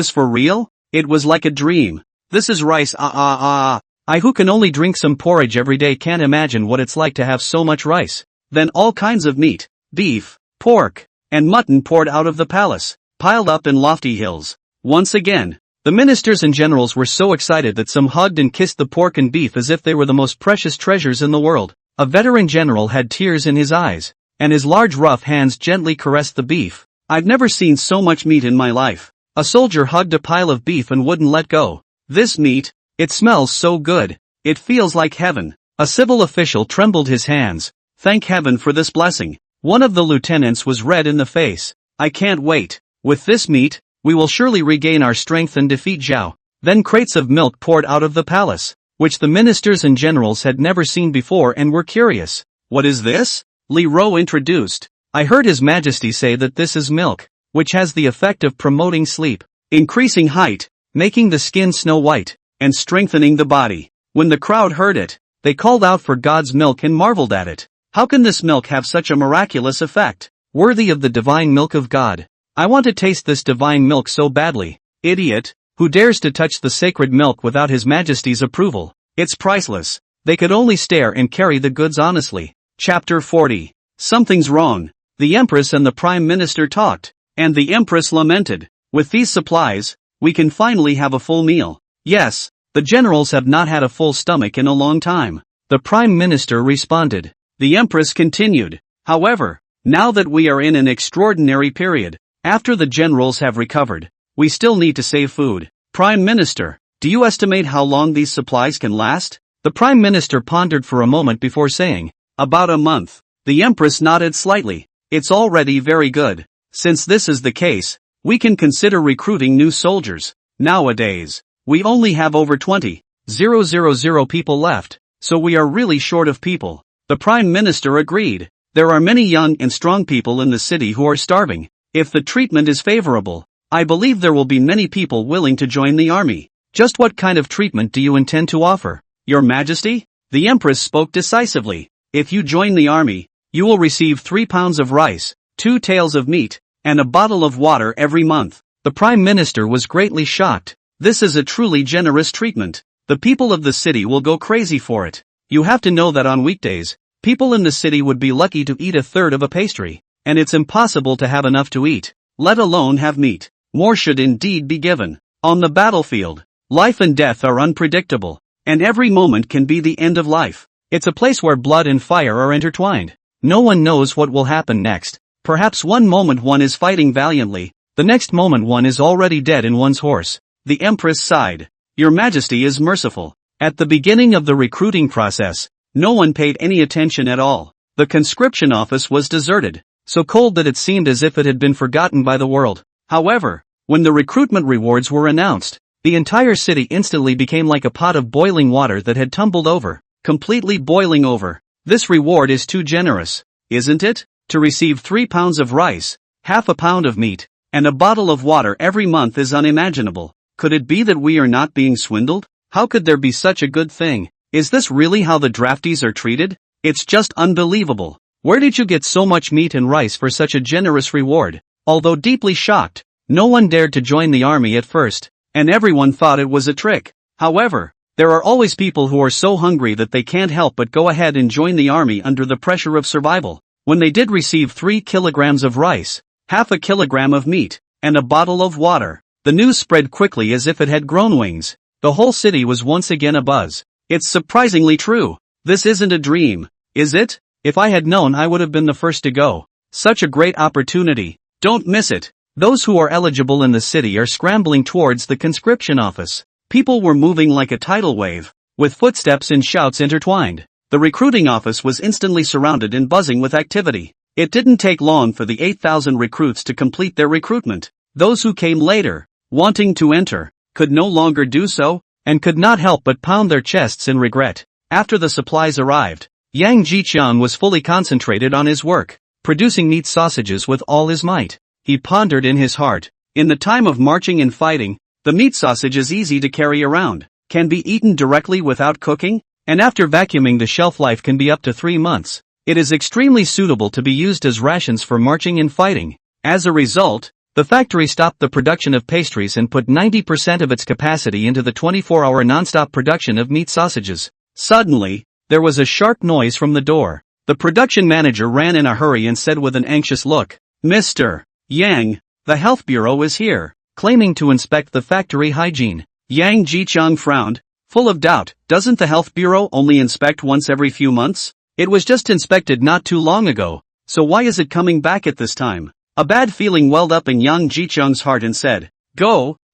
for real? It was like a dream. This is rice. I who can only drink some porridge every day can't imagine what it's like to have so much rice. Then all kinds of meat, beef, pork, and mutton poured out of the palace, piled up in lofty hills. Once again, the ministers and generals were so excited that some hugged and kissed the pork and beef as if they were the most precious treasures in the world. A veteran general had tears in his eyes, and his large rough hands gently caressed the beef. I've never seen so much meat in my life. A soldier hugged a pile of beef and wouldn't let go. This meat, it smells so good. It feels like heaven. A civil official trembled his hands. Thank heaven for this blessing. One of the lieutenants was red in the face. I can't wait. With this meat, we will surely regain our strength and defeat Zhao. Then crates of milk poured out of the palace, which the ministers and generals had never seen before and were curious. What is this? Li Ro introduced. I heard His Majesty say that this is milk, which has the effect of promoting sleep, increasing height, making the skin snow white, and strengthening the body. When the crowd heard it, they called out for God's milk and marveled at it. How can this milk have such a miraculous effect? Worthy of the divine milk of God. I want to taste this divine milk so badly. Idiot, who dares to touch the sacred milk without His Majesty's approval? It's priceless. They could only stare and carry the goods honestly. Chapter 40. Something's wrong. The Empress and the Prime Minister talked, and the Empress lamented. With these supplies, we can finally have a full meal. Yes, the generals have not had a full stomach in a long time. The Prime Minister responded. The Empress continued. However, now that we are in an extraordinary period, after the generals have recovered, we still need to save food. Prime Minister, do you estimate how long these supplies can last? The Prime Minister pondered for a moment before saying, about a month. The empress nodded slightly. It's already very good. Since this is the case, we can consider recruiting new soldiers. Nowadays, we only have over 20,000 people left, so we are really short of people. The Prime Minister agreed. There are many young and strong people in the city who are starving. If the treatment is favorable, I believe there will be many people willing to join the army. Just what kind of treatment do you intend to offer, Your Majesty? The Empress spoke decisively. If you join the army, you will receive 3 pounds of rice, 2 taels of meat, and a bottle of water every month. The Prime Minister was greatly shocked. This is a truly generous treatment. The people of the city will go crazy for it. You have to know that on weekdays, people in the city would be lucky to eat a third of a pastry, and it's impossible to have enough to eat, let alone have meat. More should indeed be given. On the battlefield, life and death are unpredictable, and every moment can be the end of life. It's a place where blood and fire are intertwined. No one knows what will happen next. Perhaps one moment one is fighting valiantly, the next moment one is already dead in one's horse. The Empress sighed. Your Majesty is merciful. At the beginning of the recruiting process, no one paid any attention at all. The conscription office was deserted, so cold that it seemed as if it had been forgotten by the world. However, when the recruitment rewards were announced, the entire city instantly became like a pot of boiling water that had tumbled over, completely boiling over. This reward is too generous, isn't it? To receive 3 pounds of rice, half a pound of meat, and a bottle of water every month is unimaginable. Could it be that we are not being swindled? How could there be such a good thing? Is this really how the draftees are treated? It's just unbelievable. Where did you get so much meat and rice for such a generous reward? Although deeply shocked, no one dared to join the army at first, and everyone thought it was a trick. However, there are always people who are so hungry that they can't help but go ahead and join the army under the pressure of survival. When they did receive 3 kilograms of rice, half a kilogram of meat, and a bottle of water, the news spread quickly as if it had grown wings. The whole city was once again abuzz. It's surprisingly true. This isn't a dream, is it? If I had known, I would have been the first to go. Such a great opportunity. Don't miss it. Those who are eligible in the city are scrambling towards the conscription office. People were moving like a tidal wave, with footsteps and shouts intertwined. The recruiting office was instantly surrounded and buzzing with activity. It didn't take long for the 8,000 recruits to complete their recruitment. Those who came later, wanting to enter, could no longer do so, and could not help but pound their chests in regret. After the supplies arrived, Yang Jiqiang was fully concentrated on his work, producing meat sausages with all his might. He pondered in his heart, in the time of marching and fighting, the meat sausage is easy to carry around, can be eaten directly without cooking, and after vacuuming the shelf life can be up to 3 months. It is extremely suitable to be used as rations for marching and fighting. As a result, the factory stopped the production of pastries and put 90% of its capacity into the 24-hour non-stop production of meat sausages. Suddenly, there was a sharp noise from the door. The production manager ran in a hurry and said with an anxious look, Mr. Yang, the health bureau is here, claiming to inspect the factory hygiene. Yang Jiqiang frowned, full of doubt. Doesn't the health bureau only inspect once every few months? It was just inspected not too long ago, so why is it coming back at this time? A bad feeling welled up in Yang Jiqiang's heart and said,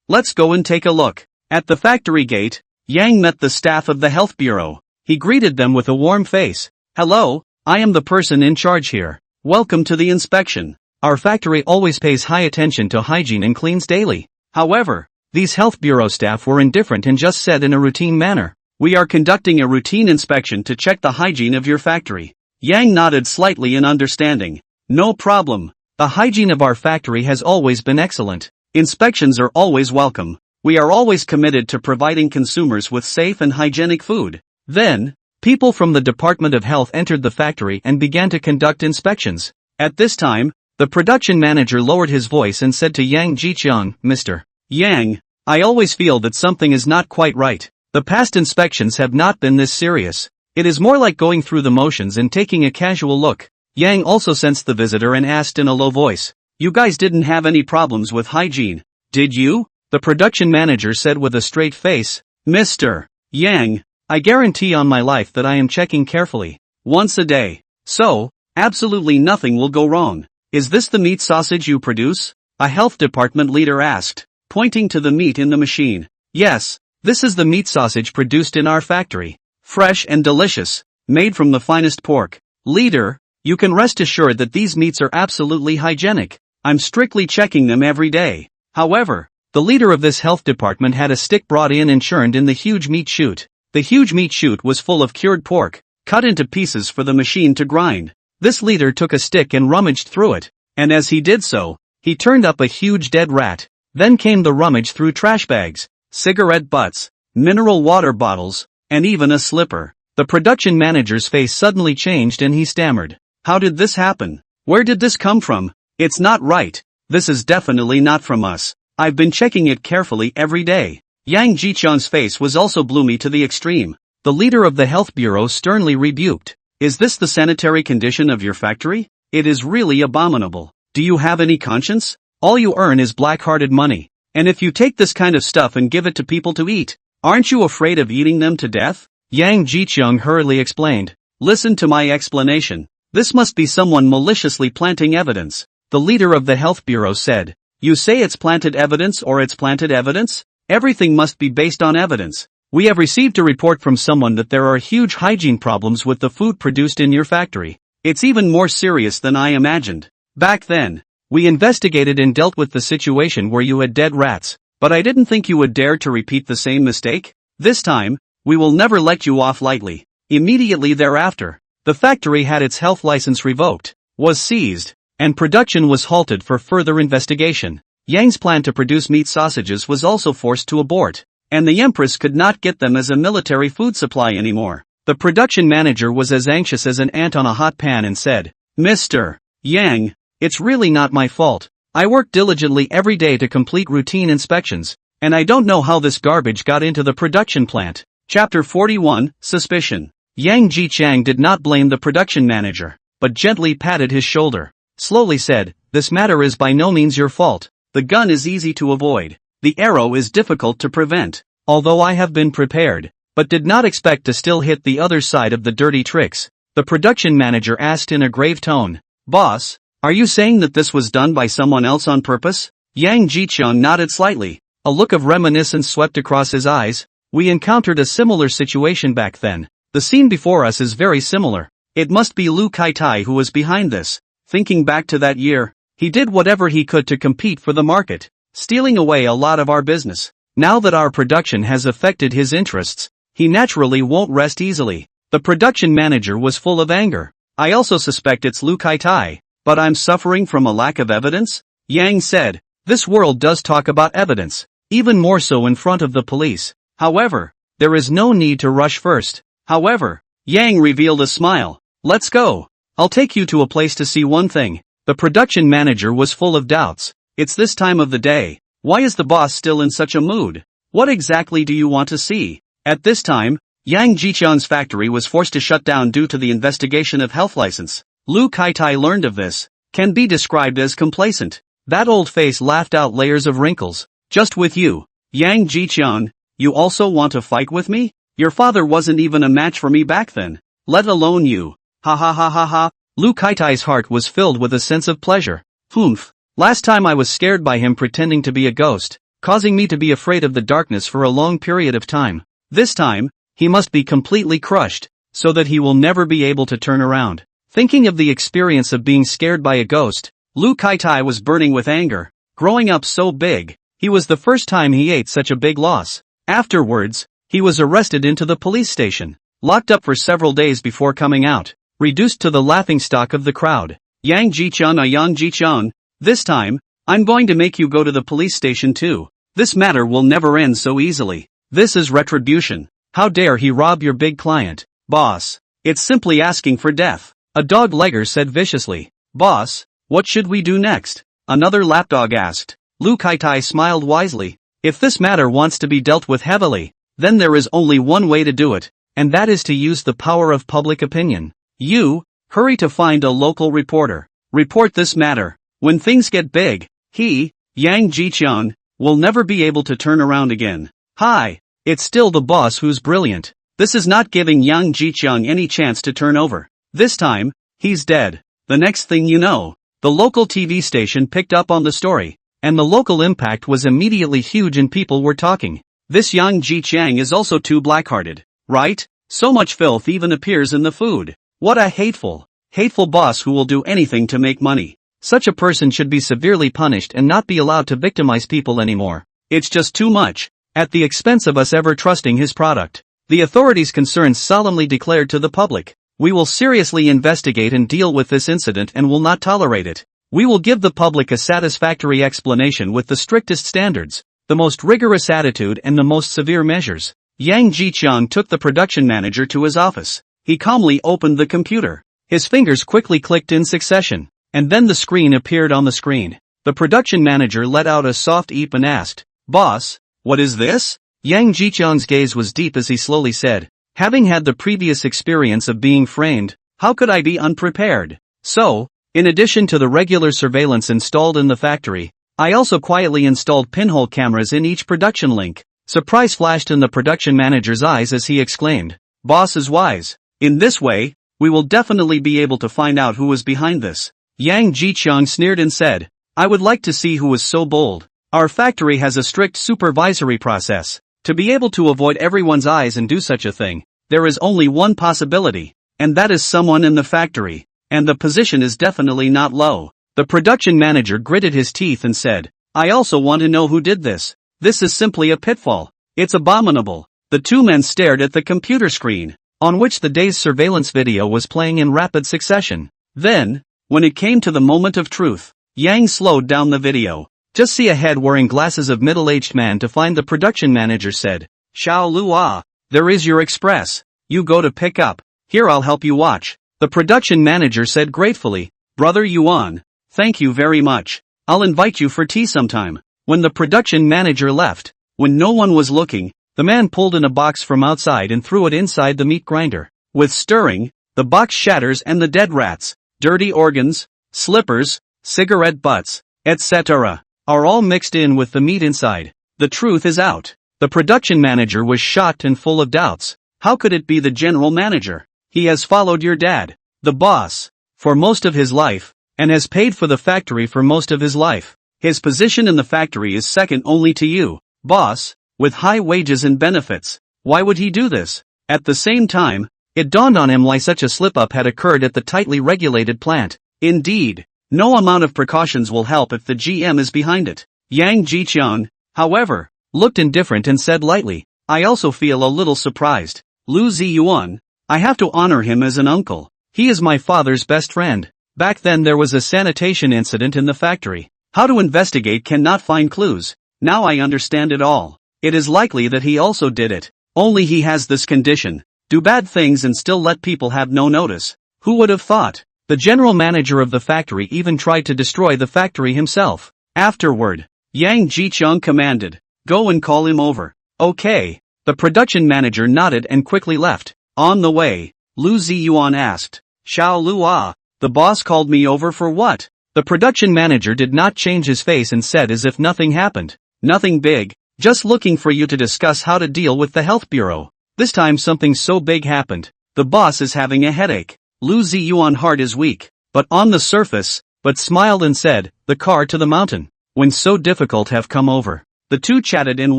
let's go and take a look. At the factory gate, Yang met the staff of the health bureau. He greeted them with a warm face. Hello, I am the person in charge here. Welcome to the inspection. Our factory always pays high attention to hygiene and cleans daily. However, these health bureau staff were indifferent and just said in a routine manner, we are conducting a routine inspection to check the hygiene of your factory. Yang nodded slightly in understanding. No problem. The hygiene of our factory has always been excellent. Inspections are always welcome. We are always committed to providing consumers with safe and hygienic food. Then, people from the Department of Health entered the factory and began to conduct inspections. At this time, the production manager lowered his voice and said to Yang Jiqiang, Mr. Yang, I always feel that something is not quite right. The past inspections have not been this serious. It is more like going through the motions and taking a casual look. Yang also sensed the visitor and asked in a low voice, you guys didn't have any problems with hygiene, did you? The production manager said with a straight face, Mr. Yang, I guarantee on my life that I am checking carefully, once a day. So, absolutely nothing will go wrong. Is this the meat sausage you produce? A health department leader asked, pointing to the meat in the machine. Yes, this is the meat sausage produced in our factory. Fresh and delicious, made from the finest pork. Leader, You can rest assured that these meats are absolutely hygienic. I'm strictly checking them every day. However, the leader of this health department had a stick brought in and churned in the huge meat chute. The huge meat chute was full of cured pork, cut into pieces for the machine to grind. This leader took a stick and rummaged through it, and as he did so, he turned up a huge dead rat. Then came the rummage through trash bags, cigarette butts, mineral water bottles, and even a slipper. The production manager's face suddenly changed and he stammered. How did this happen? Where did this come from? It's not right. This is definitely not from us. I've been checking it carefully every day. Yang Jichang's face was also gloomy to the extreme. The leader of the health bureau sternly rebuked. Is this the sanitary condition of your factory? It is really abominable. Do you have any conscience? All you earn is black-hearted money. And if you take this kind of stuff and give it to people to eat, aren't you afraid of eating them to death? Yang Jichang hurriedly explained. Listen to my explanation. This must be someone maliciously planting evidence. The leader of the health bureau said. You say it's planted evidence or it's planted evidence? Everything must be based on evidence. We have received a report from someone that there are huge hygiene problems with the food produced in your factory. It's even more serious than I imagined. Back then, we investigated and dealt with the situation where you had dead rats, but I didn't think you would dare to repeat the same mistake. This time, we will never let you off lightly. Immediately thereafter, the factory had its health license revoked, was seized, and production was halted for further investigation. Yang's plan to produce meat sausages was also forced to abort, and the empress could not get them as a military food supply anymore. The production manager was as anxious as an ant on a hot pan and said, Mr. Yang, it's really not my fault. I work diligently every day to complete routine inspections, and I don't know how this garbage got into the production plant. Chapter 41, Suspicion. Yang Jichang did not blame the production manager, but gently patted his shoulder. Slowly said, this matter is by no means your fault. The gun is easy to avoid. The arrow is difficult to prevent. Although I have been prepared, but did not expect to still hit the other side of the dirty tricks. The production manager asked in a grave tone. Boss, are you saying that this was done by someone else on purpose? Yang Jichang nodded slightly. A look of reminiscence swept across his eyes. We encountered a similar situation back then. The scene before us is very similar. It must be Lu Kaitai who was behind this. Thinking back to that year, he did whatever he could to compete for the market, stealing away a lot of our business. Now that our production has affected his interests, he naturally won't rest easily. The production manager was full of anger. I also suspect it's Lu Kaitai, but I'm suffering from a lack of evidence? Yang said, this world does talk about evidence, even more so in front of the police. However, there is no need to rush first. However, Yang revealed a smile. Let's go. I'll take you to a place to see one thing. The production manager was full of doubts. It's this time of the day. Why is the boss still in such a mood? What exactly do you want to see? At this time, Yang Jichang's factory was forced to shut down due to the investigation of health license. Lu Kaitai learned of this, can be described as complacent. That old face laughed out layers of wrinkles. Just with you, Yang Jichang, you also want to fight with me? Your father wasn't even a match for me back then. Let alone you. Ha ha ha ha ha. Lu Kaitai's heart was filled with a sense of pleasure. Humph. Last time I was scared by him pretending to be a ghost, causing me to be afraid of the darkness for a long period of time. This time, he must be completely crushed, so that he will never be able to turn around. Thinking of the experience of being scared by a ghost, Lu Kaitai was burning with anger. Growing up so big, he was the first time he ate such a big loss. Afterwards, he was arrested into the police station, locked up for several days before coming out, reduced to the laughingstock of the crowd. Yang Jichang, this time, I'm going to make you go to the police station too. This matter will never end so easily. This is retribution. How dare he rob your big client? Boss, it's simply asking for death. A dog-legger said viciously. Boss, what should we do next? Another lapdog asked. Lu Kaitai smiled wisely. If this matter wants to be dealt with heavily, then there is only one way to do it, and that is to use the power of public opinion. You, hurry to find a local reporter. Report this matter. When things get big, he, Yang Jichang, will never be able to turn around again. Hi, it's still the boss who's brilliant. This is not giving Yang Jichang any chance to turn over. This time, he's dead. The next thing you know, the local TV station picked up on the story, and the local impact was immediately huge and people were talking. This Yang Jichang is also too black-hearted, right? So much filth even appears in the food. What a hateful, hateful boss who will do anything to make money. Such a person should be severely punished and not be allowed to victimize people anymore. It's just too much, at the expense of us ever trusting his product. The authorities concerned solemnly declared to the public, "We will seriously investigate and deal with this incident and will not tolerate it. We will give the public a satisfactory explanation with the strictest standards, the most rigorous attitude and the most severe measures." Yang Jiqiang took the production manager to his office. He calmly opened the computer. His fingers quickly clicked in succession, and then the screen appeared on the screen. The production manager let out a soft eep and asked, "Boss, what is this?" Yang Jiqiang's gaze was deep as he slowly said, "Having had the previous experience of being framed, how could I be unprepared? So, in addition to the regular surveillance installed in the factory, I also quietly installed pinhole cameras in each production link." Surprise flashed in the production manager's eyes as he exclaimed, "Boss is wise. In this way, we will definitely be able to find out who was behind this." Yang Jiqiang sneered and said, "I would like to see who was so bold. Our factory has a strict supervisory process. To be able to avoid everyone's eyes and do such a thing, there is only one possibility, and that is someone in the factory, and the position is definitely not low." The production manager gritted his teeth and said, "I also want to know who did this. This is simply a pitfall. It's abominable." The two men stared at the computer screen, on which the day's surveillance video was playing in rapid succession. Then, when it came to the moment of truth, Yang slowed down the video. "Just see a head wearing glasses of middle-aged man to find," the production manager said. "Xiao Lua, there is your express. You go to pick up. Here, I'll help you watch." The production manager said gratefully, "Brother Yuan, thank you very much. I'll invite you for tea sometime." When the production manager left, when no one was looking, the man pulled in a box from outside and threw it inside the meat grinder. With stirring, the box shatters and the dead rats, dirty organs, slippers, cigarette butts, etc., are all mixed in with the meat inside. The truth is out. The production manager was shocked and full of doubts. How could it be the general manager? He has followed your dad, the boss, for most of his life, and has paid for the factory for most of his life. His position in the factory is second only to you, boss, with high wages and benefits. Why would he do this? At the same time, it dawned on him why such a slip-up had occurred at the tightly regulated plant. Indeed, no amount of precautions will help if the GM is behind it. Yang Jiqiang, however, looked indifferent and said lightly, "I also feel a little surprised. Lu Ziyuan, I have to honor him as an uncle. He is my father's best friend. Back then there was a sanitation incident in the factory. How to investigate cannot find clues. Now I understand it all. It is likely that he also did it. Only he has this condition: do bad things and still let people have no notice. Who would have thought?" The general manager of the factory even tried to destroy the factory himself. Afterward, Yang Jiqiang commanded, "Go and call him over." "Okay." The production manager nodded and quickly left. On the way, Lu Ziyuan asked, "Xiao Lua, the boss called me over for what?" The production manager did not change his face and said as if nothing happened. "Nothing big, just looking for you to discuss how to deal with the health bureau. This time something so big happened. The boss is having a headache." Lu Ziyuan's heart is weak, but on the surface, but smiled and said, "The car to the mountain." When so difficult have come over, the two chatted and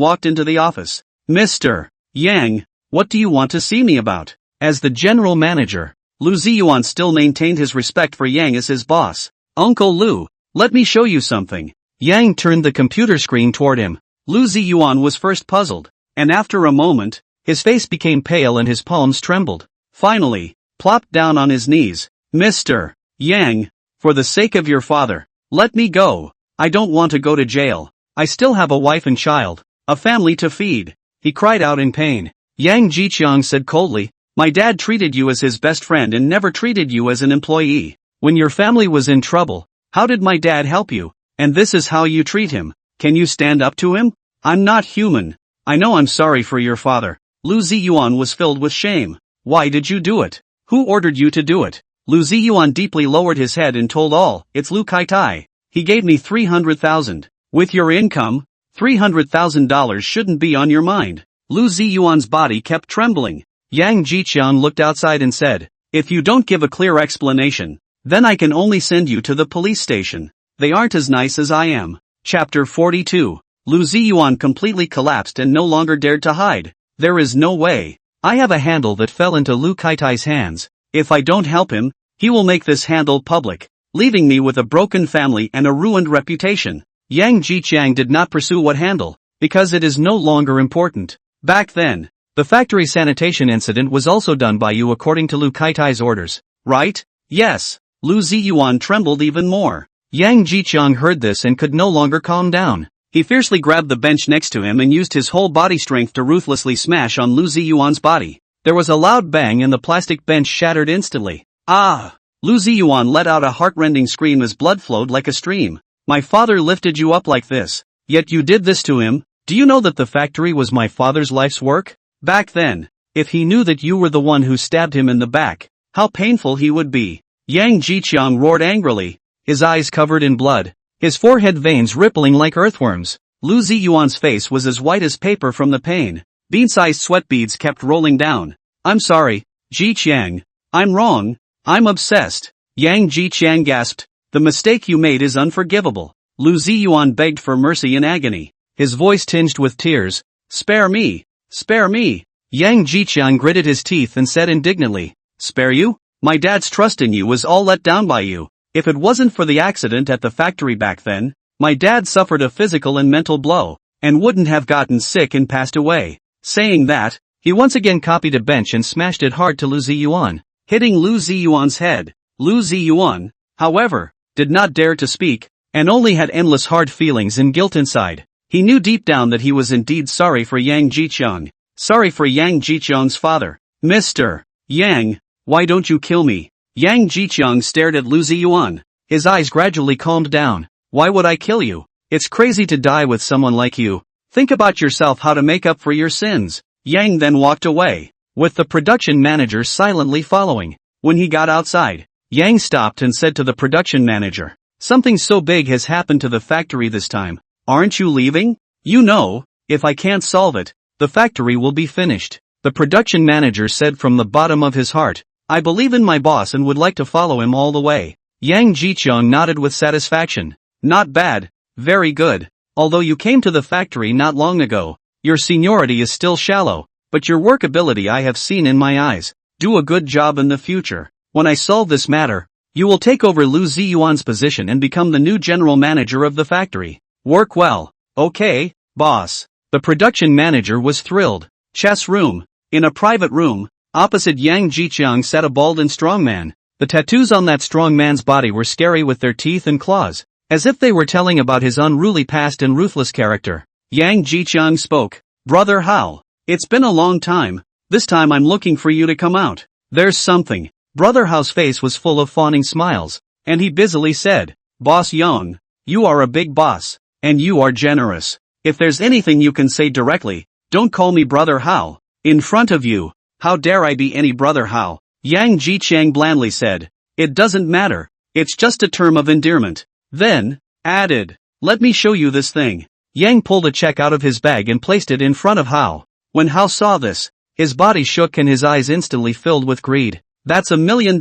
walked into the office. "Mr. Yang, what do you want to see me about?" As the general manager, Lu Ziyuan still maintained his respect for Yang as his boss. "Uncle Lu, let me show you something." Yang turned the computer screen toward him. Lu Ziyuan was first puzzled, and after a moment, his face became pale and his palms trembled. Finally, plopped down on his knees. "Mr. Yang, for the sake of your father, let me go. I don't want to go to jail. I still have a wife and child, a family to feed." He cried out in pain. Yang Jiqiang said coldly, "My dad treated you as his best friend and never treated you as an employee. When your family was in trouble, how did my dad help you? And this is how you treat him. Can you stand up to him? I'm not human. I know I'm sorry for your father." Lu Ziyuan was filled with shame. "Why did you do it? Who ordered you to do it?" Lu Ziyuan deeply lowered his head and told all, "It's Lu Kaitai. He gave me 300,000. With your income, $300,000 shouldn't be on your mind." Lu Ziyuan's body kept trembling. Yang Jiqiang looked outside and said, "If you don't give a clear explanation, then I can only send you to the police station. They aren't as nice as I am." Chapter 42. Lu Ziyuan completely collapsed and no longer dared to hide. "There is no way. I have a handle that fell into Lu Kaitai's hands. If I don't help him, He will make this handle public, leaving me with a broken family and a ruined reputation. Yang Jiqiang did not pursue what handle, because it is no longer important. Back then, the factory sanitation incident was also done by you according to Lu Kaitai's orders, right? Yes. Lu Ziyuan trembled even more. Yang Jiqiang heard this and could no longer calm down. He fiercely grabbed the bench next to him and used his whole body strength to ruthlessly smash on Lu Ziyuan's body. There was a loud bang and the plastic bench shattered instantly. Ah! Lu Ziyuan let out a heart-rending scream as blood flowed like a stream. My father lifted you up like this, yet you did this to him? Do you know that the factory was my father's life's work? Back then, if he knew that you were the one who stabbed him in the back, how painful he would be. Yang Jiqiang roared angrily, his eyes covered in blood, his forehead veins rippling like earthworms. Lu Ziyuan's face was as white as paper from the pain. Bean-sized sweat beads kept rolling down. I'm sorry, Jiqiang. I'm wrong. I'm obsessed. Yang Jiqiang gasped. The mistake you made is unforgivable. Lu Ziyuan begged for mercy in agony, his voice tinged with tears. Spare me. Spare me. Yang Jiqiang gritted his teeth and said indignantly, spare you? My dad's trust in you was all let down by you. If it wasn't for the accident at the factory back then, my dad suffered a physical and mental blow, and wouldn't have gotten sick and passed away. Saying that, he once again copied a bench and smashed it hard to Lu Ziyuan, hitting Lu Ziyuan's head. Lu Ziyuan, however, did not dare to speak, and only had endless hard feelings and guilt inside. He knew deep down that he was indeed sorry for Yang Jiqiang, sorry for Yang Jiqiang's father. Mr. Yang, why don't you kill me? Yang Jiqiang stared at Lu Ziyuan. His eyes gradually calmed down. Why would I kill you? It's crazy to die with someone like you. Think about yourself how to make up for your sins. Yang then walked away, with the production manager silently following. When he got outside, Yang stopped and said to the production manager, something so big has happened to the factory this time. Aren't you leaving? You know, if I can't solve it, the factory will be finished. The production manager said from the bottom of his heart, I believe in my boss and would like to follow him all the way. Yang Jiqiang nodded with satisfaction. Not bad, very good. Although you came to the factory not long ago, your seniority is still shallow, but your work ability I have seen in my eyes. Do a good job in the future. When I solve this matter, you will take over Lu Ziyuan's position and become the new general manager of the factory. Work well. Okay, boss. The production manager was thrilled. Chess room. In a private room, opposite Yang Jiqiang sat a bald and strong man. The tattoos on that strong man's body were scary with their teeth and claws, as if they were telling about his unruly past and ruthless character. Yang Jiqiang spoke. Brother Hao, it's been a long time. This time I'm looking for you to come out. There's something. Brother Hao's face was full of fawning smiles, and he busily said, Boss Yang, you are a big boss, and you are generous. If there's anything you can say directly, don't call me Brother Hao. In front of you, how dare I be any Brother Hao? Yang Jiqiang blandly said. It doesn't matter, it's just a term of endearment. Then, added, let me show you this thing. Yang pulled a check out of his bag and placed it in front of Hao. When Hao saw this, his body shook and his eyes instantly filled with greed. That's $1 million.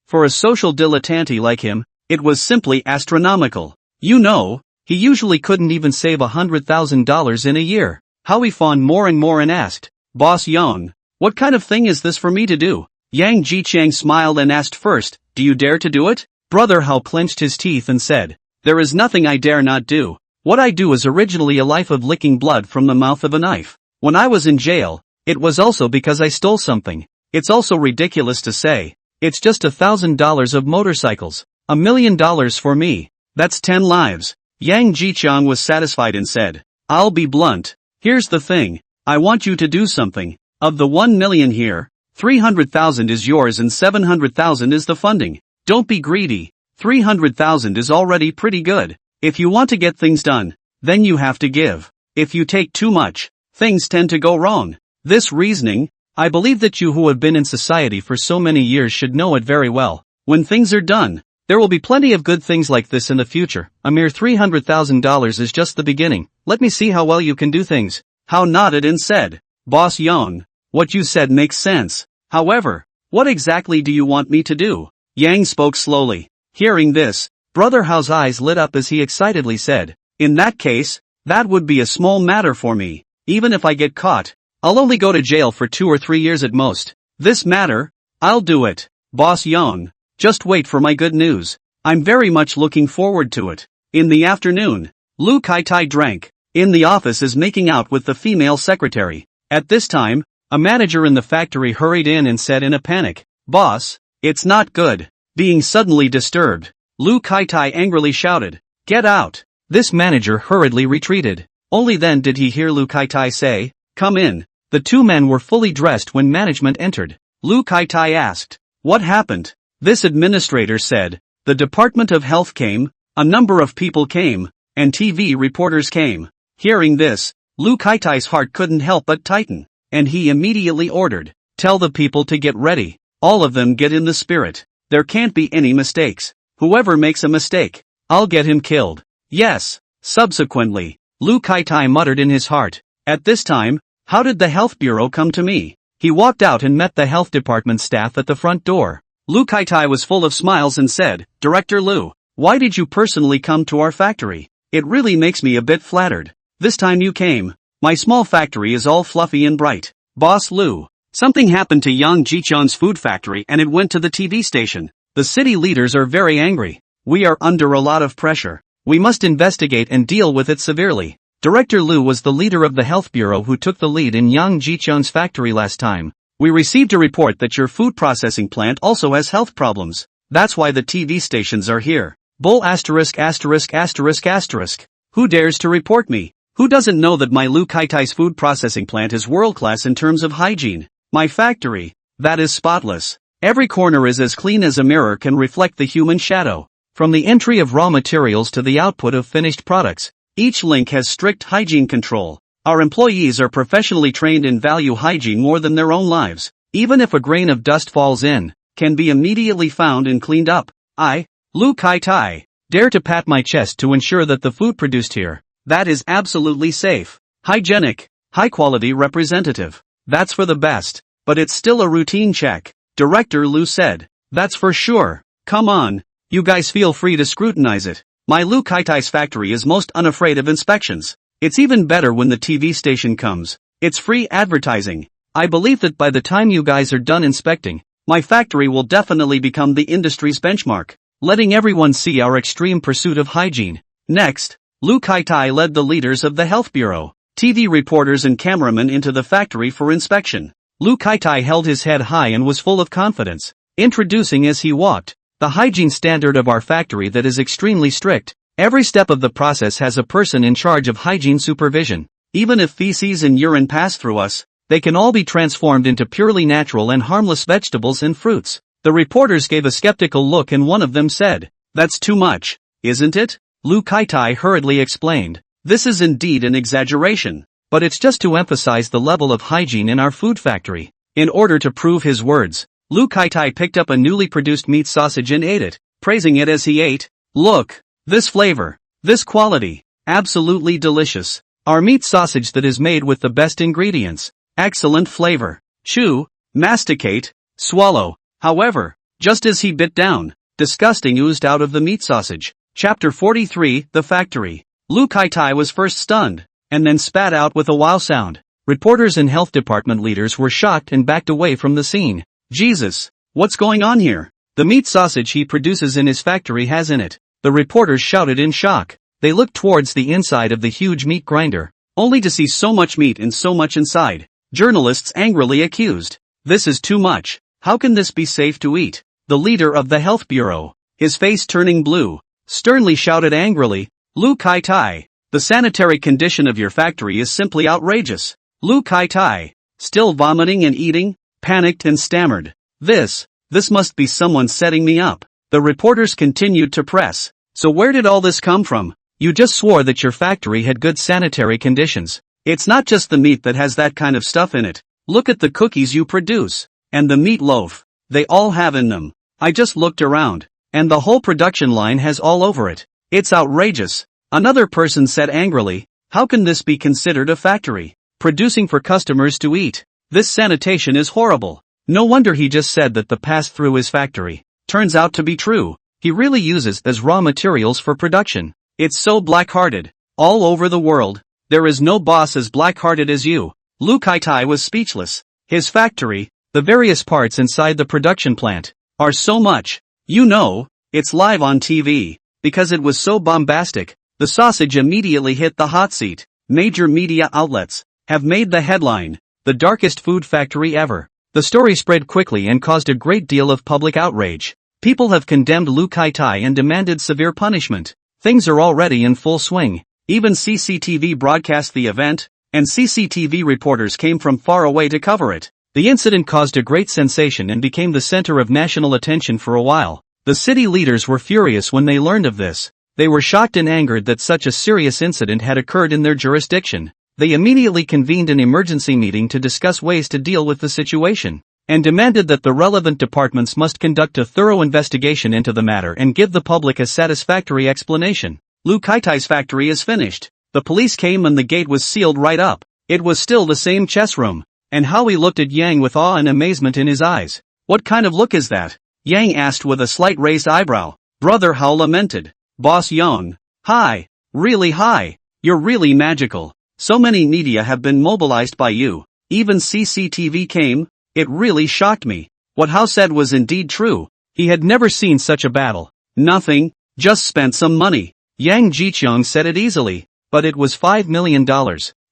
For a social dilettante like him, it was simply astronomical. You know, he usually couldn't even save $100,000 in a year. Howie fawned more and more and asked, Boss Yang, what kind of thing is this for me to do? Yang Jiqiang smiled and asked first, do you dare to do it? Brother Hao clenched his teeth and said, there is nothing I dare not do. What I do is originally a life of licking blood from the mouth of a knife. When I was in jail, it was also because I stole something. It's also ridiculous to say, it's just $1,000 of motorcycles. $1 million for me. That's 10 lives. Yang Jiqiang was satisfied and said, I'll be blunt. Here's the thing. I want you to do something. Of the 1 million here, 300,000 is yours and 700,000 is the funding. Don't be greedy. 300,000 is already pretty good. If you want to get things done, then you have to give. If you take too much, things tend to go wrong. This reasoning, I believe that you who have been in society for so many years should know it very well. When things are done, there will be plenty of good things like this in the future. A mere $300,000 is just the beginning. Let me see how well you can do things. Hao nodded and said, Boss Yang, what you said makes sense. However, what exactly do you want me to do? Yang spoke slowly. Hearing this, Brother Hao's eyes lit up as he excitedly said, in that case, that would be a small matter for me. Even if I get caught, I'll only go to jail for 2 or 3 years at most. This matter, I'll do it. Boss Yang, Just wait for my good news. I'm very much looking forward to it. In the afternoon, Lu Kai-tai drank. In the office is making out with the female secretary. At this time, a manager in the factory hurried in and said in a panic, "Boss, it's not good." Being suddenly disturbed, Lu Kai-tai angrily shouted, "Get out!" This manager hurriedly retreated. Only then did he hear Lu Kai-tai say, "Come in." The two men were fully dressed when management entered. Lu Kai-tai asked, "What happened?" This administrator said, "The Department of Health came, a number of people came, and TV reporters came." Hearing this, Lu Kai-tai's heart couldn't help but tighten, and he immediately ordered, "Tell the people to get ready. All of them get in the spirit. There can't be any mistakes. Whoever makes a mistake, I'll get him killed." "Yes." Subsequently, Lu Kai-tai muttered in his heart, "At this time, how did the health bureau come to me?" He walked out and met the health department staff at the front door. Lu Kai-tai was full of smiles and said, "Director Lu, why did you personally come to our factory? It really makes me a bit flattered. This time you came. My small factory is all fluffy and bright." "Boss Lu, something happened to Yang Jichun's food factory and it went to the TV station. The city leaders are very angry. We are under a lot of pressure. We must investigate and deal with it severely." Director Lu was the leader of the health bureau who took the lead in Yang Jichun's factory last time. "We received a report that your food processing plant also has health problems. That's why the TV stations are here. Bull asterisk asterisk asterisk asterisk. Who dares to report me? Who doesn't know that my Lu Kai-tai's food processing plant is world-class in terms of hygiene? My factory, that is spotless. Every corner is as clean as a mirror can reflect the human shadow. From the entry of raw materials to the output of finished products, each link has strict hygiene control. Our employees are professionally trained in value hygiene more than their own lives. Even if a grain of dust falls in, can be immediately found and cleaned up. I, Lu Kai-tai, dare to pat my chest to ensure that the food produced here, that is absolutely safe, hygienic, high-quality representative. That's for the best, but it's still a routine check," Director Lu said. "That's for sure. Come on, you guys feel free to scrutinize it. My Lu Kai-tai's factory is most unafraid of inspections. It's even better when the TV station comes. It's free advertising. I believe that by the time you guys are done inspecting, my factory will definitely become the industry's benchmark, letting everyone see our extreme pursuit of hygiene." Next, Lu Kai-tai led the leaders of the health bureau, TV reporters and cameramen into the factory for inspection. Lu Kai-tai held his head high and was full of confidence, introducing as he walked, "The hygiene standard of our factory that is extremely strict. Every step of the process has a person in charge of hygiene supervision. Even if feces and urine pass through us, they can all be transformed into purely natural and harmless vegetables and fruits." The reporters gave a skeptical look and one of them said, "That's too much, isn't it?" Lu Kai-tai hurriedly explained, "This is indeed an exaggeration, but it's just to emphasize the level of hygiene in our food factory." In order to prove his words, Lu Kai-tai picked up a newly produced meat sausage and ate it, praising it as he ate. "Look, this flavor, this quality, absolutely delicious. Our meat sausage that is made with the best ingredients, excellent flavor. Chew, masticate, swallow." However, just as he bit down, disgusting oozed out of the meat sausage. Chapter 43, The Factory. Lu Kai-tai was first stunned, and then spat out with a wow sound. Reporters and health department leaders were shocked and backed away from the scene. "Jesus, what's going on here? The meat sausage he produces in his factory has in it." The reporters shouted in shock. They looked towards the inside of the huge meat grinder, only to see so much meat and so much inside. Journalists angrily accused, "This is too much. How can this be safe to eat?" The leader of the health bureau, his face turning blue, sternly shouted angrily, "Lu Kai-tai, the sanitary condition of your factory is simply outrageous." Lu Kai-tai, still vomiting and eating, panicked and stammered, This must be someone setting me up." The reporters continued to press, "So where did all this come from? You just swore that your factory had good sanitary conditions. It's not just the meat that has that kind of stuff in it. Look at the cookies you produce, and the meat loaf, they all have in them. I just looked around, and the whole production line has all over it. It's outrageous." Another person said angrily, "How can this be considered a factory? Producing for customers to eat. This sanitation is horrible." No wonder he just said that the pass through his factory. Turns out to be true. He really uses as raw materials for production. It's so black-hearted. All over the world, there is no boss as black-hearted as you. Lu Kai-tai was speechless. His factory, the various parts inside the production plant, are so much, You know, it's live on TV. Because it was so bombastic, the sausage immediately hit the hot seat. Major media outlets have made the headline, the darkest food factory ever. The story spread quickly and caused a great deal of public outrage. People have condemned Lu Kai-tai and demanded severe punishment. Things are already in full swing. Even CCTV broadcast the event, and CCTV reporters came from far away to cover it. The incident caused a great sensation and became the center of national attention for a while. The city leaders were furious when they learned of this. They were shocked and angered that such a serious incident had occurred in their jurisdiction. They immediately convened an emergency meeting to discuss ways to deal with the situation, and demanded that the relevant departments must conduct a thorough investigation into the matter and give the public a satisfactory explanation. Lu Kai-tai's factory is finished. The police came and the gate was sealed right up. It was still the same chess room. And Howie looked at Yang with awe and amazement in his eyes. What kind of look is that? Yang asked with a slight raised eyebrow. Brother Hao lamented. Boss Yang. Hi. Really hi. You're really magical. So many media have been mobilized by you. Even CCTV came. It really shocked me. What Hao said was indeed true. He had never seen such a battle. Nothing. Just spent some money. Yang Jiqiang said it easily. But it was $5 million.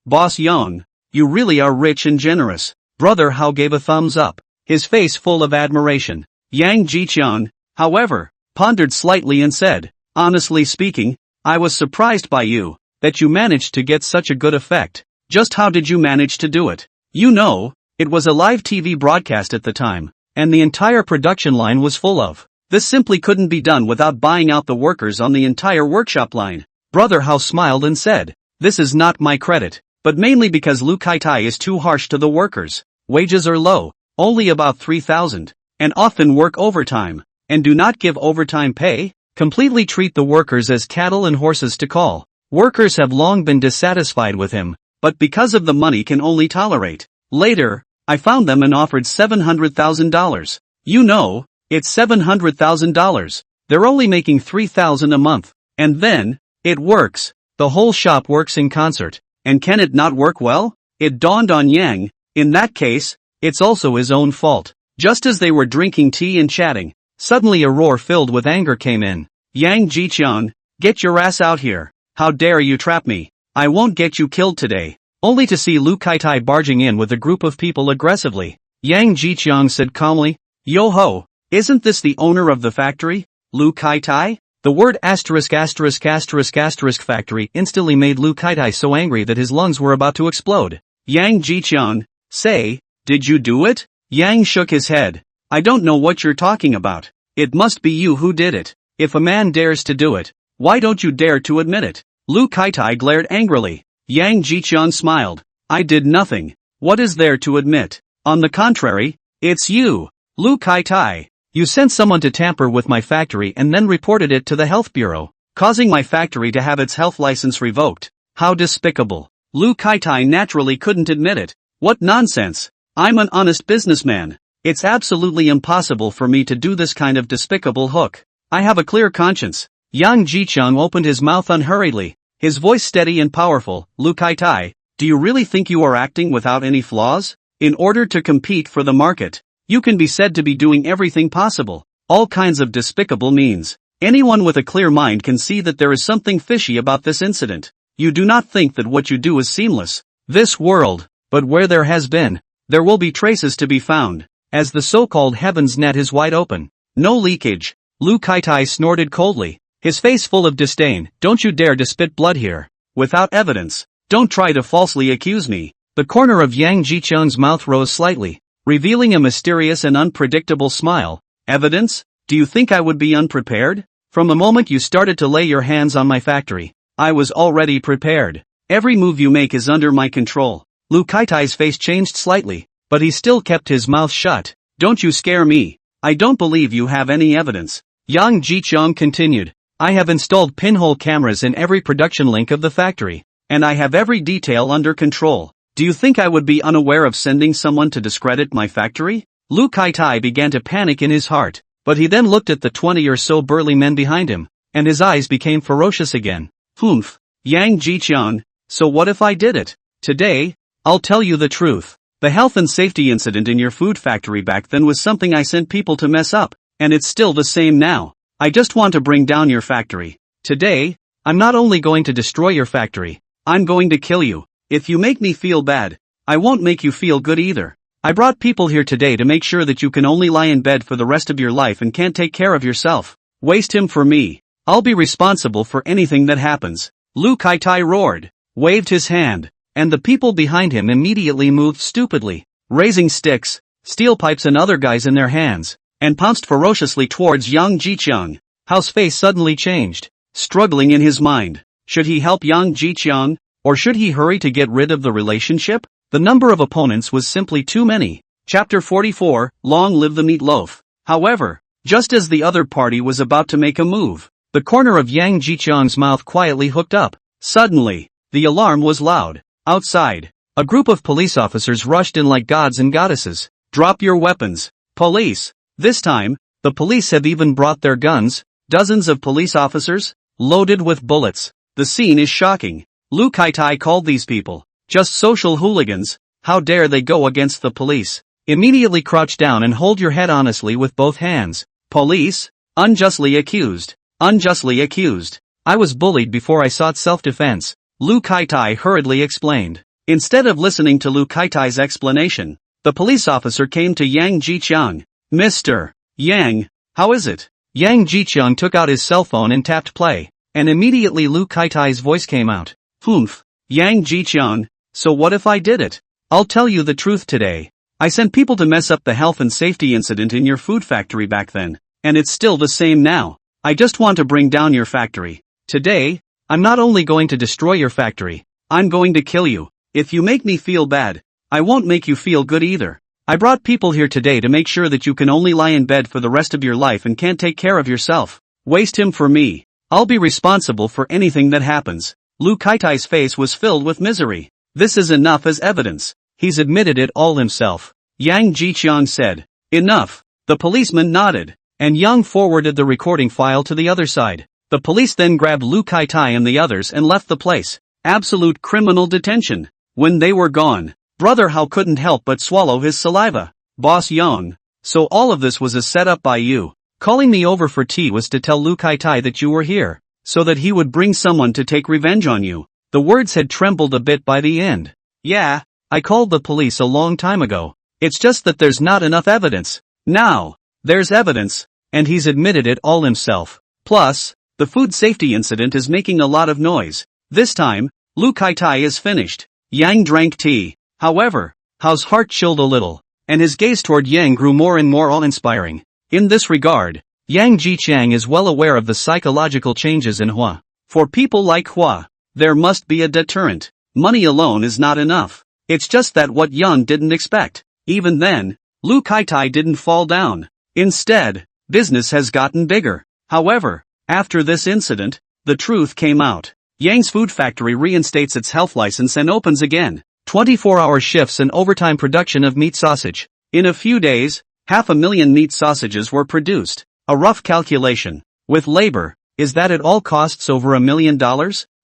Boss Yang. You really are rich and generous. Brother Hao gave a thumbs up, his face full of admiration. Yang Jiqiang, however, pondered slightly and said, honestly speaking, I was surprised by you, that you managed to get such a good effect. Just how did you manage to do it? You know, it was a live TV broadcast at the time, and the entire production line was full of. This simply couldn't be done without buying out the workers on the entire workshop line. Brother Hao smiled and said, this is not my credit, but mainly because Lu Kai-tai is too harsh to the workers. Wages are low, only about 3,000, and often work overtime, and do not give overtime pay, completely treat the workers as cattle and horses to call. Workers have long been dissatisfied with him, but because of the money can only tolerate. Later, I found them and offered $700,000. You know, it's $700,000. They're only making $3,000 a month. And then, it works. The whole shop works in concert. And can it not work well? It dawned on Yang. In that case, it's also his own fault. Just as they were drinking tea and chatting, suddenly a roar filled with anger came in. Yang Jiqiang, get your ass out here. How dare you trap me? I won't get you killed today. Only to see Lu Kai-tai barging in with a group of people aggressively. Yang Jiqiang said calmly, Yo-ho, isn't this the owner of the factory? Lu Kai-tai? The word ***** factory instantly made Lu Kai-tai so angry that his lungs were about to explode. Yang Jiqiang, say, did you do it? Yang shook his head. I don't know what you're talking about. It must be you who did it. If a man dares to do it, why don't you dare to admit it? Lu Kai-tai glared angrily. Yang Jiqiang smiled. I did nothing. What is there to admit? On the contrary, it's you, Lu Kai-tai. You sent someone to tamper with my factory and then reported it to the health bureau, causing my factory to have its health license revoked. How despicable. Lu Kai-tai naturally couldn't admit it. What nonsense. I'm an honest businessman. It's absolutely impossible for me to do this kind of despicable hook. I have a clear conscience. Yang Jiqiang opened his mouth unhurriedly, his voice steady and powerful. Lu Kai-tai, do you really think you are acting without any flaws? In order to compete for the market, you can be said to be doing everything possible, all kinds of despicable means. Anyone with a clear mind can see that there is something fishy about this incident. You do not think that what you do is seamless. This world, but where there has been, there will be traces to be found, as the so-called heavens net is wide open. No leakage. Lu Kai-tai snorted coldly, his face full of disdain. Don't you dare to spit blood here. Without evidence. Don't try to falsely accuse me. The corner of Yang Jiqiang's mouth rose slightly, revealing a mysterious and unpredictable smile. Evidence? Do you think I would be unprepared? From the moment you started to lay your hands on my factory, I was already prepared. Every move you make is under my control. Lu Kai-tai's face changed slightly, but he still kept his mouth shut. Don't you scare me. I don't believe you have any evidence. Yang Jiqiang continued. I have installed pinhole cameras in every production link of the factory, and I have every detail under control. Do you think I would be unaware of sending someone to discredit my factory? Lu Kai-tai began to panic in his heart, but he then looked at the 20 or so burly men behind him, and his eyes became ferocious again. Humph. Yang Jiqiang, so what if I did it? Today, I'll tell you the truth. The health and safety incident in your food factory back then was something I sent people to mess up, and it's still the same now. I just want to bring down your factory. Today, I'm not only going to destroy your factory, I'm going to kill you. If you make me feel bad, I won't make you feel good either. I brought people here today to make sure that you can only lie in bed for the rest of your life and can't take care of yourself. Waste him for me. I'll be responsible for anything that happens. Lu Kaitai roared, waved his hand, and the people behind him immediately moved stupidly, raising sticks, steel pipes and other guys in their hands, and pounced ferociously towards Yang Jiqiang. Hao's face suddenly changed, struggling in his mind. Should he help Yang Jiqiang, or should he hurry to get rid of the relationship? The number of opponents was simply too many. Chapter 44, Long Live the Meatloaf. However, just as the other party was about to make a move, the corner of Yang Jiqiang's mouth quietly hooked up. Suddenly, the alarm was loud. Outside, a group of police officers rushed in like gods and goddesses. Drop your weapons, police. This time, the police have even brought their guns, dozens of police officers, loaded with bullets. The scene is shocking. Lu Kaitai called these people just social hooligans. How dare they go against the police? Immediately crouch down and hold your head honestly with both hands. Police, unjustly accused. Unjustly accused. I was bullied before I sought self-defense, Lu Kaitai hurriedly explained. Instead of listening to Lu Kaitai's explanation, the police officer came to Yang Jiqiang. Mr. Yang, how is it? Yang Jiqiang took out his cell phone and tapped play, and immediately Lu Kaitai's voice came out. Humph. Yang Jiqiang, so what if I did it? I'll tell you the truth today. I sent people to mess up the health and safety incident in your food factory back then, and it's still the same now. I just want to bring down your factory. Today, I'm not only going to destroy your factory, I'm going to kill you. If you make me feel bad, I won't make you feel good either. I brought people here today to make sure that you can only lie in bed for the rest of your life and can't take care of yourself. Waste him for me. I'll be responsible for anything that happens. Lu Kaitai's face was filled with misery. This is enough as evidence. He's admitted it all himself. Yang Jiqiang said. Enough. The policeman nodded, and Yang forwarded the recording file to the other side. The police then grabbed Lu Kaitai and the others and left the place. Absolute criminal detention. When they were gone, Brother Hao couldn't help but swallow his saliva. Boss Yang. So all of this was a setup by you. Calling me over for tea was to tell Lu Kaitai that you were here, so that he would bring someone to take revenge on you. The words had trembled a bit by the end. Yeah, I called the police a long time ago. It's just that there's not enough evidence. Now, there's evidence, and he's admitted it all himself. Plus, the food safety incident is making a lot of noise. This time, Lu Kaitai is finished. Yang drank tea. However, Hao's heart chilled a little, and his gaze toward Yang grew more and more awe-inspiring. In this regard, Yang Jiqiang is well aware of the psychological changes in Hua. For people like Hua, there must be a deterrent. Money alone is not enough. It's just that what Yang didn't expect. Even then, Lu Kaitai didn't fall down. Instead, business has gotten bigger. However, after this incident, the truth came out. Yang's food factory reinstates its health license and opens again. 24-hour shifts and overtime production of meat sausage. In a few days, 500,000 meat sausages were produced. A rough calculation. With labor, is that it all costs over $1 million?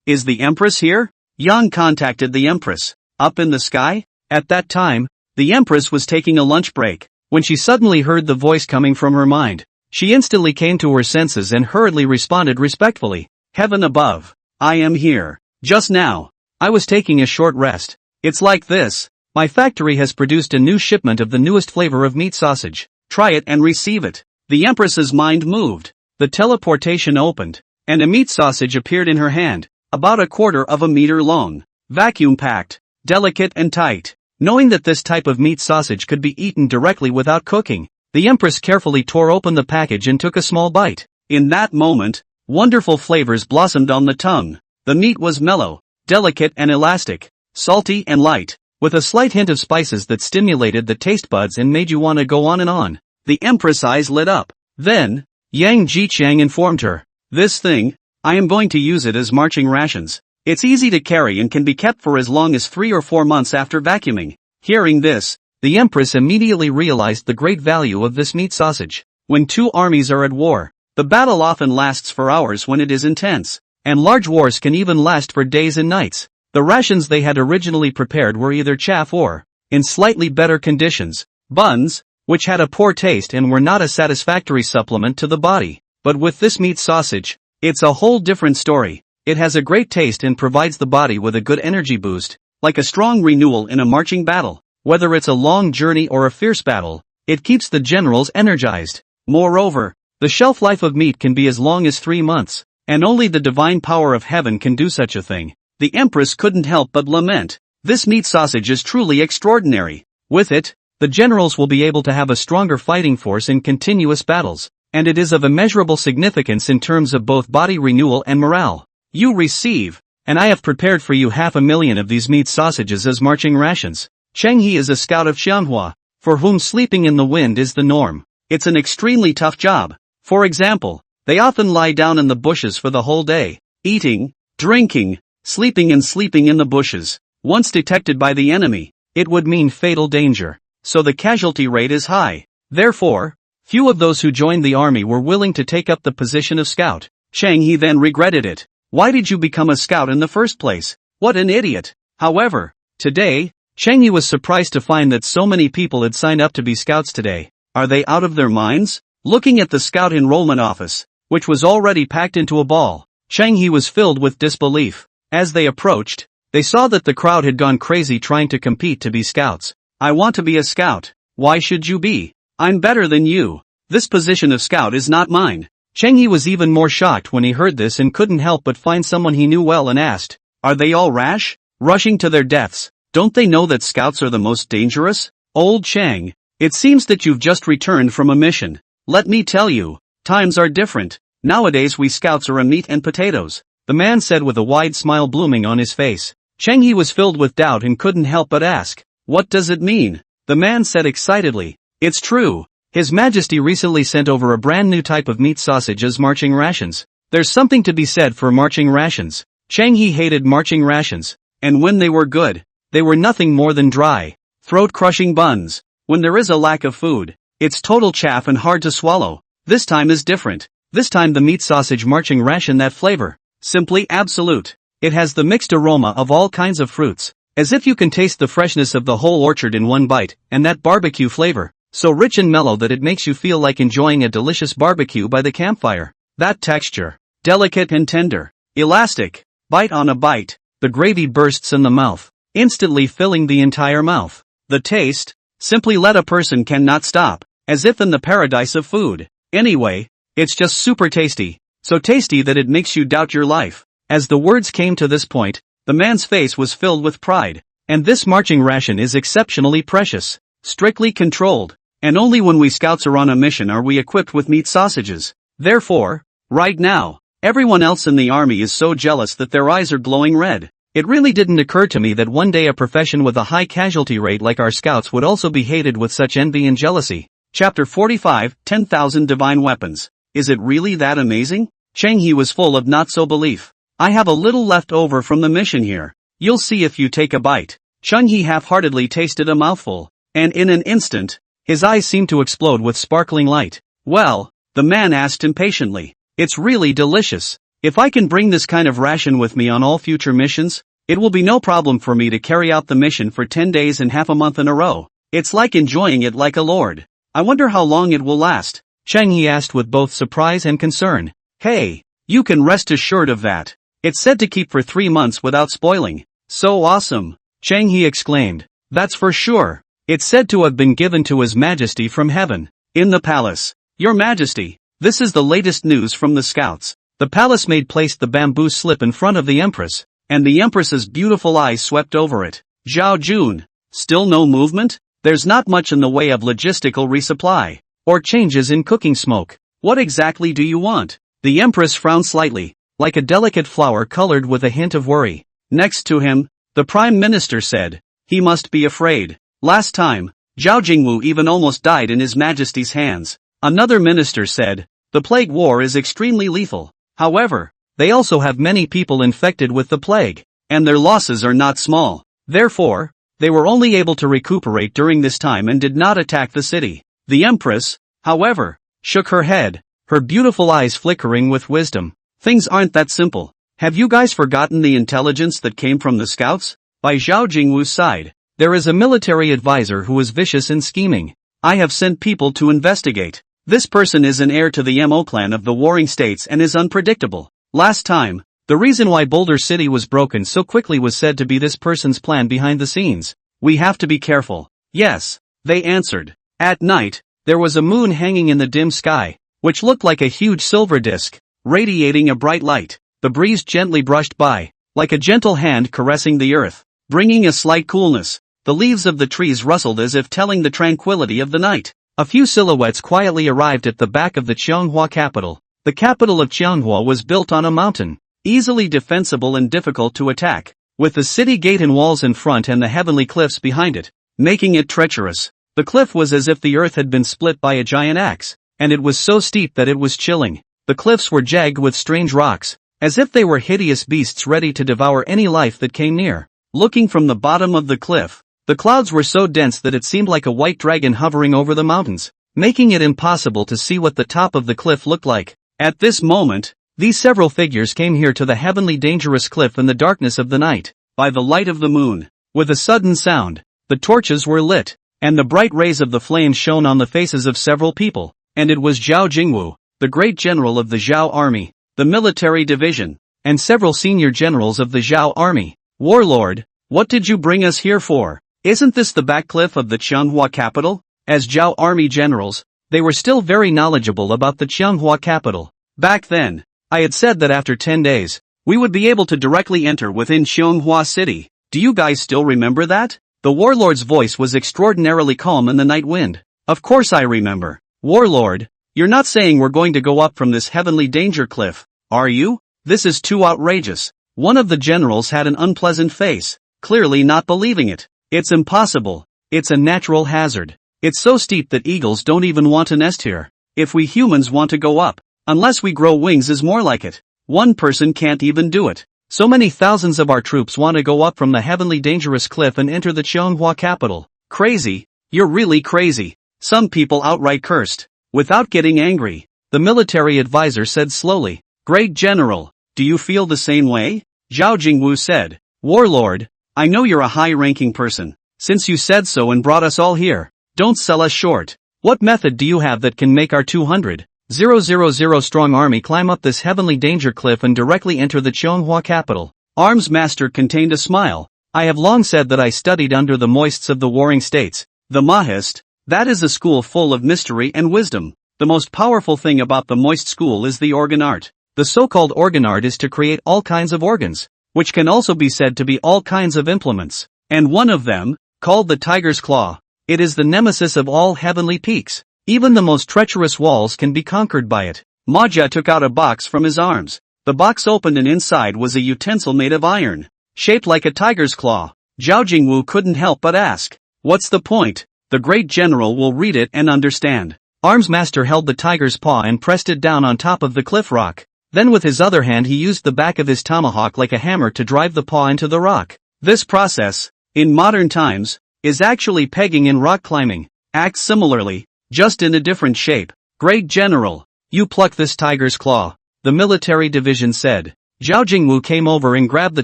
Is the empress here? Yang contacted the empress. Up in the sky? At that time, the empress was taking a lunch break, when she suddenly heard the voice coming from her mind. She instantly came to her senses and hurriedly responded respectfully. Heaven above. I am here. Just now, I was taking a short rest. It's like this. My factory has produced a new shipment of the newest flavor of meat sausage. Try it and receive it. The empress's mind moved. The teleportation opened, and a meat sausage appeared in her hand, about 1/4 meter long, vacuum-packed, delicate and tight. Knowing that this type of meat sausage could be eaten directly without cooking, the empress carefully tore open the package and took a small bite. In that moment, wonderful flavors blossomed on the tongue. The meat was mellow, delicate and elastic, salty and light, with a slight hint of spices that stimulated the taste buds and made you want to go on and on. The empress' eyes lit up. Then, Yang Jiqiang informed her. This thing, I am going to use it as marching rations. It's easy to carry and can be kept for as long as 3 or 4 months after vacuuming. Hearing this, the empress immediately realized the great value of this meat sausage. When two armies are at war, the battle often lasts for hours when it is intense, and large wars can even last for days and nights. The rations they had originally prepared were either chaff or, in slightly better conditions, buns, which had a poor taste and were not a satisfactory supplement to the body. But with this meat sausage, it's a whole different story. It has a great taste and provides the body with a good energy boost, like a strong renewal in a marching battle. Whether it's a long journey or a fierce battle, it keeps the generals energized. Moreover, the shelf life of meat can be as long as 3 months, and only the divine power of heaven can do such a thing. The empress couldn't help but lament, "This meat sausage is truly extraordinary. With it, the generals will be able to have a stronger fighting force in continuous battles, and it is of immeasurable significance in terms of both body renewal and morale. You receive, and I have prepared for you 500,000 of these meat sausages as marching rations." Cheng He is a scout of Xianhua, for whom sleeping in the wind is the norm. It's an extremely tough job. For example, they often lie down in the bushes for the whole day, eating, drinking, sleeping in the bushes. Once detected by the enemy, it would mean fatal danger, so the casualty rate is high. Therefore, few of those who joined the army were willing to take up the position of scout. Cheng He then regretted it. Why did you become a scout in the first place? What an idiot! However, today, Cheng He was surprised to find that so many people had signed up to be scouts today. Are they out of their minds? Looking at the scout enrollment office, which was already packed into a ball, Cheng He was filled with disbelief. As they approached, they saw that the crowd had gone crazy trying to compete to be scouts. "I want to be a scout." "Why should you be? I'm better than you. This position of scout is not mine." Cheng He was even more shocked when he heard this and couldn't help but find someone he knew well and asked, "Are they all rash? Rushing to their deaths? Don't they know that scouts are the most dangerous?" "Old Cheng, it seems that you've just returned from a mission. Let me tell you, times are different. Nowadays we scouts are a meat and potatoes," the man said with a wide smile blooming on his face. Cheng He was filled with doubt and couldn't help but ask, "What does it mean?" The man said excitedly, "It's true. His Majesty recently sent over a brand new type of meat sausage as marching rations. There's something to be said for marching rations." Cheng He hated marching rations, and when they were good, they were nothing more than dry, throat-crushing buns. When there is a lack of food, it's total chaff and hard to swallow. This time is different. This time the meat sausage marching ration that flavor. Simply absolute. It has the mixed aroma of all kinds of fruits, as if you can taste the freshness of the whole orchard in one bite, and that barbecue flavor, so rich and mellow that it makes you feel like enjoying a delicious barbecue by the campfire. That texture, delicate and tender, elastic, bite on a bite, the gravy bursts in the mouth, instantly filling the entire mouth. The taste, simply let a person cannot stop, as if in the paradise of food. Anyway, it's just super tasty, so tasty that it makes you doubt your life. As the words came to this point, the man's face was filled with pride. And this marching ration is exceptionally precious, strictly controlled, and only when we scouts are on a mission are we equipped with meat sausages. Therefore, right now, everyone else in the army is so jealous that their eyes are glowing red. It really didn't occur to me that one day a profession with a high casualty rate like our scouts would also be hated with such envy and jealousy. Chapter 45, 10,000 Divine Weapons. Is it really that amazing? Cheng He was full of not-so-belief. "I have a little left over from the mission here. You'll see if you take a bite." Cheng He half-heartedly tasted a mouthful, and in an instant, his eyes seemed to explode with sparkling light. "Well," the man asked impatiently, "it's really delicious. If I can bring this kind of ration with me on all future missions, it will be no problem for me to carry out the mission for 10 days and half a month in a row. It's like enjoying it like a lord. I wonder how long it will last?" Cheng He asked with both surprise and concern. "Hey, you can rest assured of that. It's said to keep for 3 months without spoiling." "So awesome!" Cheng He exclaimed. "That's for sure. It's said to have been given to His Majesty from heaven, in the palace." "Your Majesty, this is the latest news from the scouts." The palace maid placed the bamboo slip in front of the empress, and the empress's beautiful eyes swept over it. "Zhao Jun, still no movement? There's not much in the way of logistical resupply, or changes in cooking smoke. What exactly do you want?" The empress frowned slightly, like a delicate flower colored with a hint of worry. Next to him, the prime minister said, "He must be afraid. Last time, Zhao Jingwu even almost died in His Majesty's hands." Another minister said, "The plague war is extremely lethal. However, they also have many people infected with the plague, and their losses are not small. Therefore, they were only able to recuperate during this time and did not attack the city." The empress, however, shook her head, her beautiful eyes flickering with wisdom. "Things aren't that simple. Have you guys forgotten the intelligence that came from the scouts?" By Zhao Jingwu's side, there is a military advisor who is vicious and scheming. I have sent people to investigate. This person is an heir to the Mo clan of the Warring States and is unpredictable. Last time, the reason why Boulder City was broken so quickly was said to be this person's plan behind the scenes. We have to be careful. Yes, they answered. At night, there was a moon hanging in the dim sky, which looked like a huge silver disk, radiating a bright light. The breeze gently brushed by, like a gentle hand caressing the earth, bringing a slight coolness. The leaves of the trees rustled as if telling the tranquility of the night. A few silhouettes quietly arrived at the back of the Cheonghua capital. The capital of Cheonghua was built on a mountain, easily defensible and difficult to attack, with the city gate and walls in front and the heavenly cliffs behind it, making it treacherous. The cliff was as if the earth had been split by a giant axe, and it was so steep that it was chilling. The cliffs were jagged with strange rocks, as if they were hideous beasts ready to devour any life that came near. Looking from the bottom of the cliff, the clouds were so dense that it seemed like a white dragon hovering over the mountains, making it impossible to see what the top of the cliff looked like. At this moment, these several figures came here to the heavenly dangerous cliff in the darkness of the night, by the light of the moon. With a sudden sound, the torches were lit, and the bright rays of the flames shone on the faces of several people, and it was Zhao Jingwu, the great general of the Zhao army, the military division, and several senior generals of the Zhao army. Warlord, what did you bring us here for? Isn't this the back cliff of the Cheonghua capital? As Zhao army generals, they were still very knowledgeable about the Cheonghua capital. Back then, I had said that after 10 days, we would be able to directly enter within Cheonghua city. Do you guys still remember that? The warlord's voice was extraordinarily calm in the night wind. Of course I remember. Warlord, you're not saying we're going to go up from this heavenly danger cliff, are you? This is too outrageous. One of the generals had an unpleasant face, clearly not believing it. It's impossible. It's a natural hazard. It's so steep that eagles don't even want to nest here. If we humans want to go up, unless we grow wings is more like it. One person can't even do it. So many thousands of our troops want to go up from the heavenly dangerous cliff and enter the Cheonghua capital. Crazy. You're really crazy. Some people outright cursed. Without getting angry, the military advisor said slowly, Great General, do you feel the same way? Zhao Jingwu said, Warlord, I know you're a high-ranking person. Since you said so and brought us all here, don't sell us short. What method do you have that can make our 200,000 strong army climb up this heavenly danger cliff and directly enter the Cheonghua capital? Arms Master contained a smile. I have long said that I studied under the Moists of the Warring States. The Mahist, that is a school full of mystery and wisdom. The most powerful thing about the Moist school is the organ art. The so-called organ art is to create all kinds of organs, which can also be said to be all kinds of implements. And one of them, called the tiger's claw, it is the nemesis of all heavenly peaks. Even the most treacherous walls can be conquered by it. Maja took out a box from his arms. The box opened and inside was a utensil made of iron, shaped like a tiger's claw. Zhao Jingwu couldn't help but ask, what's the point? The great general will read it and understand. Arms Master held the tiger's paw and pressed it down on top of the cliff rock. Then with his other hand he used the back of his tomahawk like a hammer to drive the paw into the rock. This process, in modern times, is actually pegging in rock climbing. Acts similarly, just in a different shape. Great General, you pluck this tiger's claw, the military division said. Zhao Jingwu came over and grabbed the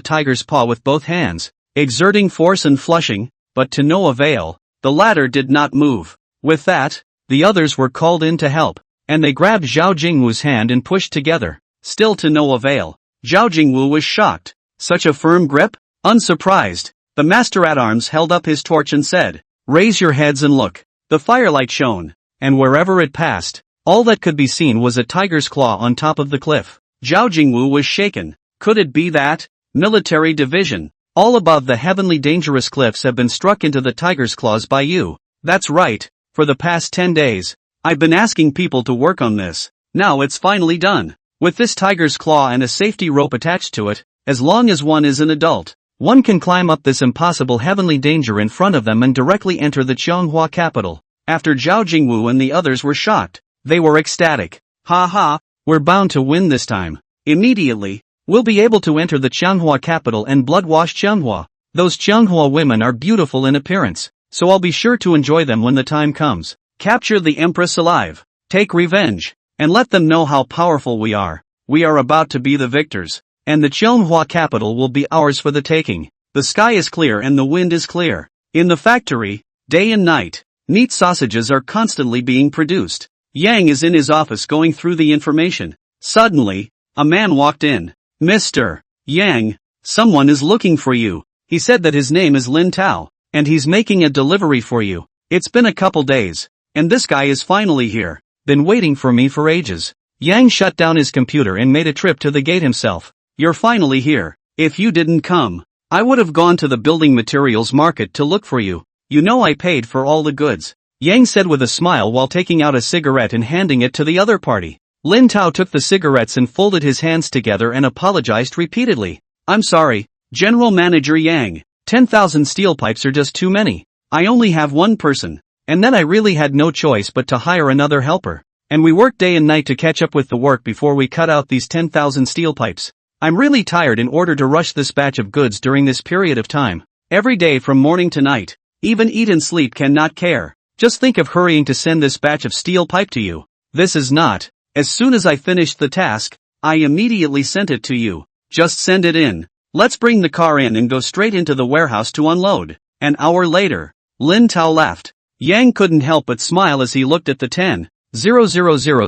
tiger's paw with both hands, exerting force and flushing, but to no avail. The latter did not move. With that, the others were called in to help, and they grabbed Zhao Jingwu's hand and pushed together. Still to no avail. Zhao Jingwu was shocked. Such a firm grip? Unsurprised, the master-at-arms held up his torch and said, Raise your heads and look. The firelight shone, and wherever it passed, all that could be seen was a tiger's claw on top of the cliff. Zhao Jingwu was shaken. Could it be that? Military division. All above the heavenly dangerous cliffs have been struck into the tiger's claws by you. That's right. For the past 10 days, I've been asking people to work on this. Now it's finally done. With this tiger's claw and a safety rope attached to it, as long as one is an adult, one can climb up this impossible heavenly danger in front of them and directly enter the Cheonghua capital. After Zhao Jingwu and the others were shocked, they were ecstatic. Ha ha, we're bound to win this time. Immediately, we'll be able to enter the Cheonghua capital and blood-wash Cheonghua. Those Cheonghua women are beautiful in appearance, so I'll be sure to enjoy them when the time comes. Capture the empress alive. Take revenge. And let them know how powerful we are. We are about to be the victors, and the Cheonghua capital will be ours for the taking. The sky is clear and the wind is clear. In the factory, day and night, Meat sausages are constantly being produced. Yang is in his office going through the information. Suddenly, a man walked in. Mr. Yang, someone is looking for you. He said that his name is Lin Tao, and he's making a delivery for you. It's been a couple days, and this guy is finally here. Been waiting for me for ages. Yang shut down his computer and made a trip to the gate himself. You're finally here. If you didn't come, I would have gone to the building materials market to look for you. You know I paid for all the goods. Yang said with a smile while taking out a cigarette and handing it to the other party. Lin Tao took the cigarettes and folded his hands together and apologized repeatedly. I'm sorry, General Manager Yang. 10,000 steel pipes are just too many. I only have one person. And then I really had no choice but to hire another helper. And we worked day and night to catch up with the work before we cut out these 10,000 steel pipes. I'm really tired in order to rush this batch of goods during this period of time. Every day from morning to night. Even eat and sleep cannot care. Just think of hurrying to send this batch of steel pipe to you. This is not. As soon as I finished the task, I immediately sent it to you. Just send it in. Let's bring the car in and go straight into the warehouse to unload. An hour later, Lin Tao laughed. Yang couldn't help but smile as he looked at the 10,000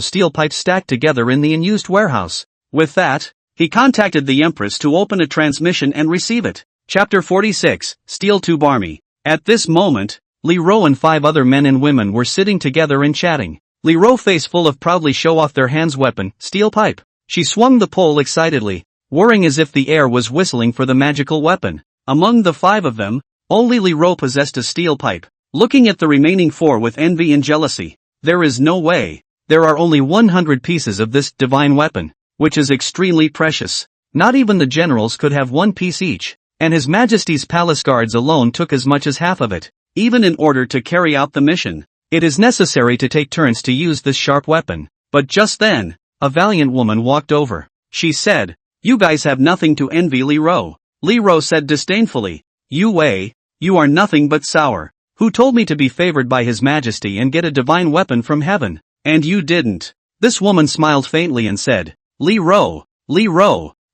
steel pipes stacked together in the unused warehouse. With that, he contacted the Empress to open a transmission and receive it. Chapter 46, Steel Tube Army. At this moment, Li Ro and 5 other men and women were sitting together and chatting. Li Ro face full of proudly show off their hands weapon, steel pipe. She swung the pole excitedly, whirring as if the air was whistling for the magical weapon. Among the 5 of them, only Li Ro possessed a steel pipe. Looking at the remaining 4 with envy and jealousy. There is no way. There are only 100 pieces of this divine weapon, which is extremely precious. Not even the generals could have 1 piece each, and His Majesty's palace guards alone took as much as half of it. Even in order to carry out the mission, it is necessary to take turns to use this sharp weapon. But just then, a valiant woman walked over. She said, "You guys have nothing to envy Li Ro." Li Ro said disdainfully, You are nothing but sour. Who told me to be favored by His Majesty and get a divine weapon from heaven? And you didn't." This woman smiled faintly and said, Li Ro,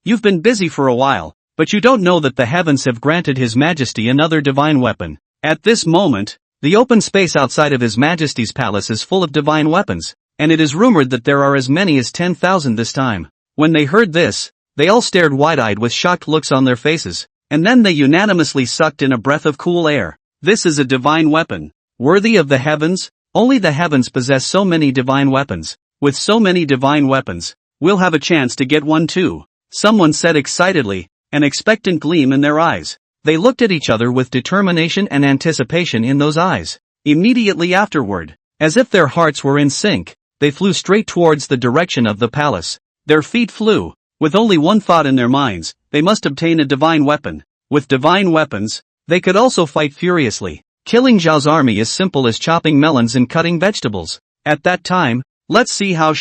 you've been busy for a while, but you don't know that the heavens have granted His Majesty another divine weapon. At this moment, the open space outside of His Majesty's palace is full of divine weapons, and it is rumored that there are as many as 10,000 this time. When they heard this, they all stared wide-eyed with shocked looks on their faces, and then they unanimously sucked in a breath of cool air. This is a divine weapon. Worthy of the heavens? Only the heavens possess so many divine weapons. With so many divine weapons, we'll have a chance to get one too. Someone said excitedly, an expectant gleam in their eyes. They looked at each other with determination and anticipation in those eyes. Immediately afterward, as if their hearts were in sync, they flew straight towards the direction of the palace. Their feet flew, with only one thought in their minds: they must obtain a divine weapon. With divine weapons, they could also fight furiously. Killing Zhao's army is simple as chopping melons and cutting vegetables. At that time, let's see how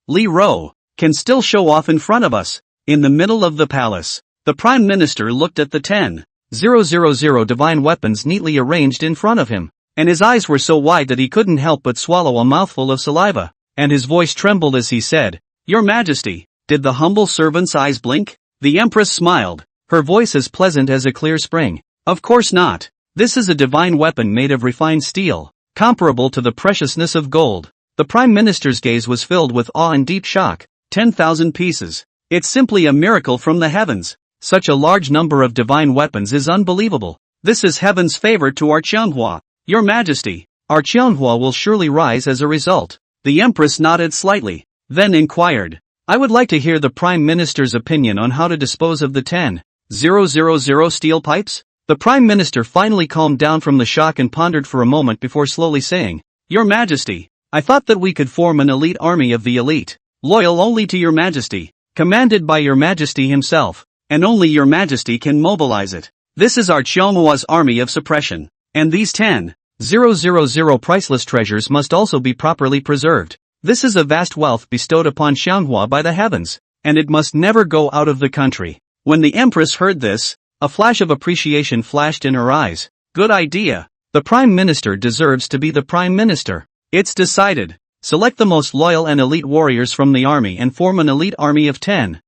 Li Ro, can still show off in front of us. In the middle of the palace, the Prime Minister looked at the 10,000 divine weapons neatly arranged in front of him, and his eyes were so wide that he couldn't help but swallow a mouthful of saliva, and his voice trembled as he said, "Your Majesty." Did the humble servant's eyes blink? The Empress smiled, her voice as pleasant as a clear spring. Of course not. This is a divine weapon made of refined steel, comparable to the preciousness of gold. The Prime Minister's gaze was filled with awe and deep shock. 10,000 pieces. It's simply a miracle from the heavens. Such a large number of divine weapons is unbelievable. This is heaven's favor to our Qianghua. Your Majesty, our Qianghua will surely rise as a result. The Empress nodded slightly, then inquired, I would like to hear the Prime Minister's opinion on how to dispose of the 10,000 steel pipes? The Prime Minister finally calmed down from the shock and pondered for a moment before slowly saying, Your Majesty, I thought that we could form an elite army of the elite, loyal only to Your Majesty, commanded by Your Majesty himself, and only Your Majesty can mobilize it. This is our Qianhua's army of suppression, and these 10,000 priceless treasures must also be properly preserved. This is a vast wealth bestowed upon Qianghua by the heavens, and it must never go out of the country. When the Empress heard this, a flash of appreciation flashed in her eyes. Good idea. The Prime Minister deserves to be the Prime Minister. It's decided. Select the most loyal and elite warriors from the army and form an elite army of 10,000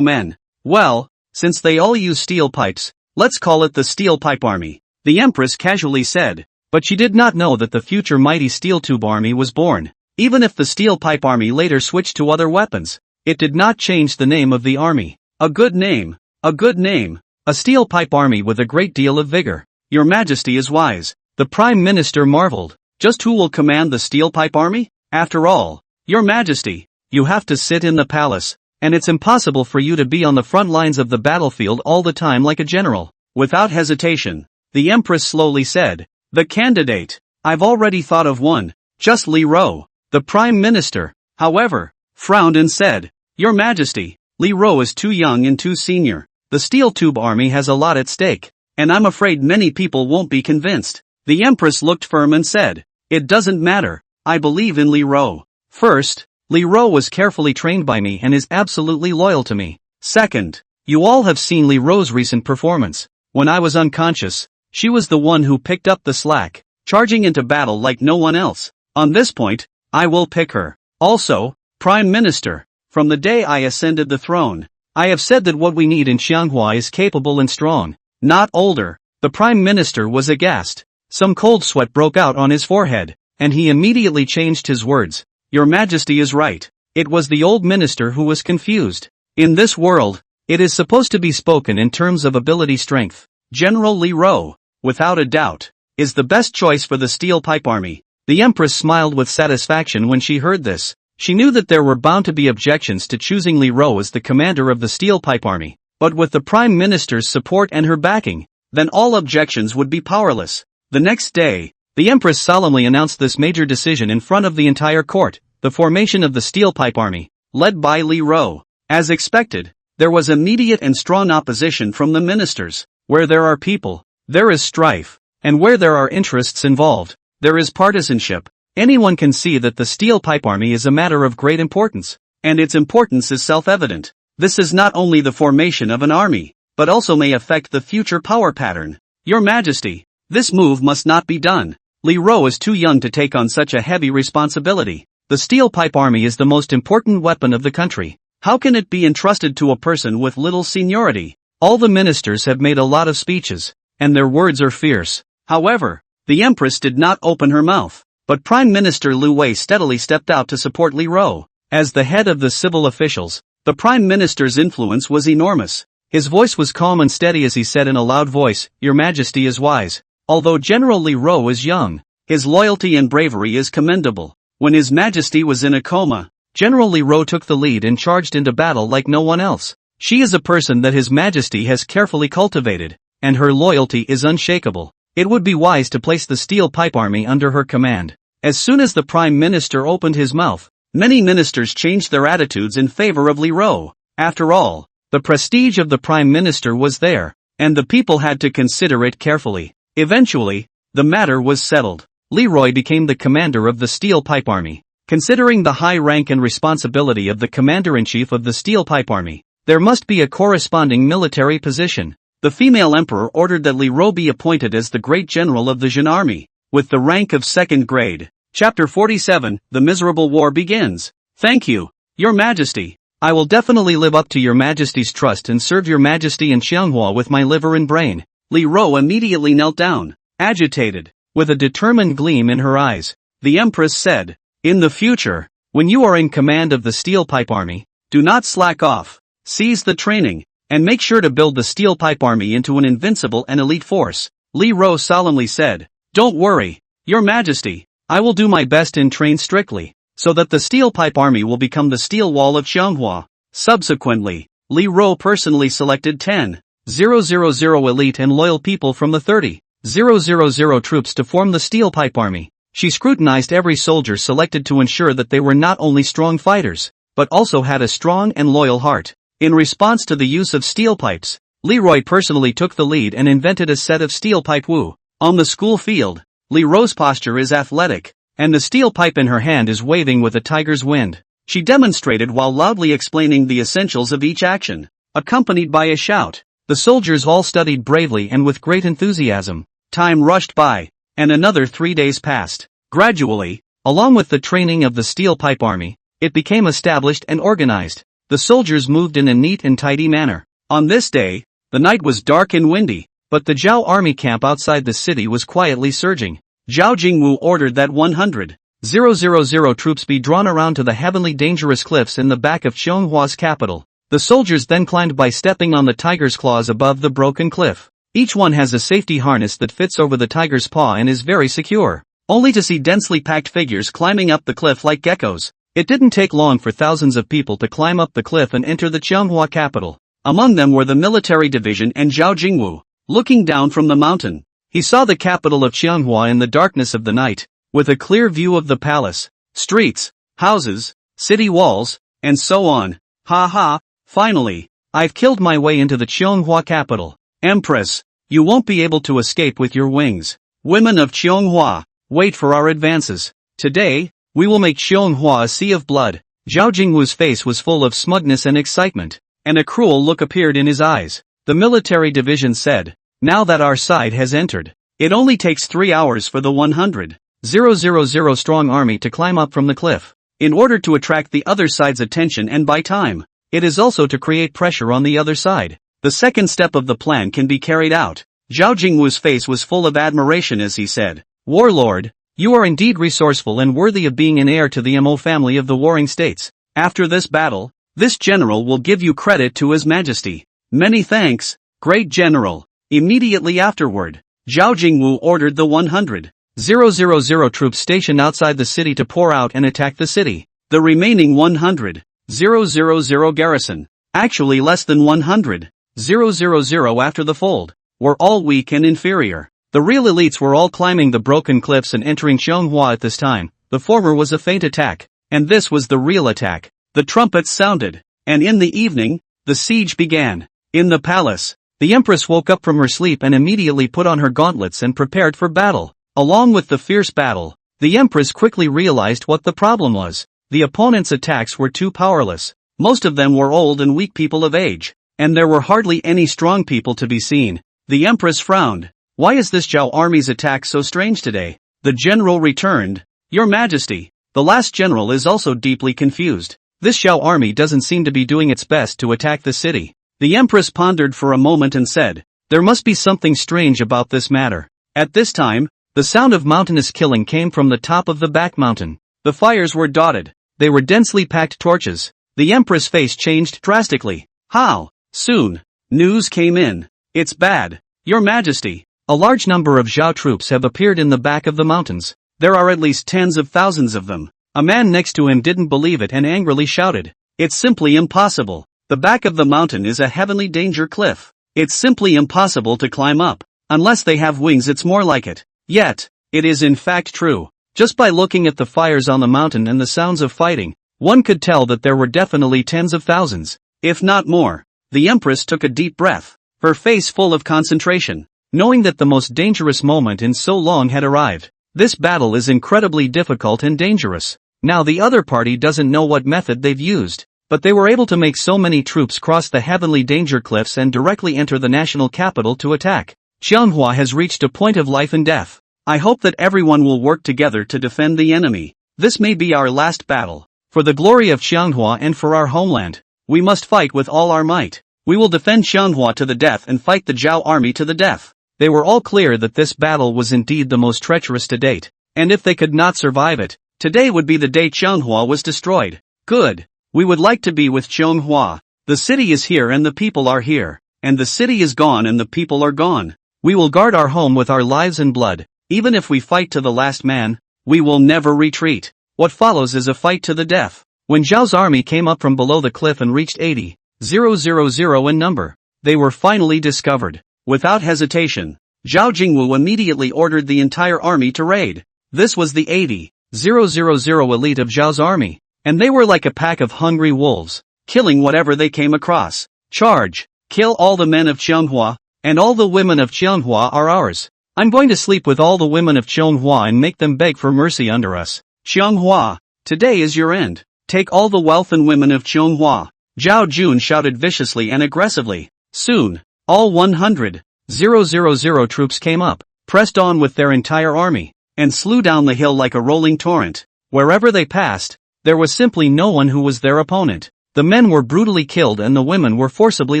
men. Well, since they all use steel pipes, let's call it the Steel Pipe Army, the Empress casually said. But she did not know that the future mighty steel tube army was born. Even if the steel pipe army later switched to other weapons, it did not change the name of the army. A good name. A good name. A steel pipe army with a great deal of vigor. Your Majesty is wise. The Prime Minister marveled. Just who will command the steel pipe army? After all, Your Majesty, you have to sit in the palace, and it's impossible for you to be on the front lines of the battlefield all the time like a general. Without hesitation, the Empress slowly said, "The candidate. I've already thought of one, just Li Ro." The Prime Minister, however, frowned and said, "Your Majesty, Li Ro is too young and too senior. The steel tube army has a lot at stake, and I'm afraid many people won't be convinced." The Empress looked firm and said, "It doesn't matter, I believe in Li Ro. First, Li Ro was carefully trained by me and is absolutely loyal to me. Second, you all have seen Li Ro's recent performance. When I was unconscious, she was the one who picked up the slack, charging into battle like no one else. On this point, I will pick her. Also, Prime Minister, from the day I ascended the throne, I have said that what we need in Xianghua is capable and strong, not older." The Prime Minister was aghast. Some cold sweat broke out on his forehead, and he immediately changed his words. "Your Majesty is right." It was the old minister who was confused. In this world, it is supposed to be spoken in terms of ability strength. General Li Ro, without a doubt, is the best choice for the steel pipe army. The Empress smiled with satisfaction when she heard this. She knew that there were bound to be objections to choosing Li Ro as the commander of the steel pipe army, but with the Prime Minister's support and her backing, then all objections would be powerless. The next day, the Empress solemnly announced this major decision in front of the entire court: the formation of the steel pipe army, led by Li Ro. As expected, there was immediate and strong opposition from the ministers. Where there are people, there is strife, and where there are interests involved, there is partisanship. Anyone can see that the steel pipe army is a matter of great importance, and its importance is self-evident. This is not only the formation of an army, but also may affect the future power pattern. Your Majesty, this move must not be done. Li Ro is too young to take on such a heavy responsibility. The steel pipe army is the most important weapon of the country. How can it be entrusted to a person with little seniority? All the ministers have made a lot of speeches, and their words are fierce. However, the Empress did not open her mouth, but Prime Minister Lu Wei steadily stepped out to support Li Ro. As the head of the civil officials, the Prime Minister's influence was enormous. His voice was calm and steady as he said in a loud voice, "Your Majesty is wise. Although General Li Ro is young, his loyalty and bravery is commendable." When His Majesty was in a coma, General Li Ro took the lead and charged into battle like no one else. She is a person that His Majesty has carefully cultivated, and her loyalty is unshakable. It would be wise to place the steel pipe army under her command. As soon as the Prime Minister opened his mouth, many ministers changed their attitudes in favor of Li Ro. After all, the prestige of the Prime Minister was there, and the people had to consider it carefully. Eventually, the matter was settled. Li Ro became the commander of the steel pipe army. Considering the high rank and responsibility of the commander-in-chief of the steel pipe army, there must be a corresponding military position. The female emperor ordered that Li Ro be appointed as the great general of the Jin army, with the rank of 2nd grade. Chapter 47, The Miserable War Begins. Thank you, Your Majesty. I will definitely live up to Your Majesty's trust and serve Your Majesty in Xianghua with my liver and brain. Li Ro immediately knelt down, agitated, with a determined gleam in her eyes. The Empress said, "In the future, when you are in command of the steel pipe army, do not slack off. Seize the training, and make sure to build the steel pipe army into an invincible and elite force." Li Ro solemnly said, "Don't worry, Your Majesty. I will do my best and train strictly, so that the steel pipe army will become the steel wall of Xianghua." Subsequently, Li Ro personally selected 10,000 elite and loyal people from the 30,000 troops to form the steel pipe army. She scrutinized every soldier selected to ensure that they were not only strong fighters, but also had a strong and loyal heart. In response to the use of steel pipes, Li Ro personally took the lead and invented a set of steel pipe wu. On the school field, Li Ro's posture is athletic, and the steel pipe in her hand is waving with a tiger's wind. She demonstrated while loudly explaining the essentials of each action, accompanied by a shout. The soldiers all studied bravely and with great enthusiasm. Time rushed by, and another 3 days passed. Gradually, along with the training of the steel pipe army, it became established and organized. The soldiers moved in a neat and tidy manner. On this day, the night was dark and windy, but the Zhao army camp outside the city was quietly surging. Zhao Jingwu ordered that 100,000 troops be drawn around to the heavenly dangerous cliffs in the back of Qionghua's capital. The soldiers then climbed by stepping on the tiger's claws above the broken cliff. Each one has a safety harness that fits over the tiger's paw and is very secure. Only to see densely packed figures climbing up the cliff like geckos. It didn't take long for thousands of people to climb up the cliff and enter the Qianghua capital. Among them were the military division and Zhao Jingwu. Looking down from the mountain, he saw the capital of Qianghua in the darkness of the night, with a clear view of the palace, streets, houses, city walls, and so on. Ha ha, finally, I've killed my way into the Qianghua capital. Empress, you won't be able to escape with your wings. Women of Qianghua, wait for our advances. Today, we will make Qianghua a sea of blood. Zhao Jingwu's face was full of smugness and excitement, and a cruel look appeared in his eyes. The military division said, now that our side has entered, it only takes 3 hours for the 100,000 strong army to climb up from the cliff. In order to attract the other side's attention and buy time, it is also to create pressure on the other side. The second step of the plan can be carried out. Zhao Jingwu's face was full of admiration as he said, Warlord, you are indeed resourceful and worthy of being an heir to the Mo family of the warring states. After this battle, this general will give you credit to His Majesty. Many thanks, great general. Immediately afterward, Zhao Jingwu ordered the 100,000 troops stationed outside the city to pour out and attack the city. The remaining 100,000 garrison, actually less than 100,000 after the fold, were all weak and inferior. The real elites were all climbing the broken cliffs and entering Qianghua at this time. The former was a feint attack, and this was the real attack. The trumpets sounded, and in the evening, the siege began. In the palace, the empress woke up from her sleep and immediately put on her gauntlets and prepared for battle. Along with the fierce battle, the empress quickly realized what the problem was. The opponent's attacks were too powerless. Most of them were old and weak people of age, and there were hardly any strong people to be seen. The empress frowned. Why is this Zhao army's attack so strange today? The general returned. Your Majesty, the last general is also deeply confused. This Zhao army doesn't seem to be doing its best to attack the city. The empress pondered for a moment and said, there must be something strange about this matter. At this time, the sound of mountainous killing came from the top of the back mountain. The fires were dotted. They were densely packed torches. The empress' face changed drastically. How? Soon, news came in. It's bad, Your Majesty. A large number of Zhao troops have appeared in the back of the mountains. There are at least tens of thousands of them. A man next to him didn't believe it and angrily shouted, it's simply impossible. The back of the mountain is a heavenly danger cliff. It's simply impossible to climb up. Unless they have wings, it's more like it. Yet, it is in fact true. Just by looking at the fires on the mountain and the sounds of fighting, one could tell that there were definitely tens of thousands, if not more. The empress took a deep breath, her face full of concentration, knowing that the most dangerous moment in so long had arrived. This battle is incredibly difficult and dangerous. Now the other party doesn't know what method they've used, but they were able to make so many troops cross the heavenly danger cliffs and directly enter the national capital to attack. Qianghua has reached a point of life and death. I hope that everyone will work together to defend the enemy. This may be our last battle. For the glory of Qianghua and for our homeland, we must fight with all our might. We will defend Qianghua to the death and fight the Zhao army to the death. They were all clear that this battle was indeed the most treacherous to date, and if they could not survive it, today would be the day Qianghua was destroyed. Good. We would like to be with Qianghua. The city is here and the people are here, and the city is gone and the people are gone. We will guard our home with our lives and blood. Even if we fight to the last man, we will never retreat. What follows is a fight to the death. When Zhao's army came up from below the cliff and reached 80,000 in number, they were finally discovered. Without hesitation, Zhao Jingwu immediately ordered the entire army to raid. This was the 80,000 elite of Zhao's army, and they were like a pack of hungry wolves, killing whatever they came across. Charge! Kill all the men of Qianghua, and all the women of Qianghua are ours. I'm going to sleep with all the women of Qianghua and make them beg for mercy under us. Qianghua, today is your end. Take all the wealth and women of Qianghua. Zhao Jun shouted viciously and aggressively. Soon, all 100,000 troops came up, pressed on with their entire army, and slew down the hill like a rolling torrent. Wherever they passed, there was simply no one who was their opponent. The men were brutally killed and the women were forcibly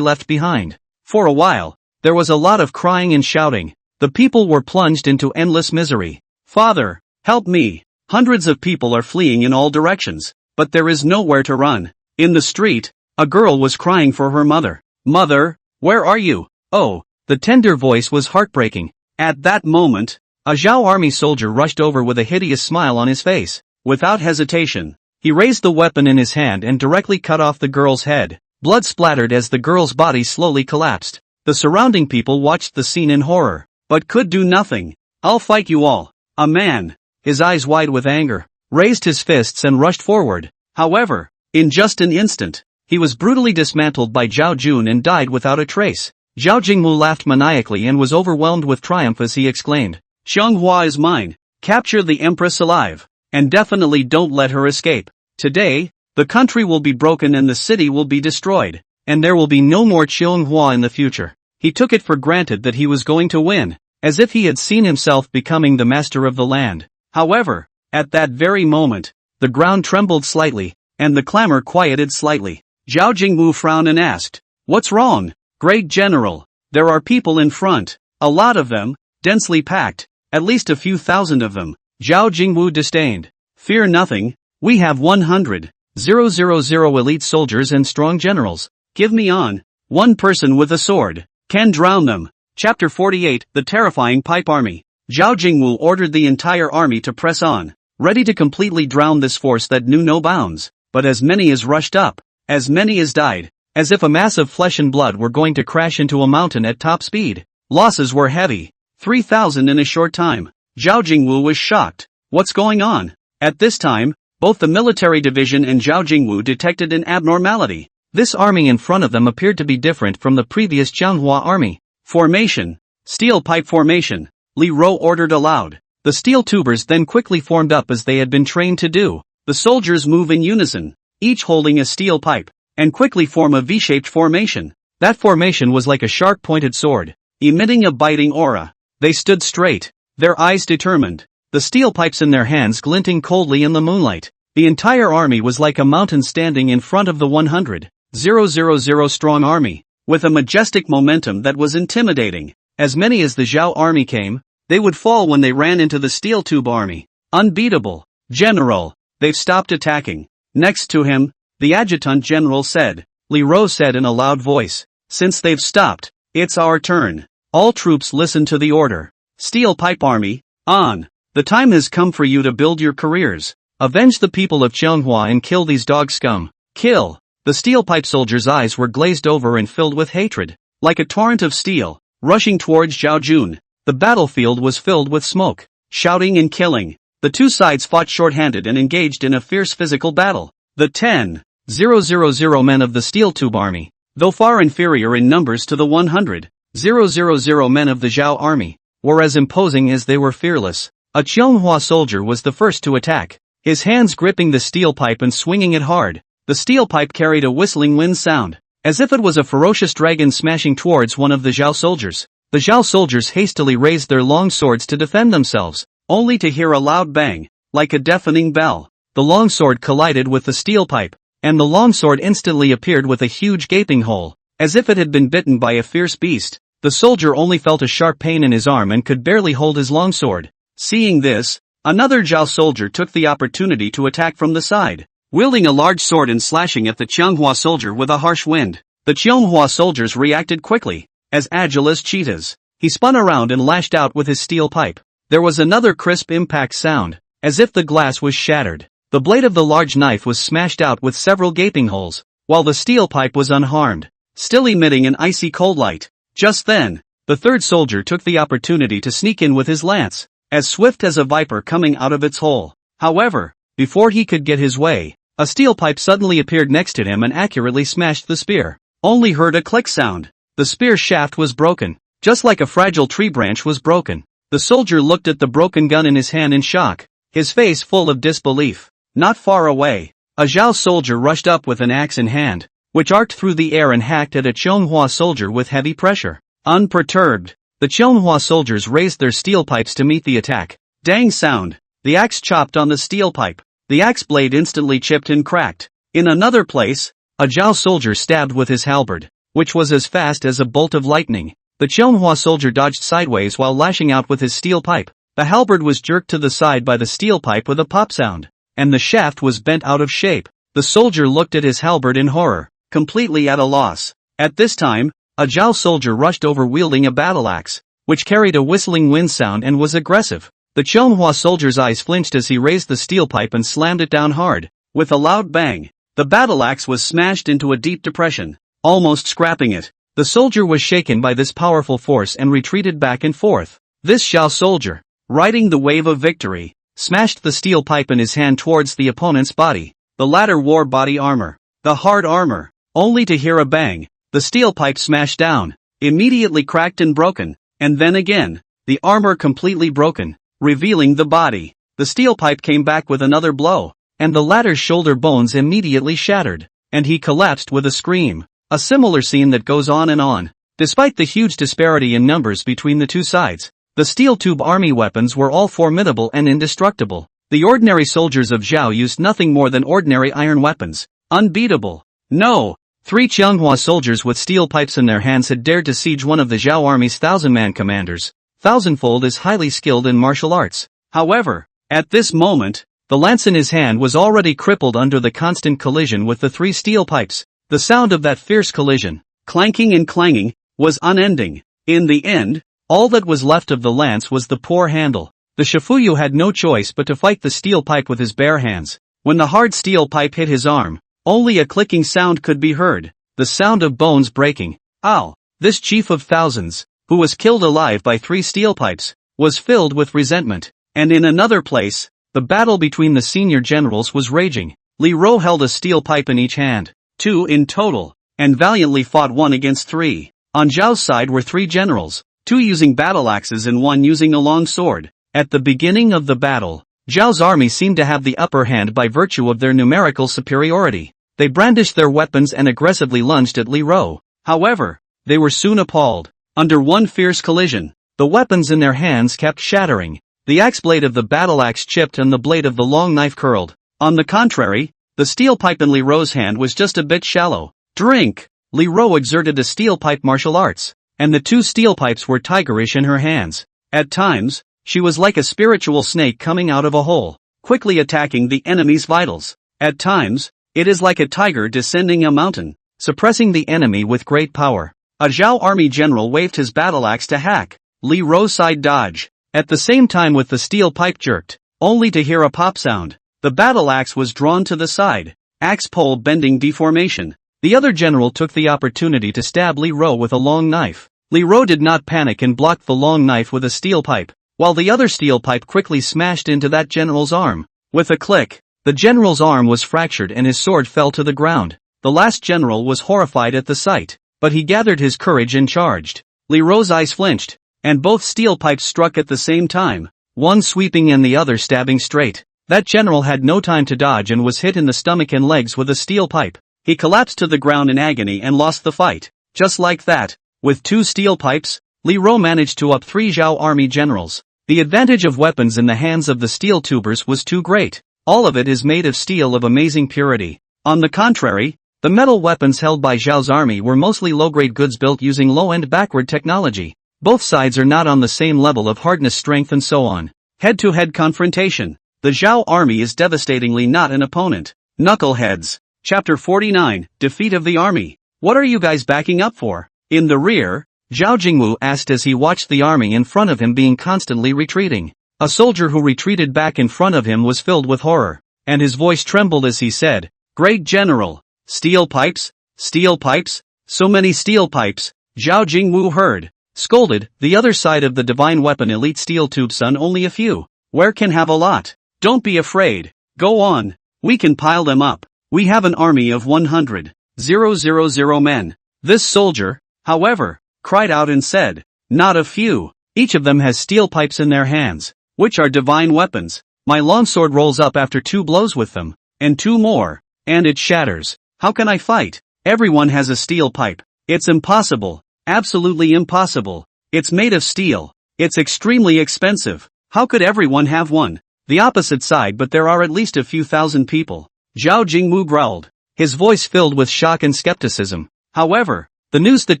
left behind. For a while, there was a lot of crying and shouting. The people were plunged into endless misery. Father, help me. Hundreds of people are fleeing in all directions, but there is nowhere to run. In the street, a girl was crying for her mother. Mother, where are you? Oh, the tender voice was heartbreaking. At that moment, a Zhao army soldier rushed over with a hideous smile on his face. Without hesitation, he raised the weapon in his hand and directly cut off the girl's head. Blood splattered as the girl's body slowly collapsed. The surrounding people watched the scene in horror, but could do nothing. I'll fight you all. A man, his eyes wide with anger, raised his fists and rushed forward. However, in just an instant, he was brutally dismantled by Zhao Jun and died without a trace. Zhao Jingwu laughed maniacally and was overwhelmed with triumph as he exclaimed, "Qianghua is mine. Capture the empress alive, and definitely don't let her escape. Today, the country will be broken and the city will be destroyed, and there will be no more Qianghua in the future." He took it for granted that he was going to win, as if he had seen himself becoming the master of the land. However, at that very moment, the ground trembled slightly, and the clamor quieted slightly. Zhao Jingwu frowned and asked, "What's wrong, Great General?" "There are people in front. A lot of them, densely packed, at least a few thousand of them." Zhao Jingwu disdained. "Fear nothing, we have 100,000 elite soldiers and strong generals. Give me on. One person with a sword can drown them." Chapter 48, The Terrifying Pipe Army. Zhao Jingwu ordered the entire army to press on, ready to completely drown this force that knew no bounds, but as many as rushed up, as many as died, as if a mass of flesh and blood were going to crash into a mountain at top speed. Losses were heavy. 3,000 in a short time. Zhao Jingwu was shocked. What's going on? At this time, both the military division and Zhao Jingwu detected an abnormality. This army in front of them appeared to be different from the previous Qianghua army. Formation. Steel pipe formation. Li Rou ordered aloud. The steel tubers then quickly formed up as they had been trained to do. The soldiers move in unison, each holding a steel pipe, and quickly form a V-shaped formation. That formation was like a sharp-pointed sword, emitting a biting aura. They stood straight, their eyes determined, the steel pipes in their hands glinting coldly in the moonlight. The entire army was like a mountain standing in front of the 100,000 strong army, with a majestic momentum that was intimidating. As many as the Zhao army came, they would fall when they ran into the steel tube army. Unbeatable. General, they've stopped attacking. Next to him, the adjutant general said. Li Rou said in a loud voice, "Since they've stopped, it's our turn. All troops listen to the order. Steel pipe army, on. The time has come for you to build your careers. Avenge the people of Qianghua and kill these dog scum. Kill." The steel pipe soldiers' eyes were glazed over and filled with hatred. Like a torrent of steel, rushing towards Zhao Jun, the battlefield was filled with smoke, shouting and killing. The two sides fought short-handed and engaged in a fierce physical battle. The 10,000 men of the steel tube army, though far inferior in numbers to the 100,000 men of the Zhao army, were as imposing as they were fearless. A Qianghua soldier was the first to attack, his hands gripping the steel pipe and swinging it hard. The steel pipe carried a whistling wind sound, as if it was a ferocious dragon smashing towards one of the Zhao soldiers. The Zhao soldiers hastily raised their long swords to defend themselves, only to hear a loud bang, like a deafening bell. The long sword collided with the steel pipe, and the long sword instantly appeared with a huge gaping hole, as if it had been bitten by a fierce beast. The soldier only felt a sharp pain in his arm and could barely hold his long sword. Seeing this, another Zhao soldier took the opportunity to attack from the side, wielding a large sword and slashing at the Qianghua soldier with a harsh wind. The Qianghua soldiers reacted quickly, as agile as cheetahs. He spun around and lashed out with his steel pipe. There was another crisp impact sound, as if the glass was shattered. The blade of the large knife was smashed out with several gaping holes, while the steel pipe was unharmed, still emitting an icy cold light. Just then, the third soldier took the opportunity to sneak in with his lance, as swift as a viper coming out of its hole. However, before he could get his way, a steel pipe suddenly appeared next to him and accurately smashed the spear. Only heard a click sound. The spear shaft was broken, just like a fragile tree branch was broken. The soldier looked at the broken gun in his hand in shock, his face full of disbelief. Not far away, a Zhao soldier rushed up with an axe in hand, which arced through the air and hacked at a Qianghua soldier with heavy pressure. Unperturbed, the Qianghua soldiers raised their steel pipes to meet the attack. Dang sound! The axe chopped on the steel pipe. The axe blade instantly chipped and cracked. In another place, a Zhao soldier stabbed with his halberd, which was as fast as a bolt of lightning. The Qianghua soldier dodged sideways while lashing out with his steel pipe. The halberd was jerked to the side by the steel pipe with a pop sound, and the shaft was bent out of shape. The soldier looked at his halberd in horror, completely at a loss. At this time, a Zhao soldier rushed over wielding a battle axe, which carried a whistling wind sound and was aggressive. The Chonghua soldier's eyes flinched as he raised the steel pipe and slammed it down hard. With a loud bang, the battle axe was smashed into a deep depression, almost scrapping it. The soldier was shaken by this powerful force and retreated back and forth. This Zhao soldier, riding the wave of victory, smashed the steel pipe in his hand towards the opponent's body. The latter wore body armor, the hard armor, only to hear a bang. The steel pipe smashed down, immediately cracked and broken, and then again, the armor completely broken, revealing the body. The steel pipe came back with another blow, and the latter's shoulder bones immediately shattered, and he collapsed with a scream. A similar scene that goes on and on. Despite the huge disparity in numbers between the two sides, the steel tube army weapons were all formidable and indestructible. The ordinary soldiers of Zhao used nothing more than ordinary iron weapons. Unbeatable. No! 3 Chonghua soldiers with steel pipes in their hands had dared to siege one of the Zhao army's 1,000-man commanders. Thousandfold is highly skilled in martial arts. However, at this moment, the lance in his hand was already crippled under the constant collision with the 3 steel pipes. The sound of that fierce collision, clanking and clanging, was unending. In the end, all that was left of the lance was the poor handle. The Shifuyu had no choice but to fight the steel pipe with his bare hands. When the hard steel pipe hit his arm, only a clicking sound could be heard, the sound of bones breaking. Ow! This chief of thousands, who was killed alive by 3 steel pipes, was filled with resentment. And in another place, the battle between the senior generals was raging. Li Rou held a steel pipe in each hand. 2 in total, and valiantly fought 1 against 3. On Zhao's side were 3 generals, 2 using battle axes and 1 using a long sword. At the beginning of the battle, Zhao's army seemed to have the upper hand by virtue of their numerical superiority. They brandished their weapons and aggressively lunged at Li Rou. However, they were soon appalled. Under one fierce collision, the weapons in their hands kept shattering. The axe blade of the battle axe chipped and the blade of the long knife curled. On the contrary, the steel pipe in Li Rou's hand was just a bit shallow. Drink! Li Rou exerted a steel pipe martial arts, and the 2 steel pipes were tigerish in her hands. At times, she was like a spiritual snake coming out of a hole, quickly attacking the enemy's vitals. At times, it is like a tiger descending a mountain, suppressing the enemy with great power. A Zhao army general waved his battle axe to hack Li Rou's side dodge, at the same time with the steel pipe jerked, only to hear a pop sound. The battle axe was drawn to the side, axe pole bending deformation. The other general took the opportunity to stab Li Rou with a long knife. Li Rou did not panic and blocked the long knife with a steel pipe, while the other steel pipe quickly smashed into that general's arm. With a click, the general's arm was fractured and his sword fell to the ground. The last general was horrified at the sight, but he gathered his courage and charged. Li Rou's eyes flinched, and both steel pipes struck at the same time, one sweeping and the other stabbing straight. That general had no time to dodge and was hit in the stomach and legs with a steel pipe. He collapsed to the ground in agony and lost the fight. Just like that, with 2 steel pipes, Li Rou managed to up 3 Zhao army generals. The advantage of weapons in the hands of the steel tubers was too great. All of it is made of steel of amazing purity. On the contrary, the metal weapons held by Zhao's army were mostly low-grade goods built using low-end backward technology. Both sides are not on the same level of hardness, strength and so on. Head-to-head confrontation. The Zhao army is devastatingly not an opponent. Knuckleheads. Chapter 49, Defeat of the Army. What are you guys backing up for? In the rear, Zhao Jingwu asked as he watched the army in front of him being constantly retreating. A soldier who retreated back in front of him was filled with horror, and his voice trembled as he said, "Great General! Steel pipes? Steel pipes? So many steel pipes!" Zhao Jingwu heard, scolded, "The other side of the divine weapon elite steel tube, son, only a few. Where can have a lot? Don't be afraid. Go on. We can pile them up. We have an army of 100,000 men." This soldier, however, cried out and said, "Not a few. Each of them has steel pipes in their hands, which are divine weapons. My longsword rolls up after 2 blows with them, and 2 more, and it shatters. How can I fight? Everyone has a steel pipe. It's impossible. Absolutely impossible. It's made of steel. It's extremely expensive. How could everyone have one? The opposite side, but there are at least a few thousand people." Zhao Jingwu growled, his voice filled with shock and skepticism. However, the news that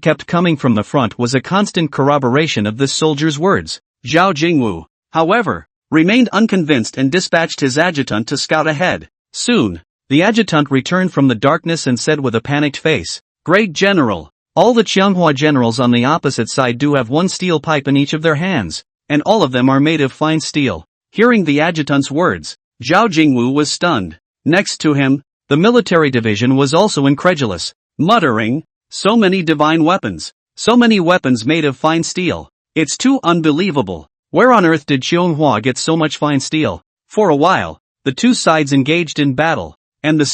kept coming from the front was a constant corroboration of this soldier's words. Zhao Jingwu, however, remained unconvinced and dispatched his adjutant to scout ahead. Soon, the adjutant returned from the darkness and said with a panicked face, "Great General, all the Qianghua generals on the opposite side do have one steel pipe in each of their hands, and all of them are made of fine steel." Hearing the adjutant's words, Zhao Jingwu was stunned. Next to him, the military division was also incredulous, muttering, "So many divine weapons, so many weapons made of fine steel. It's too unbelievable. Where on earth did Qianghua get so much fine steel?" For a while, the two sides engaged in battle, and the